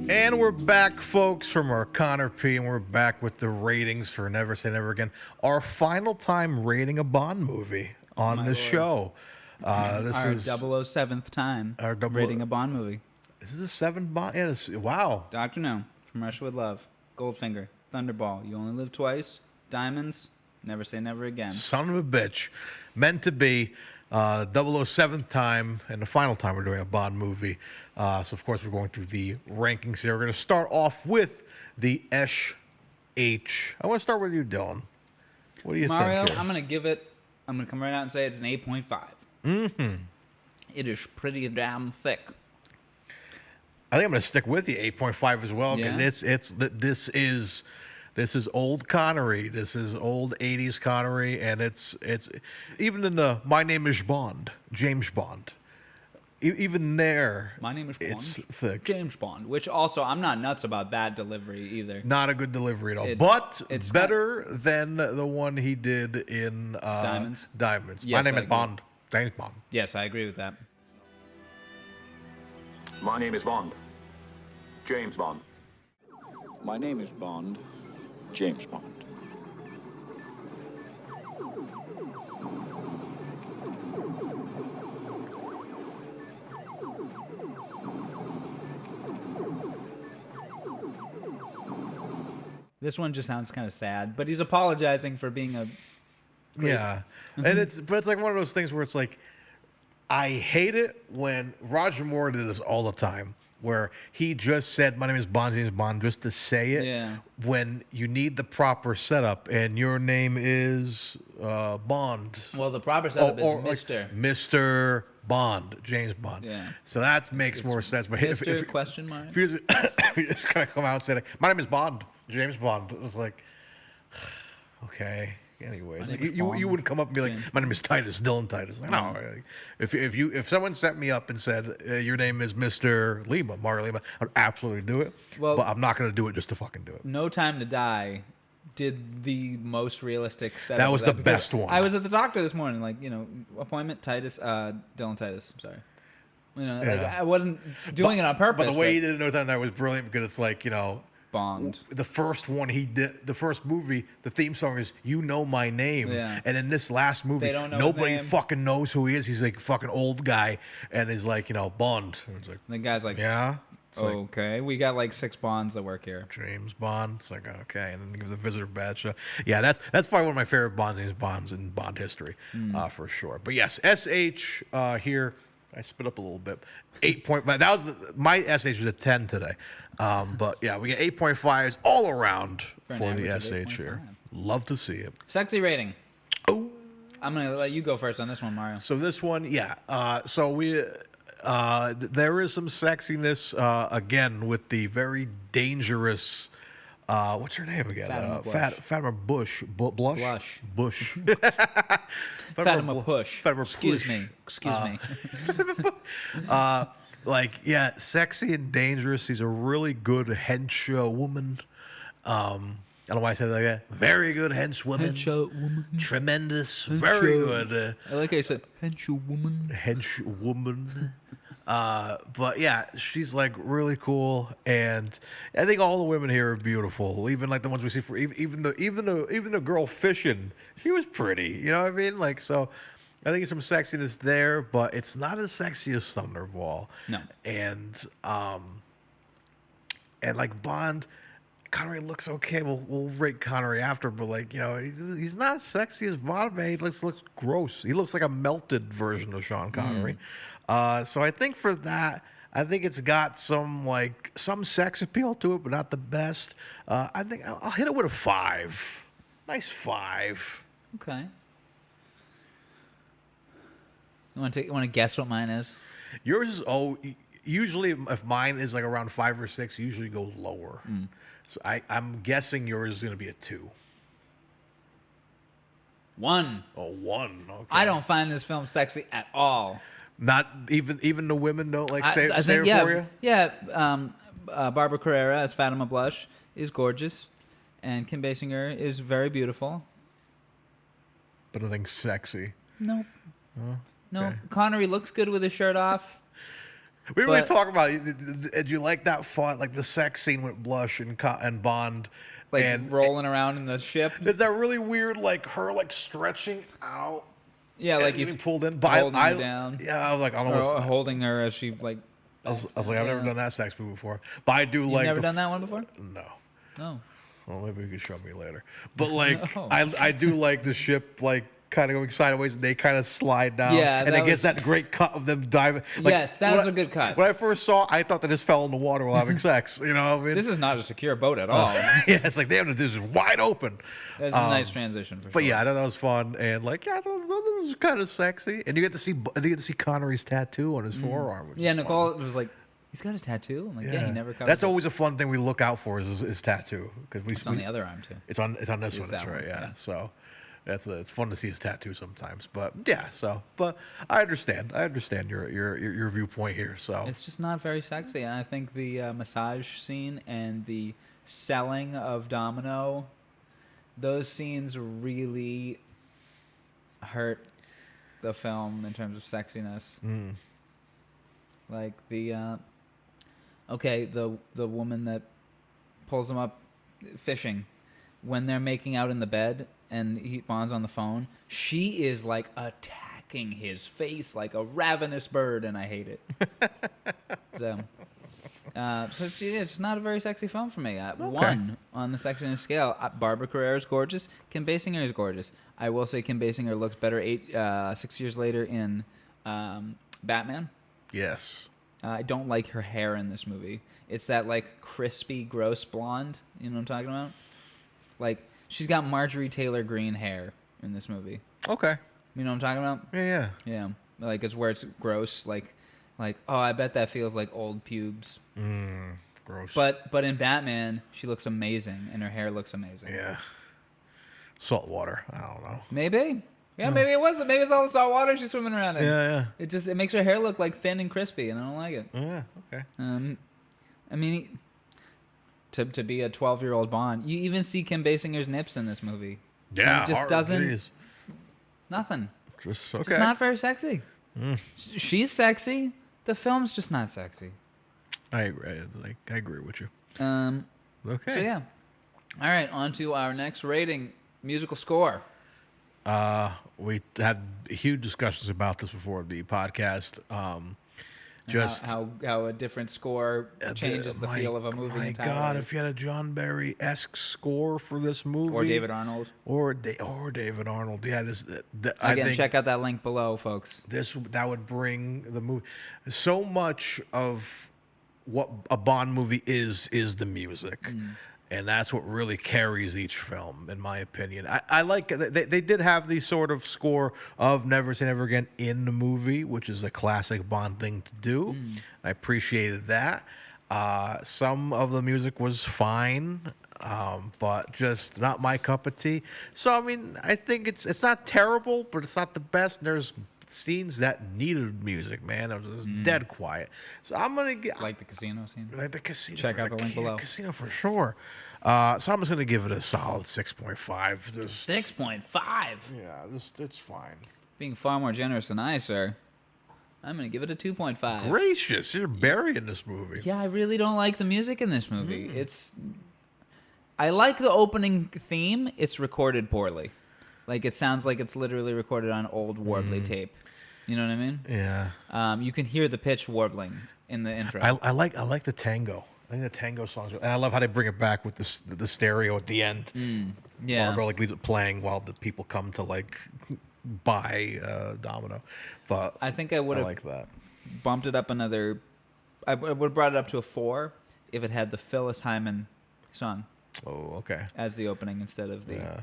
And we're back, folks, from our Connor P, and we're back with the ratings for Never Say Never Again. Our final time rating a Bond movie on this show. This is our 007th time rating a Bond movie. This is a 7 Bond. Yeah, wow. Dr. No, From Russia with Love, Goldfinger, Thunderball, You Only Live Twice, Diamonds, Never Say Never Again. Son of a bitch. Meant to be 007th time and the final time we're doing a Bond movie. So, of course, we're going through the rankings here. We're going to start off with the SH. I want to start with you, Dylan. What do you think Mario, here? I'm going to come right out and say it's an 8.5. Mm-hmm. It is pretty damn thick. I think I'm going to stick with the 8.5 as well. Yeah. This is old Connery. This is old 80s Connery, and it's even in the My Name is Bond, James Bond. Even there, My Name is Bond, it's thick. James Bond, which also I'm not nuts about that delivery either. Not a good delivery at all, but it's better than the one he did in Diamonds. Diamonds. Yes, My Name I is agree. Bond, James Bond. Yes, I agree with that. My name is Bond. James Bond. My name is Bond, James Bond. This one just sounds kind of sad, but he's apologizing for being a creep. Yeah, and it's like one of those things where it's like, I hate it when Roger Moore did this all the time, where he just said, "My name is Bond, James Bond," just to say it. Yeah. When you need the proper setup, and your name is Bond. Well, the proper setup is Mr. Like Mr. Bond, James Bond. Yeah. So that makes more sense. But Mr. question mark? If you just kind of come out and say, like, "My name is Bond, James Bond," it was like, okay. Anyways, like, you would come up and be like, "My name is Titus, Dylan Titus." Like, no, if someone set me up and said your name is Mr. Lima, Mario Lima, I'd absolutely do it. Well, but I'm not going to do it just to fucking do it. No Time to Die did the most realistic setup. That was of the because best one. I was at the doctor this morning, like, appointment Titus, Dylan Titus. I'm sorry. Like, I wasn't doing it on purpose. But the way he did it No Time to Die was brilliant because it's like, Bond. The first one he did, the first movie, the theme song is "You Know My Name," Yeah. and in this last movie, They don't know nobody his name. fucking knows who he is. He's like a fucking old guy, and he's like, Bond. And it's like, The guy's like, yeah, it's like okay, we got like 6 Bonds that work here. James Bond. It's like, okay, and then give the visitor badge. Yeah, that's probably one of my favorite Bonds in Bond history, for sure. But yes, SH here. I spit up a little bit. 8.5. That was my SH was a 10 today. But yeah, we get 8.5s all around For an for the average of SH here. 8.5. Love to see it. Sexy rating. Oh. I'm going to let you go first on this one, Mario. So this one, yeah. So There is some sexiness again with the very dangerous. What's her name again? Fatima Bush. Blush. Bush. Fatima Push. Fatima Excuse Push. me. Excuse me. Sexy and dangerous. She's a really good hench woman. I don't know why I said that like that. Very good henchwoman. Henchwoman. Tremendous. Very good. I like how you said henchwoman. Henchwoman. But yeah, she's like really cool, and I think all the women here are beautiful. Even like the ones we see for even the girl fishing, she was pretty. You know what I mean? Like so, I think some sexiness there, but it's not as sexy as Thunderball. No. And like Bond. Connery looks okay. We'll rate Connery after, but like he's not as sexy as Bond. Man, he looks gross. He looks like a melted version of Sean Connery. So I think for that, I think it's got some sex appeal to it, but not the best. I think I'll hit it with a 5. Nice 5. Okay. You want to guess what mine is? Yours is usually if mine is like around 5 or 6, usually go lower. So I'm guessing yours is going to be a 2. 1. Oh, 1. Okay. I don't find this film sexy at all. Not even the women don't say I it think, for you? Yeah. Barbara Carrera as Fatima Blush is gorgeous, and Kim Basinger is very beautiful. But nothing sexy. Nope. Oh, no. okay. Connery looks good with his shirt off. We didn't really talk about it. Did you like that fun, like the sex scene with Blush and Bond? And rolling around in the ship? Is that really weird, like her stretching out? Yeah, like he's getting pulled in. Holding her down. Yeah, I was like, I don't know what's holding her as she I was like, I've never done that sex movie before. But I do like. You've never done that one before? No. No. Well, maybe you can show me later. But I do like the ship kind of going sideways, and they kind of slide down. Yeah, and it gets that great cut of them diving. Yes, that was a good cut. When I first saw, I thought they just fell in the water while having sex. You know what I mean? This is not a secure boat at all. Yeah, it's like damn, this is wide open. That's a nice transition for sure. But yeah, I thought that was fun, and I thought that was kind of sexy. And you get to see Connery's tattoo on his forearm. Which is Nicole fun. was like, "He's got a tattoo." I'm like, "Yeah, he never covers." That's it. always a fun thing we look out for is tattoo because It's on the other arm too. It's on this one. That's that right. one, Yeah. So it's fun to see his tattoo sometimes. But yeah. But I understand. your viewpoint here. So it's just not very sexy, and I think the massage scene and the selling of Domino, those scenes really hurt the film in terms of sexiness. Like the the woman that pulls him up fishing when they're making out in the bed and Bond's on the phone, she is attacking his face like a ravenous bird, and I hate it. So it's not a very sexy film for me. 1 on the sexiness scale. Barbara Carrera is gorgeous. Kim Basinger is gorgeous. I will say Kim Basinger looks better 6 years later in Batman. Yes. I don't like her hair in this movie. It's that crispy, gross blonde. You know what I'm talking about? She's got Marjorie Taylor Greene hair in this movie. Okay. You know what I'm talking about? Yeah. Yeah. It's where it's gross. Oh, I bet that feels like old pubes. Gross. But in Batman, she looks amazing, and her hair looks amazing. Yeah. Salt water. I don't know. Maybe. Yeah, maybe it was. Maybe it's all the salt water she's swimming around in. Yeah. It makes her hair look thin and crispy, and I don't like it. Yeah. Okay. I mean, to be a 12-year-old Bond, you even see Kim Basinger's nips in this movie. Yeah. And it just doesn't. Geez. Nothing. Just okay. It's not very sexy. She's sexy. The film's just not sexy. I agree. I agree with you. Okay. So yeah. All right. On to our next rating: musical score. We had huge discussions about this before the podcast. Just how a different score changes the feel of a movie. My entirely. God, if you had a John Barry-esque score for this movie, or David Arnold, or David Arnold, yeah. I think, check out that link below, folks. That would bring the movie. So much of what a Bond movie is the music. And that's what really carries each film, in my opinion. I like they did have the sort of score of Never Say Never Again in the movie, which is a classic Bond thing to do. I appreciated that. Some of the music was fine, but just not my cup of tea. So I mean, I think it's not terrible, but it's not the best. There's scenes that needed music, man. It was dead quiet. So I'm gonna get Like the casino scene. like the casino. Check out the link below. Casino for sure. So I'm just gonna give it a solid 6.5. 6.5. Yeah, it's fine. Being far more generous than I, sir. I'm gonna give it a 2.5. Gracious, you're burying this movie. Yeah, I really don't like the music in this movie. I like the opening theme. It's recorded poorly. Like, it sounds like it's literally recorded on old warbly tape. You know what I mean? Yeah. You can hear the pitch warbling in the intro. I like the tango. I think the tango songs, and I love how they bring it back with the stereo at the end. Yeah. Margot like leaves it playing while the people come to like buy Domino. But I think I would have like that. bumped it up another. I would have brought it up to a 4 if it had the Phyllis Hyman song Oh, okay. as the opening instead of the. Yeah.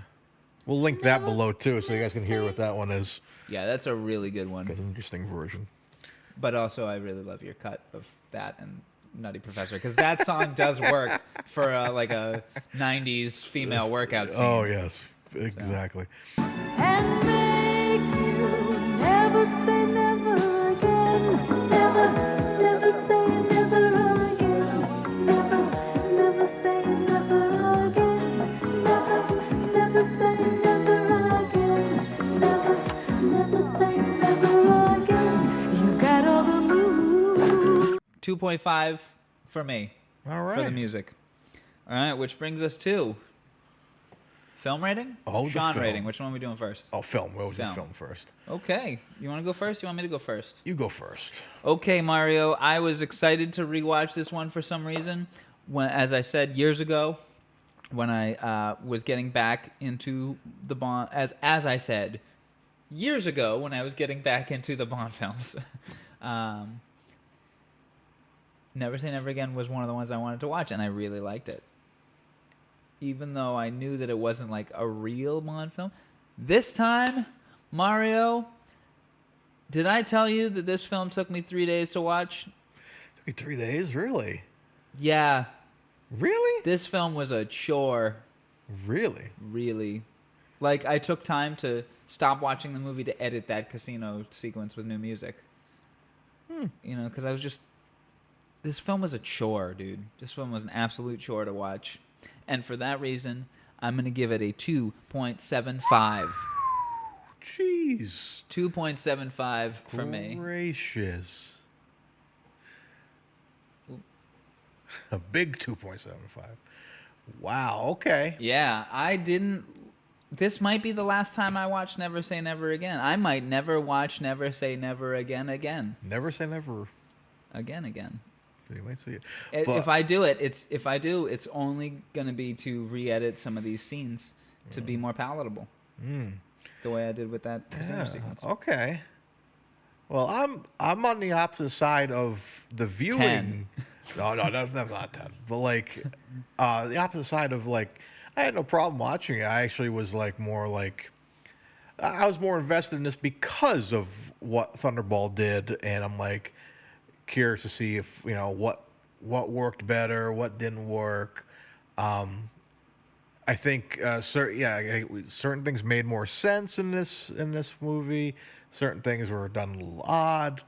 We'll link that below too, so you guys can hear what that one is. Yeah, that's a really good one. It's an interesting version. But also, I really love your cut of that and Nutty Professor, because that song does work for like a 90s female workout scene. Oh, yes. Exactly. And make you never say never again. Never say never again. Never say never again. Never say never again. Never say never again. You got all the moves. 2.5 for me. All right. For the music. All right, which brings us to film rating? Oh, the Sean film. rating. Which one are we doing first? Oh, film. We'll do Film. film first. Okay. You want to go first? You want me to go first? You go first. Okay, Mario. I was excited to rewatch this one for some reason. When, as I said years ago, when I was getting back into the Bond, as I said years ago when I was getting back into the Bond films, Never Say Never Again was one of the ones I wanted to watch, and I really liked it. Even though I knew that it wasn't like a real Bond film. This time, Mario, did I tell you that this film took me 3 days to watch? Took you 3 days? Really? Yeah. Really? This film was a chore. Really? Really. Like, I took time to stop watching the movie to edit that casino sequence with new music. You know, because I was just... This film was a chore, dude. This film was an absolute chore to watch. And for that reason, I'm going to give it a 2.75. Jeez. 2.75 for me. Gracious. A big 2.75. Wow, okay. Yeah, I didn't... This might be the last time I watch Never Say Never Again. I might never watch Never Say Never Again. Never say never. Again. You might see it. If I do it, it's only going to be to re-edit some of these scenes to be more palatable. The way I did with that casino sequence. Okay. Well, I'm on the opposite side of the viewing. 10. No, that's not 10. But like the opposite side of like I had no problem watching it. I actually was like more like I was more invested in this because of what Thunderball did, and I'm like curious to see if what worked better, what didn't work. I think certain things made more sense in this movie. Certain things were done a little odd.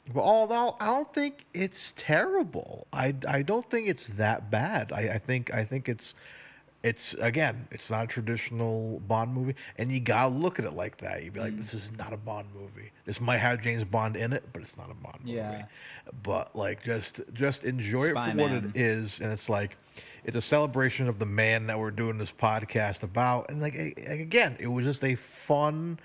But although I don't think it's terrible. I don't think it's that bad. I think it's again, it's not a traditional Bond movie, and you gotta look at it like that. You'd be like, this is not a Bond movie. This might have James Bond in it, but it's not a Bond movie. Yeah. But like, just enjoy Spy it for what Man. it is, and it's like, it's a celebration of the man that we're doing this podcast about, and like again, it was just a fun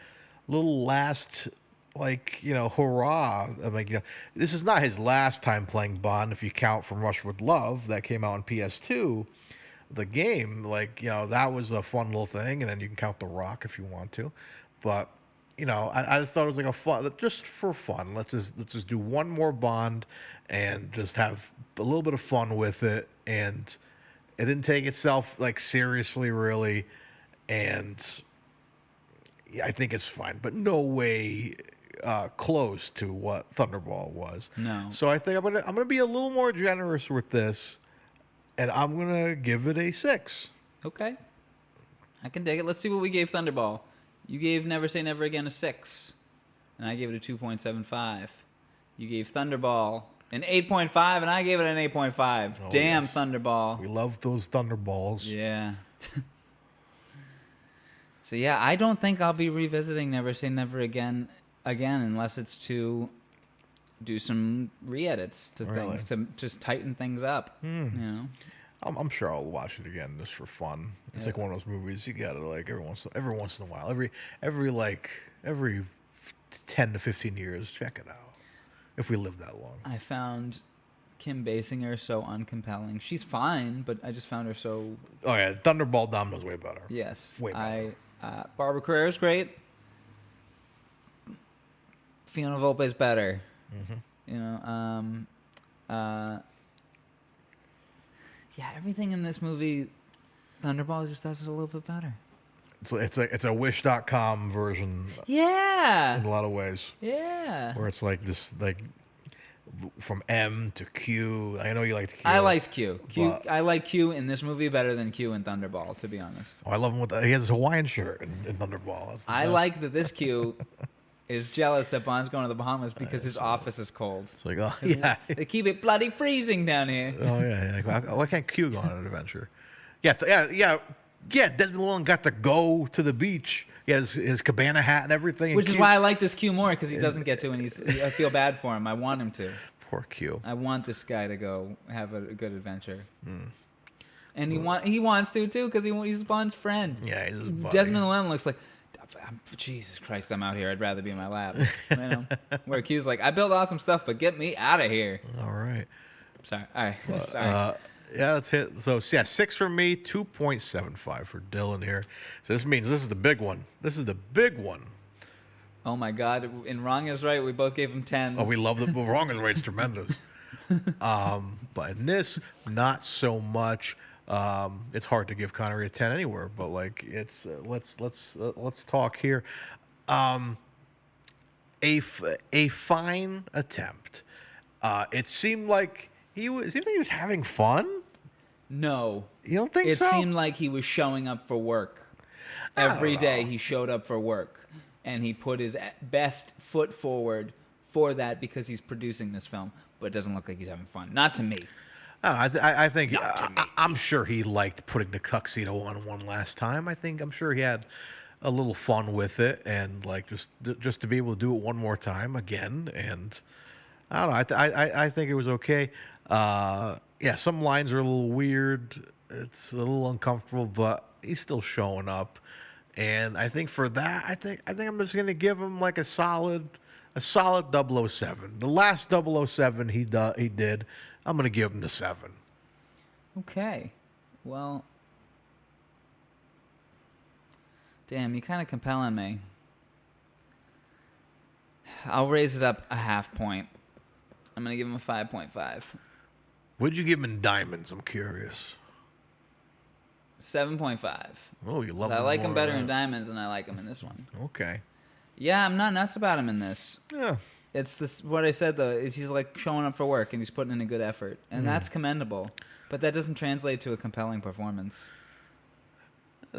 little last. Like, hurrah. I'm like, this is not his last time playing Bond if you count From Russia with Love that came out on PS2. The game, like, that was a fun little thing, and then you can count The Rock if you want to. But, I just thought it was like a fun, just for fun. Let's just do one more Bond and just have a little bit of fun with it. And It didn't take itself like seriously, really, and yeah, I think it's fine, but no way close to what Thunderball was. No. So I think I'm gonna be a little more generous with this, and I'm gonna give it a 6. Okay. I can dig it. Let's see what we gave Thunderball. You gave Never Say Never Again a 6, and I gave it a 2.75. You gave Thunderball an 8.5, and I gave it an 8.5. Oh, Damn, yes. Thunderball. We love those Thunderballs. Yeah. So yeah, I don't think I'll be revisiting Never Say Never Again unless it's to do some re-edits to Really? things to just tighten things up. You know. I'm sure I'll watch it again just for fun. It's like one of those movies you gotta like every once in a while, every 10 to 15 years, check it out. If we live that long. I found Kim Basinger so uncompelling. She's fine, but I just found her so. Oh yeah, Thunderball Domino's way better. Yes, Way better. Barbara Carrera's great. Fiona Volpe's better. You know, yeah, everything in this movie, Thunderball just does it a little bit better. It's a Wish.com version Yeah. in a lot of ways. Yeah. Where it's like just like from M to Q. I know you liked Q. I liked Q. but- I like Q in this movie better than Q in Thunderball, to be honest. Oh, I love him with he has his Hawaiian shirt in Thunderball. That's the I best. like that this Q is jealous that Bond's going to the Bahamas because his office is cold. It's like, oh yeah. They keep it bloody freezing down here. Oh yeah. Like, why can't Q go on an adventure? Yeah. Desmond Llewellyn got to go to the beach. He has his cabana hat and everything. Which and is why I like this Q more, because he doesn't get to, and I feel bad for him. I want him to. Poor Q. I want this guy to go have a good adventure. And he wants to, too, because he's Bond's friend. Yeah, he's his buddy. Desmond Llewellyn looks like, Jesus Christ, I'm out here. I'd rather be in my lab. You know? Where Q's like, I built awesome stuff, but get me out of here. All right. Sorry. All right. Sorry. Yeah, let's hit. So, yeah, 6 for me, 2.75 for Dylan here. So this means this is the big one. This is the big one. Oh, my God. In Wrong is Right, we both gave him 10s. Oh, we love the Wrong is Right. It's tremendous. But in this, not so much. It's hard to give Connery a 10 anywhere, but like it's let's talk here. A fine attempt. It seemed like he was having fun. No. You don't think it so? It seemed like he was showing up for work. Every day he showed up for work. And he put his best foot forward for that because he's producing this film. But it doesn't look like he's having fun. Not to me. I think I'm sure he liked putting the tuxedo on one last time. I'm sure he had a little fun with it, and like just to be able to do it one more time again. And I don't know. I think it was okay. Yeah, some lines are a little weird. It's a little uncomfortable, but he's still showing up. And I think for that, I think I'm just gonna give him like a solid 007. The last 007 he did. I'm going to give him the 7. Okay. Well, damn, you're kind of compelling me. I'll raise it up a half point. I'm going to give him a 5.5. What'd you give him in diamonds? I'm curious. 7.5. Oh, you love him. I like him more, better in diamonds than I like him in this one. Okay. Yeah, I'm not nuts about him in this. Yeah. It's this. What I said though is he's like showing up for work and he's putting in a good effort, and that's commendable. But that doesn't translate to a compelling performance.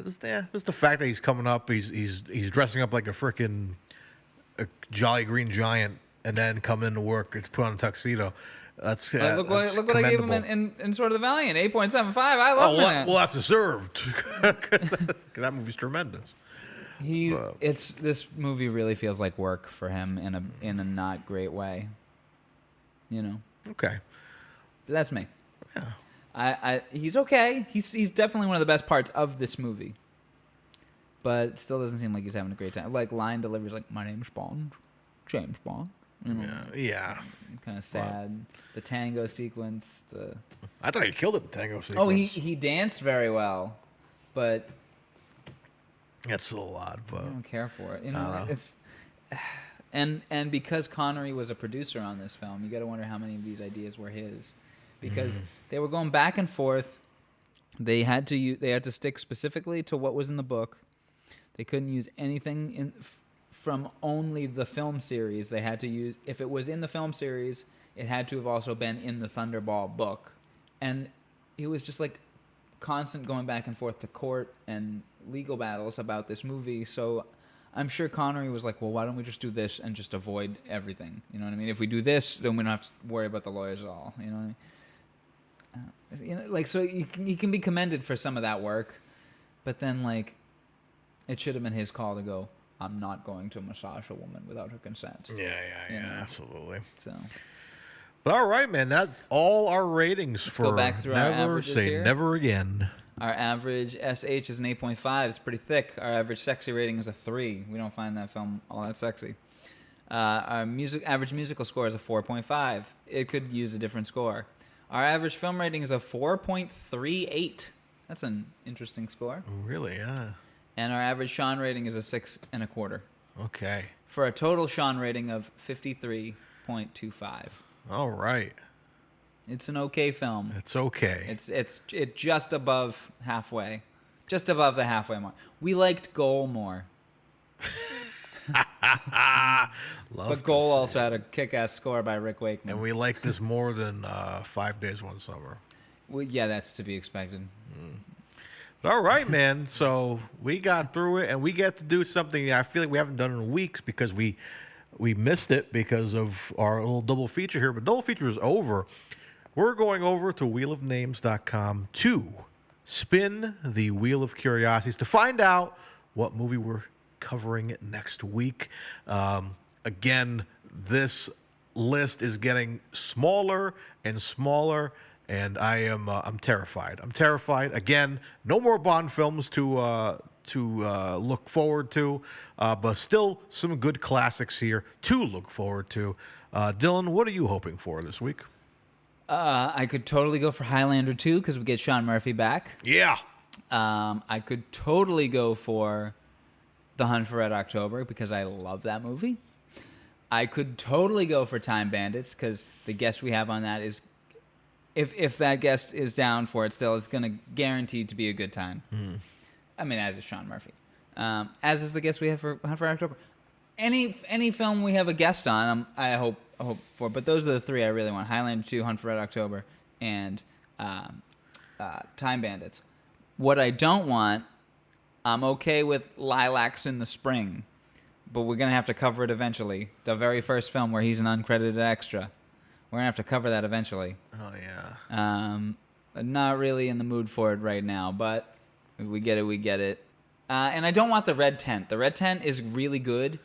Just the fact that he's coming up, he's dressing up like a Jolly Green Giant, and then coming into work, it's put on a tuxedo. That's look that's what I gave him in Sword of the Valiant, 8.75. I love that. Well, that's deserved. That movie's tremendous. This movie really feels like work for him in a not great way. You know. Okay. That's me. Yeah. He's okay. He's definitely one of the best parts of this movie. But it still doesn't seem like he's having a great time. Like line deliveries like my name's Bond, James Bond. You know, yeah. Kind of sad. The tango sequence. I thought he killed it. The tango sequence. Oh, he danced very well, but that's a little odd. But I don't care for it. You know, it's and because Connery was a producer on this film, you got to wonder how many of these ideas were his, because they were going back and forth. They had to stick specifically to what was in the book. They couldn't use anything from only the film series. They had to use, if it was in the film series, it had to have also been in the Thunderball book. And it was just like constant going back and forth to court and legal battles about this movie. So I'm sure Connery was like, well, why don't we just do this and just avoid everything? You know what I mean? If we do this, then we don't have to worry about the lawyers at all. You know what I mean? Like, so you can be commended for some of that work, but then, like, it should have been his call to go, I'm not going to massage a woman without her consent. Yeah, absolutely. So, but all right, man, that's all our ratings let's for go back through our Never averages Say here. Never Again. Our average SH is an 8.5. It's pretty thick. Our average sexy rating is a 3. We don't find that film all that sexy. Our average musical score is a 4.5. It could use a different score. Our average film rating is a 4.38. That's an interesting score. Really, yeah. And our average Sean rating is a 6.25. Okay. For a total Sean rating of 53.25. All right. It's an okay film. It's okay. It's just above halfway. Just above the halfway mark. We liked Goal more. But Goal also had a kick-ass score by Rick Wakeman. And we like this more than 5 Days, One Summer. Well, yeah, that's to be expected. All right, man. So we got through it, and we get to do something I feel like we haven't done in weeks because we missed it because of our little double feature here. But double feature is over. We're going over to wheelofnames.com to spin the Wheel of Curiosities to find out what movie we're covering next week. Again, this list is getting smaller and smaller, and I'm terrified. I'm terrified. Again, no more Bond films to look forward to, but still some good classics here to look forward to. Dylan, what are you hoping for this week? I could totally go for Highlander 2 because we get Sean Murphy back. Yeah. I could totally go for The Hunt for Red October because I love that movie. I could totally go for Time Bandits because the guest we have on that is, if that guest is down for it still, it's going to guarantee to be a good time. I mean, as is Sean Murphy. As is the guest we have for Hunt for Red October. Any film we have a guest on, I hope for. But those are the three I really want: Highlander 2, Hunt for Red October, and Time Bandits. What I don't want, I'm okay with Lilacs in the Spring, but we're gonna have to cover it eventually. The very first film where he's an uncredited extra, we're gonna have to cover that eventually. Oh yeah. Not really in the mood for it right now, but if we get it, we get it. And I don't want the Red Tent. The Red Tent is really good,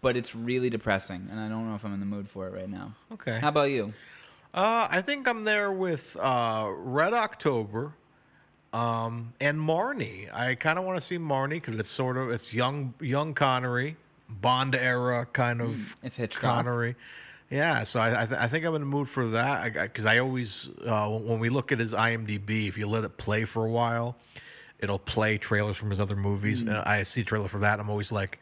but it's really depressing, and I don't know if I'm in the mood for it right now. Okay. How about you? I think I'm there with Red October and Marnie. I kind of want to see Marnie because it's young Connery, Bond era kind of It's Hitchcock. Connery. Yeah, so I think I'm in the mood for that because I always, when we look at his IMDb, if you let it play for a while, it'll play trailers from his other movies. And I see a trailer for that, and I'm always like,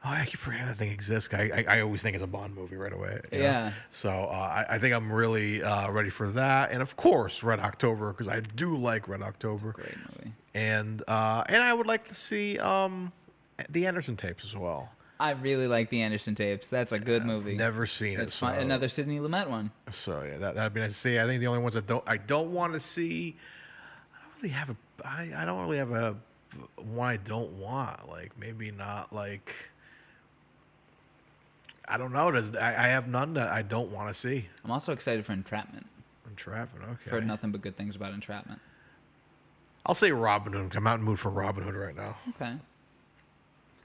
oh, I keep forgetting that thing exists. I always think it's a Bond movie right away. You know? Yeah. So I think I'm really ready for that. And, of course, Red October, because I do like Red October. Great movie. And I would like to see the Anderson tapes as well. I really like the Anderson tapes. That's a good movie. Never seen it. It's fun. Another Sidney Lumet one. So, yeah, that'd be nice to see. I think the only ones I don't want to see, I don't really have a one I don't want. Like, maybe not, like, I don't know. I have none that I don't want to see. I'm also excited for Entrapment. Entrapment, okay. I've heard nothing but good things about Entrapment. I'll say Robin Hood. I'm not in the mood for Robin Hood right now. Okay.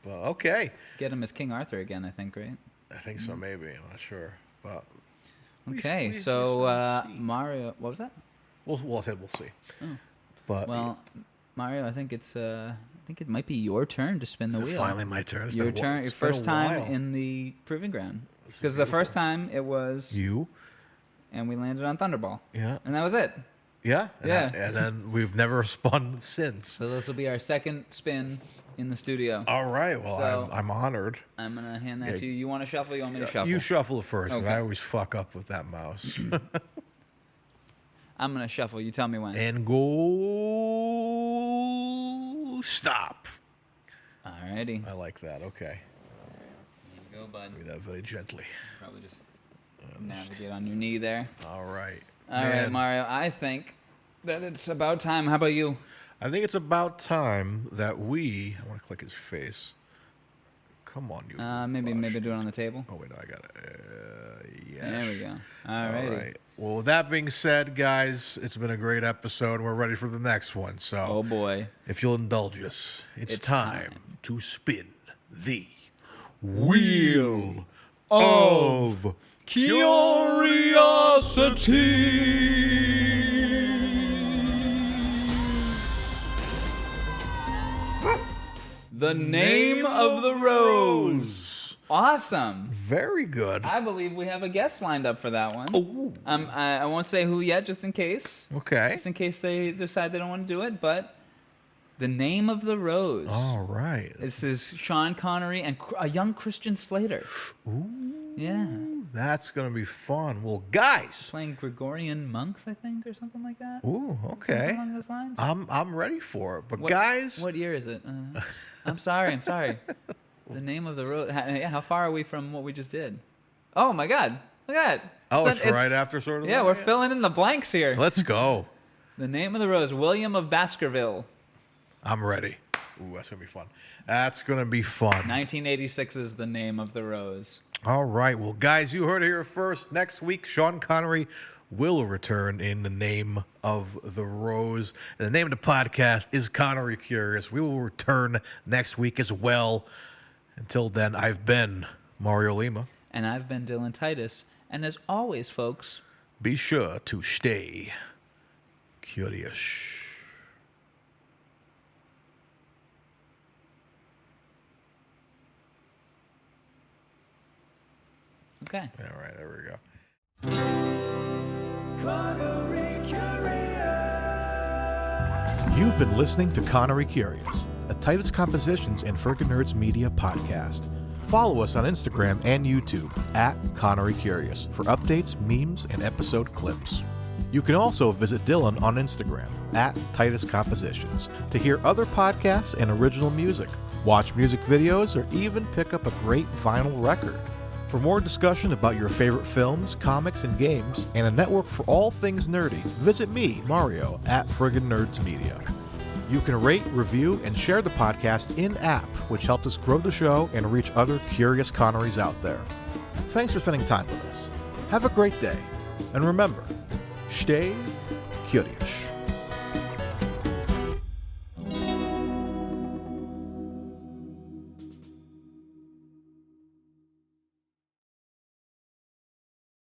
Well, okay. Get him as King Arthur again, I think, right? I think so, maybe. I'm not sure. But okay, so Mario, what was that? We'll see. Oh. But well, Mario, I think it might be your turn to spin the wheel. It's finally my turn. Your turn. Your first time in the Proving Ground. Because the first time it was you, and we landed on Thunderball. Yeah. And that was it. Yeah. Yeah. And then we've never spun since. So this will be our second spin in the studio. All right. Well, So, I'm honored. I'm gonna hand that to you. You want to shuffle? You want me to shuffle? You shuffle it first. Okay. I always fuck up with that mouse. I'm going to shuffle. You tell me when. And go stop. Alrighty. I like that. Okay. There you go, bud. Do that very gently. Probably just navigate on your knee there. All right. All right, Mario. I think that it's about time. How about you? I think it's about time that we... I want to click his face. Come on, you. Maybe do it on the table. Oh, wait, no, I got it. Yeah. There we go. All right. Well, with that being said, guys, it's been a great episode. We're ready for the next one. So, oh boy, if you'll indulge us, it's time to spin the wheel of curiosity. The name of the rose. Awesome. Very good. I believe we have a guest lined up for that one. Oh. I won't say who yet, just in case. Okay. Just in case they decide they don't want to do it, but the name of the rose. All right. This is Sean Connery and a young Christian Slater. Ooh. Yeah. That's going to be fun. Well, guys. Playing Gregorian monks, I think, or something like that. Ooh, okay. Something along those lines. I'm ready for it. But guys. What year is it? I'm sorry. The name of the road. How far are we from what we just did? Oh my God! Look at that. Oh, it's right after sort of. Yeah, we're filling in the blanks here. Let's go. The name of the rose, William of Baskerville. I'm ready. Ooh, that's gonna be fun. That's gonna be fun. 1986 is the name of the rose. All right. Well, guys, you heard it here first. Next week, Sean Connery will return in the name of the rose. And the name of the podcast is Connery Curious. We will return next week as well. Until then, I've been Mario Lima. And I've been Dylan Titus. And as always, folks, be sure to stay curious. Okay. All right, there we go. You've been listening to Connery Curious, a Titus Compositions and Friggin' Nerds Media podcast. Follow us on Instagram and YouTube at Connery Curious for updates, memes, and episode clips. You can also visit Dylan on Instagram at Titus Compositions to hear other podcasts and original music, watch music videos, or even pick up a great vinyl record. For more discussion about your favorite films, comics, and games, and a network for all things nerdy, visit me, Mario, at Friggin' Nerds Media. You can rate, review, and share the podcast in-app, which helps us grow the show and reach other curious Connerys out there. Thanks for spending time with us. Have a great day, and remember, stay curious.